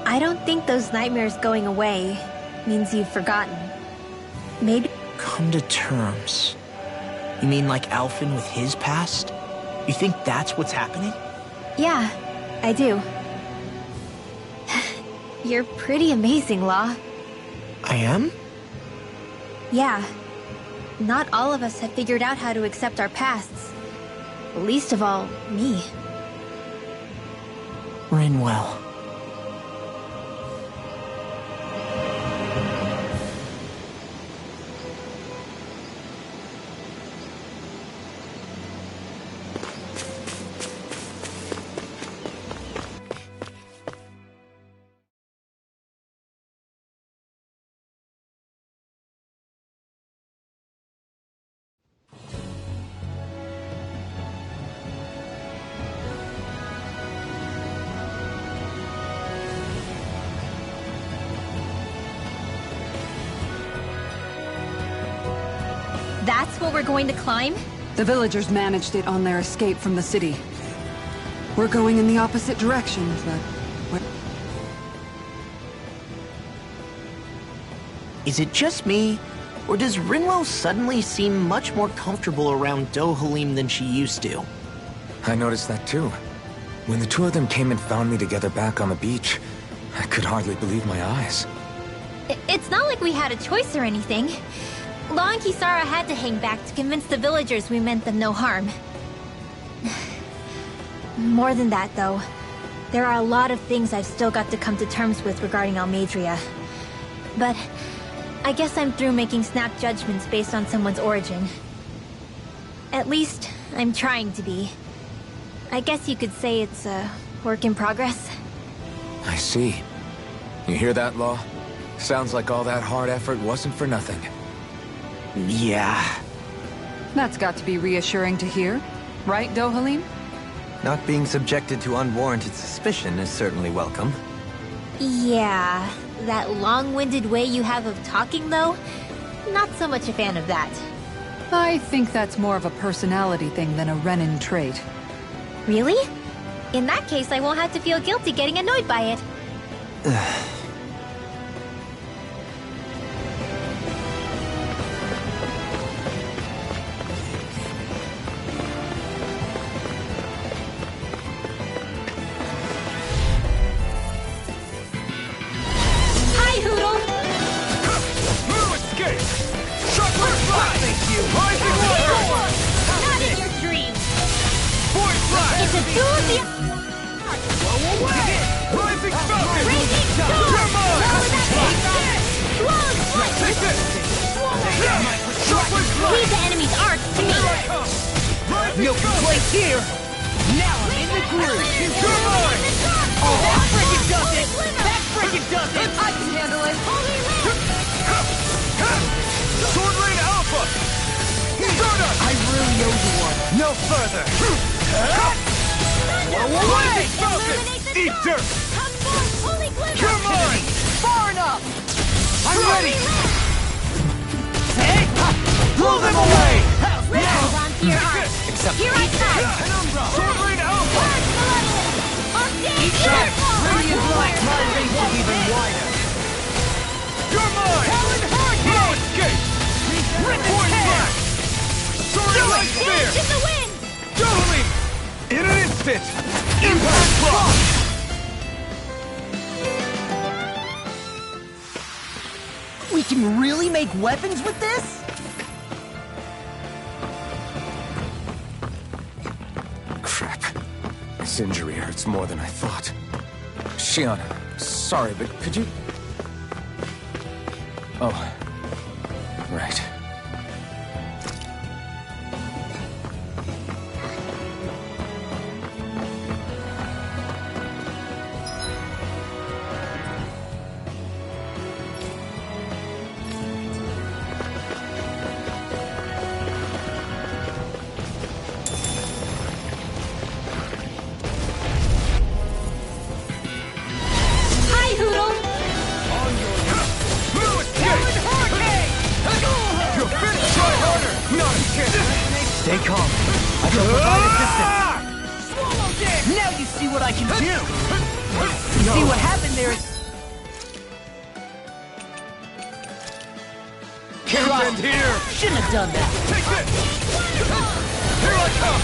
I don't think those nightmares going away means you've forgotten. Maybe... Come to terms. You mean like Alphen with his past? You think that's what's happening? Yeah, I do. You're pretty amazing, Law. I am? Yeah. Not all of us have figured out how to accept our pasts. Least of all, me. Rinwell. That's what we're going to climb? The villagers managed it on their escape from the city. We're going in the opposite direction, but... Is it just me? Or does Rinwell suddenly seem much more comfortable around Dohalim than she used to? I noticed that too. When the two of them came and found me together back on the beach, I could hardly believe my eyes. It's not like we had a choice or anything. Law and Kisara had to hang back to convince the villagers we meant them no harm. More than that, though. There are a lot of things I've still got to come to terms with regarding Almeidrea. But I guess I'm through making snap judgments based on someone's origin. At least, I'm trying to be. I guess you could say it's a work in progress. I see. You hear that, Law? Sounds like all that hard effort wasn't for nothing. Yeah. That's got to be reassuring to hear. Right, Dohalim? Not being subjected to unwarranted suspicion is certainly welcome. Yeah, that long-winded way you have of talking, though? Not so much a fan of that. I think that's more of a personality thing than a Renin trait. Really? In that case, I won't have to feel guilty getting annoyed by it. to do the... Rising Falcon! Raging Storm! Come on! Take this! Leave the enemy's arc to me! No complaints here! Now I'm in the groove! Come on! Oh, that frickin' does it! That frickin' does it! I can handle it. Sword Rain Alpha! Stardust! I really owe you one. No further! Rising Falcon! Eat dirt! Come on! Far enough! I'm ready! Blow them away! Hold on to your arc! Here I come! Sword Rain Alpha! On stage! Careful! Radiant light, my reach is even wider. You're mine! Talon Hurricane! No escape! Rip its Point head! back! Soaring Light Spear! Damage in the wind! Totally! In an instant! Impact Block! We can really make weapons with this? Crap. This injury hurts more than I thought. Shion, sorry, but could you... Oh. Right. Hi, Hoodle! No escape! You're fit! Try harder! Not a chance! Stay calm. I shall provide assistance. Swallow this! Now you see what I can do! See what happened there is... Can't end here! Shouldn't have done that. Take this! Here I come!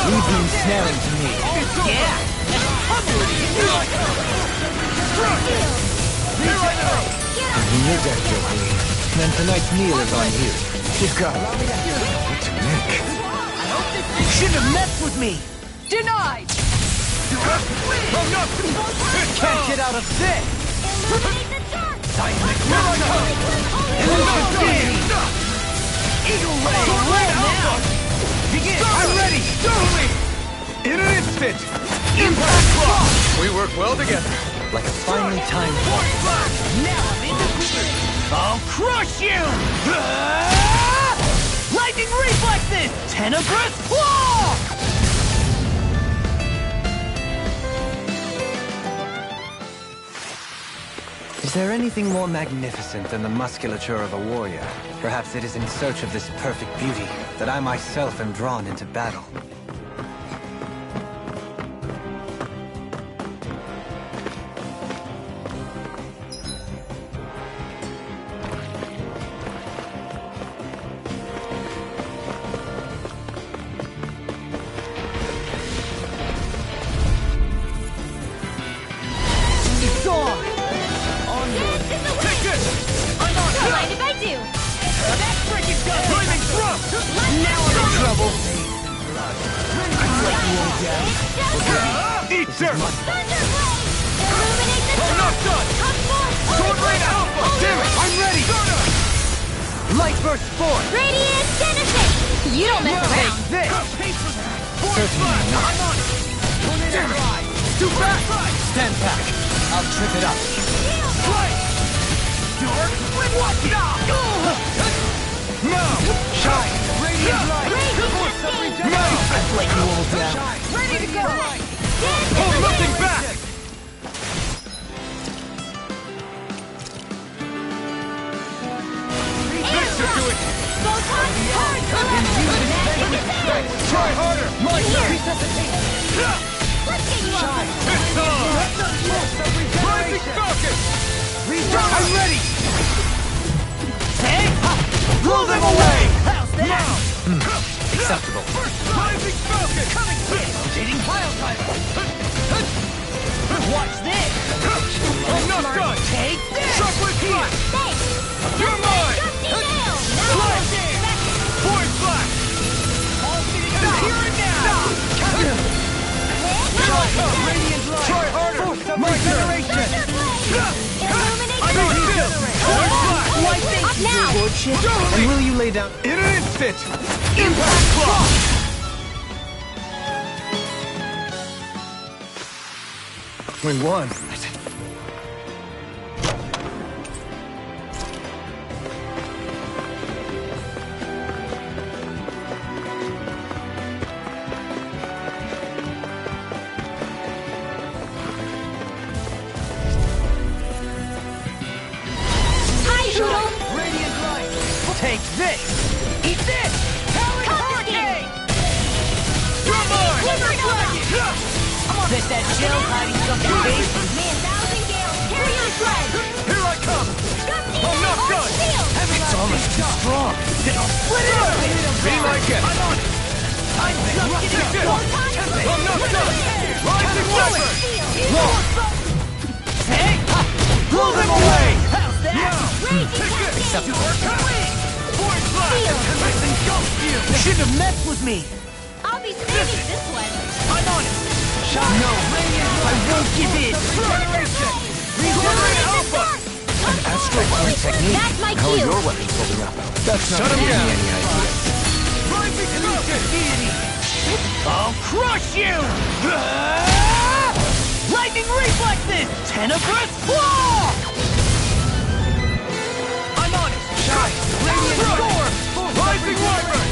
Leave the ensnaring to me. Yeah! Here I come! Here I come! You knew that, Joey. Then tonight's meal is on you. You've got it. What to make? You shouldn't have messed with me! Denied! Oh, no! Can't get out of this! Here I come! Eagle Ray! Roll now! Begin! I'm ready! Totally! In an instant! Impact Block! We work well together. Like a finely timed walk. Now I'm in the groove! I'll crush you! Lightning reflexes! Tenebrous Claw! Is there anything more magnificent than the musculature of a warrior? Perhaps it is in search of this perfect beauty that I myself am drawn into battle. It's on! Take this! Don't mind if I do! That frickin' does it! Lightning Thrust! Now I'm in trouble! I'd let you all down. Eat dirt! Thunderblade! Illuminate the I'm not done! Come forth! Sword Rain Alpha! Damn it! I'm ready! Stardust! Light burst forth! Radiant Genesis! You don't mess around! This! Certainly not. I'm on it! Damn it! Too fast! Stand back. I'll trip it up. Right! Dark! What? Now! Shine! Radiant light! Now! I've let you all down. Ready to go! Hold nothing back! This should do it! Photon hard! Try harder! My Let's get you off! It's on! Rising Falcon! I'm ready! Hey! Blow them away! How's that? Now! Acceptable. Rising Falcon! Come and get it! approach it? And will you lay down In an instant! Impact Claw! We won. Radiant light! Take this! Eat this! Talon Hurricane! Come on! Bet that shell's hiding something big. Here I come! I'm not done! It's almost too strong. Split it up! Be my guest! I'm on it! I'm just getting I'm not done! Rising Viper! Hey! Blow them away! How's that? Force Blast! You shouldn't have messed with me! I'll be saving this one. I'm on it! No, I won't give in! Regenerate Alpha! An astral point technique. That's my How are cue. your weapons holding up? That's not Shut him down. Any ideas? Rising Falcon! I'll crush you! Lightning reflexes! Tenebrous claw! I'm on it! Shine! Radiant Storm! Rising Wyvern!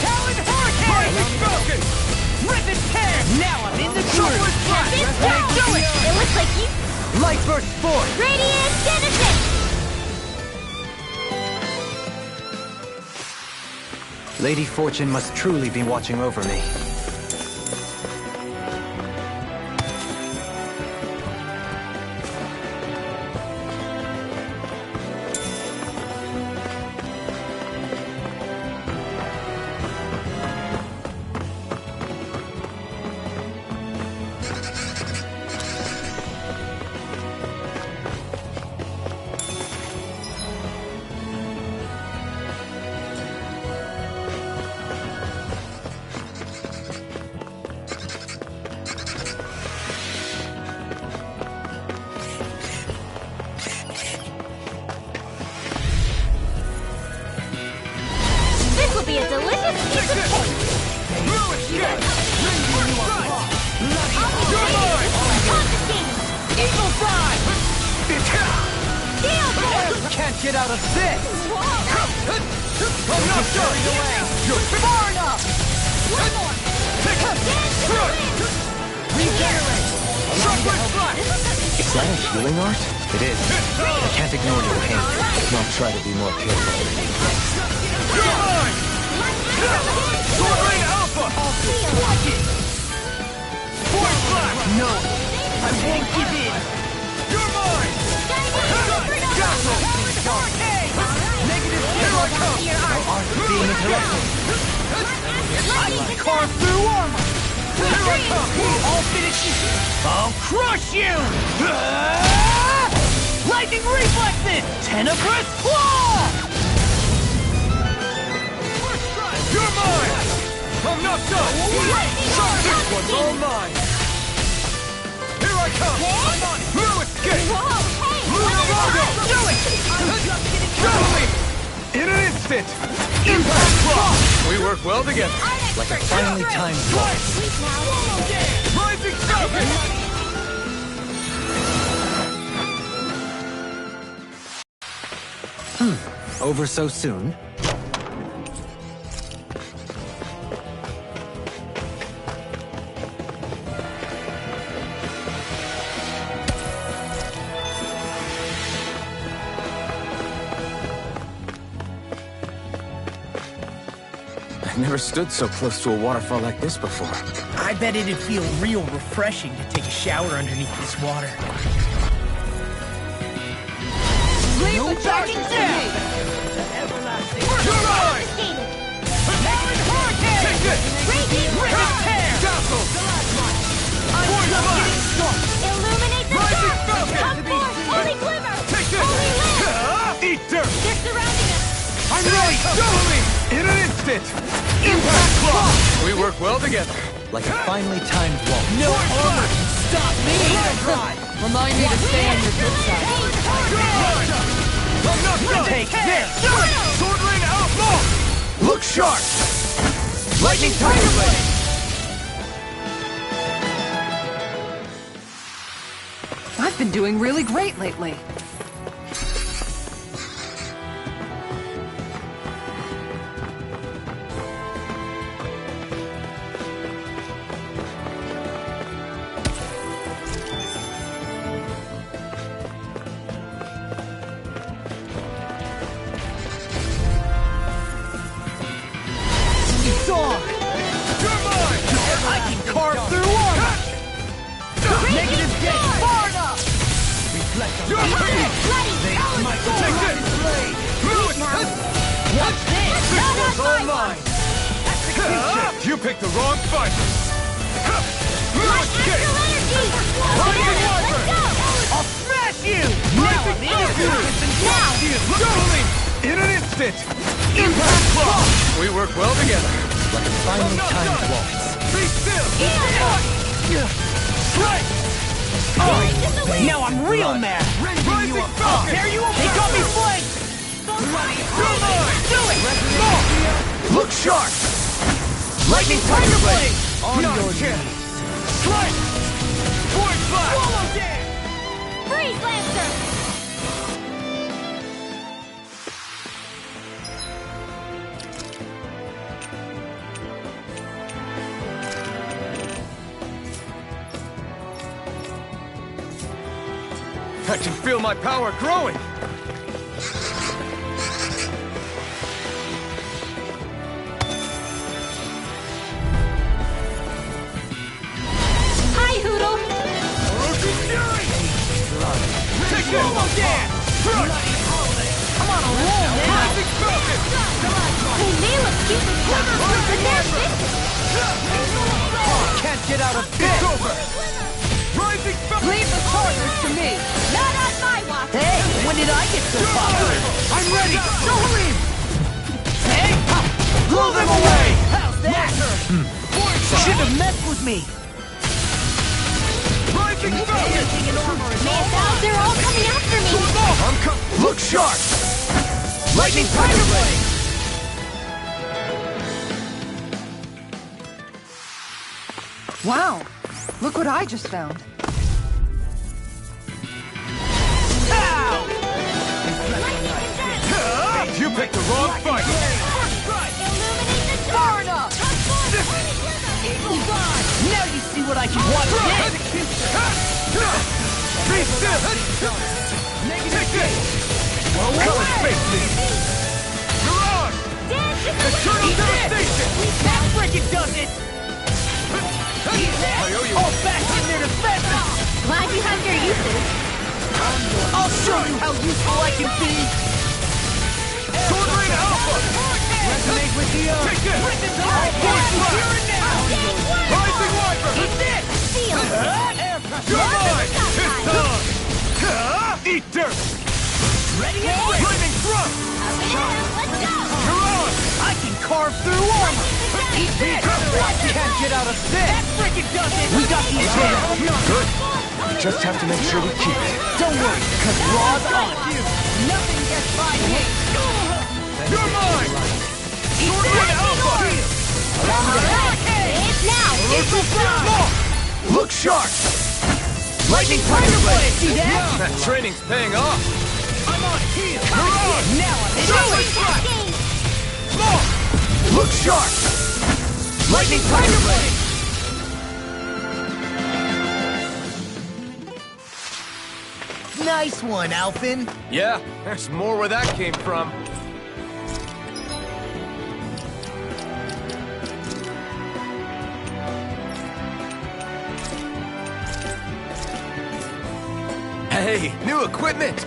Talon Hurricane! Rising Falcon! Rip and tear! Now I'm in the Shoulder groove! Slash! Do it! It looks like you... Light Burst Force! Radiant Genesis! Lady Fortune must truly be watching over me. This will be a delicious piece of cake. Blue Escape! Confiscating. Eagle Fly! Steel Force. Can't get out of this! I'm not done! You're Far enough! One more. Dance to the wind. Regenerate. Shockwave Slash! Is that a healing art? It is. I can't ignore your pain. I'll try to be more careful. You're mine! Sword Rain Alpha! Watch it! Force Slash! No! I won't give in! You're mine! Castle! Hurricane! Here I come! Being interrupted. Carve through armor! Here I come! I'll finish you! I'll crush you! Lightning reflexes! Tenebrous claw! You're mine! I'm not done! This one's all mine! Here I come! I'm on it! Blue Escape! Luna Rondo! Do it! Johnny! In an instant! Impact Claw! We work well together. Like a finely timed waltz. Rising Falcon! Over so soon? I've never stood so close to a waterfall like this before. I bet it'd feel real refreshing to take a shower underneath this water. No backing down! You're mine! Talon Hurricane! Take this! Rip and tear! Castle! I'm Force just Blast! getting started! Illuminate the Rising dark! Falcon! Of course, only glimmer! Take this! Only light! Eat dirt! They're surrounding us! I'm ready! Double me! In an instant! Impact Claw! We work well together. Like a finely timed waltz. No armor can stop me! Remind me to stay on your good side. I'm not done! Take this! Sword Rain Outlaw! Look sharp! Lightning Tiger Blade! I've been doing really great lately. It's on! You're mine! I can carve through armor! Negative gain! Far enough! Reflect on You're free! my sword! Take this! Move it! What's this? This one's all mine! You picked the wrong fight! Escape! Lightning Wyvern! I'll smash you! Now I'm innocent and crush you! Juggling! In an instant! Impact Claw! We work well together. Like a finely timed waltz. Be still! Strike! Now I'm real mad! Rising Falcon! There you They got me flanked! You're mine! Do it! Look sharp! Lightning Tiger Blade! On your chance! Strike! Void Blast! Swallow dance! Freeze Lancer! I can feel my power growing! Hi, Hoodle! Orochi Fury! Take this! Thrust! I'm on a roll now! Rising Falcon! They may look cute with cover, but they're vicious! Can't get out of It's bed! over! Rising Falcon! Leave the chargers to me! Not on my watch! Hey, when did I get so popular? I'm ready! Dohalim! Hey! Blow them away! How's that? Shouldn't have messed with me! Rising Falcon! Anything in armor is all Man, they're all coming after me! Look sharp! Lightning Tiger Blade! Wow! Look what I just found. You picked the wrong fight! Far enough! Now you see what I can watch this! Be still! Take this! Come and face me! You're on! Eternal devastation! That frickin' does it! I owe you All back in their defenses! Glad you have your uses. I'll show you how useful I can be! Sword Rain Alpha! Resonate with the earth! Take this! Void Blast! Here and now! Rising Wyvern! Eat this! Feel it. Air pressure! You're mine! It's done! Eat dirt! Ready and quick! Flaming Thrust! Let's go! You're on! I can carve through armor! Eat this! Can't get out of bed! That frickin' does it! We got these hands! Good. We just have to make sure we keep it. Don't worry, cause Raw's on! Nothing gets by me! You're mine! Sword Rain Alpha! It's now! It's a fly! Look sharp! Lightning Tiger Blade! See that? That training's paying off! I'm on heel! You're on! Now I'm Juggling Strike! Look sharp! Lightning Tiger Blade! Nice one, Alphin! Yeah, there's more where that came from. Hey, new equipment!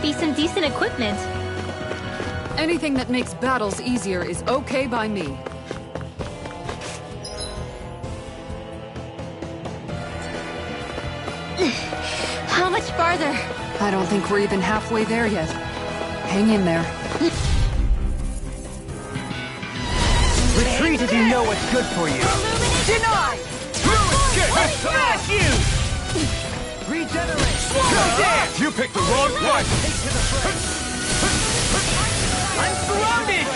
might be some decent equipment. Anything that makes battles easier is okay by me. How much farther? I don't think we're even halfway there yet. Hang in there. Retreat if you know what's good for you. Deny! Smash you! Regenerate! Swallow there! You picked the wrong one! I'm surrounded!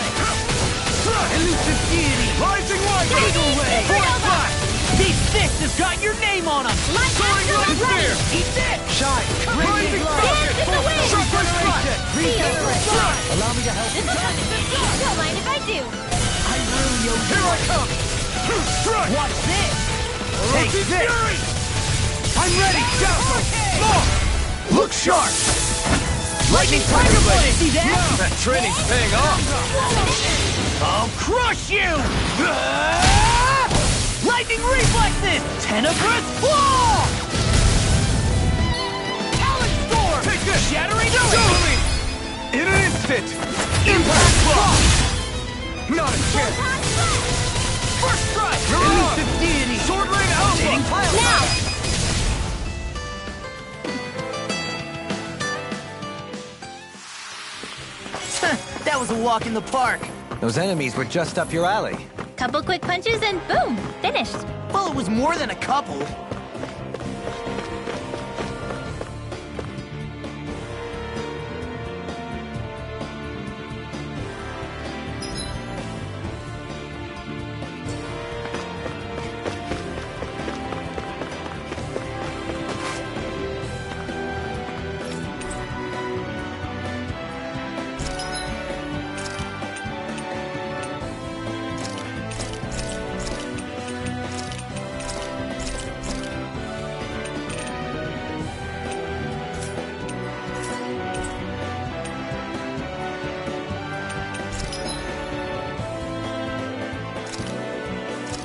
Elusive deity! Rising Light! Eagle Ray! Force Blast! These fists have got your name on them! Soaring Light Spear! Eat this! Shine! Rising Light! Sharpest Strike! Regenerate! Allow me to help you. Don't mind if I do. I ruin your Here I come! Strike! Watch this! Take this! Fury! I'm ready! Dazzle! More! Look sharp! Lightning Tiger Blade! See that? That training's paying off! I'll crush you! Lightning reflexes! Tenebrous claw! Talon storm! Take this! Shattering Jolene! In an instant! Impact Claw! Not a chance! First strike! You're Elusive up! deity! Sword Rain Alpha! Now! That was a walk in the park. Those enemies were just up your alley. Couple quick punches and boom, finished. Well, it was more than a couple.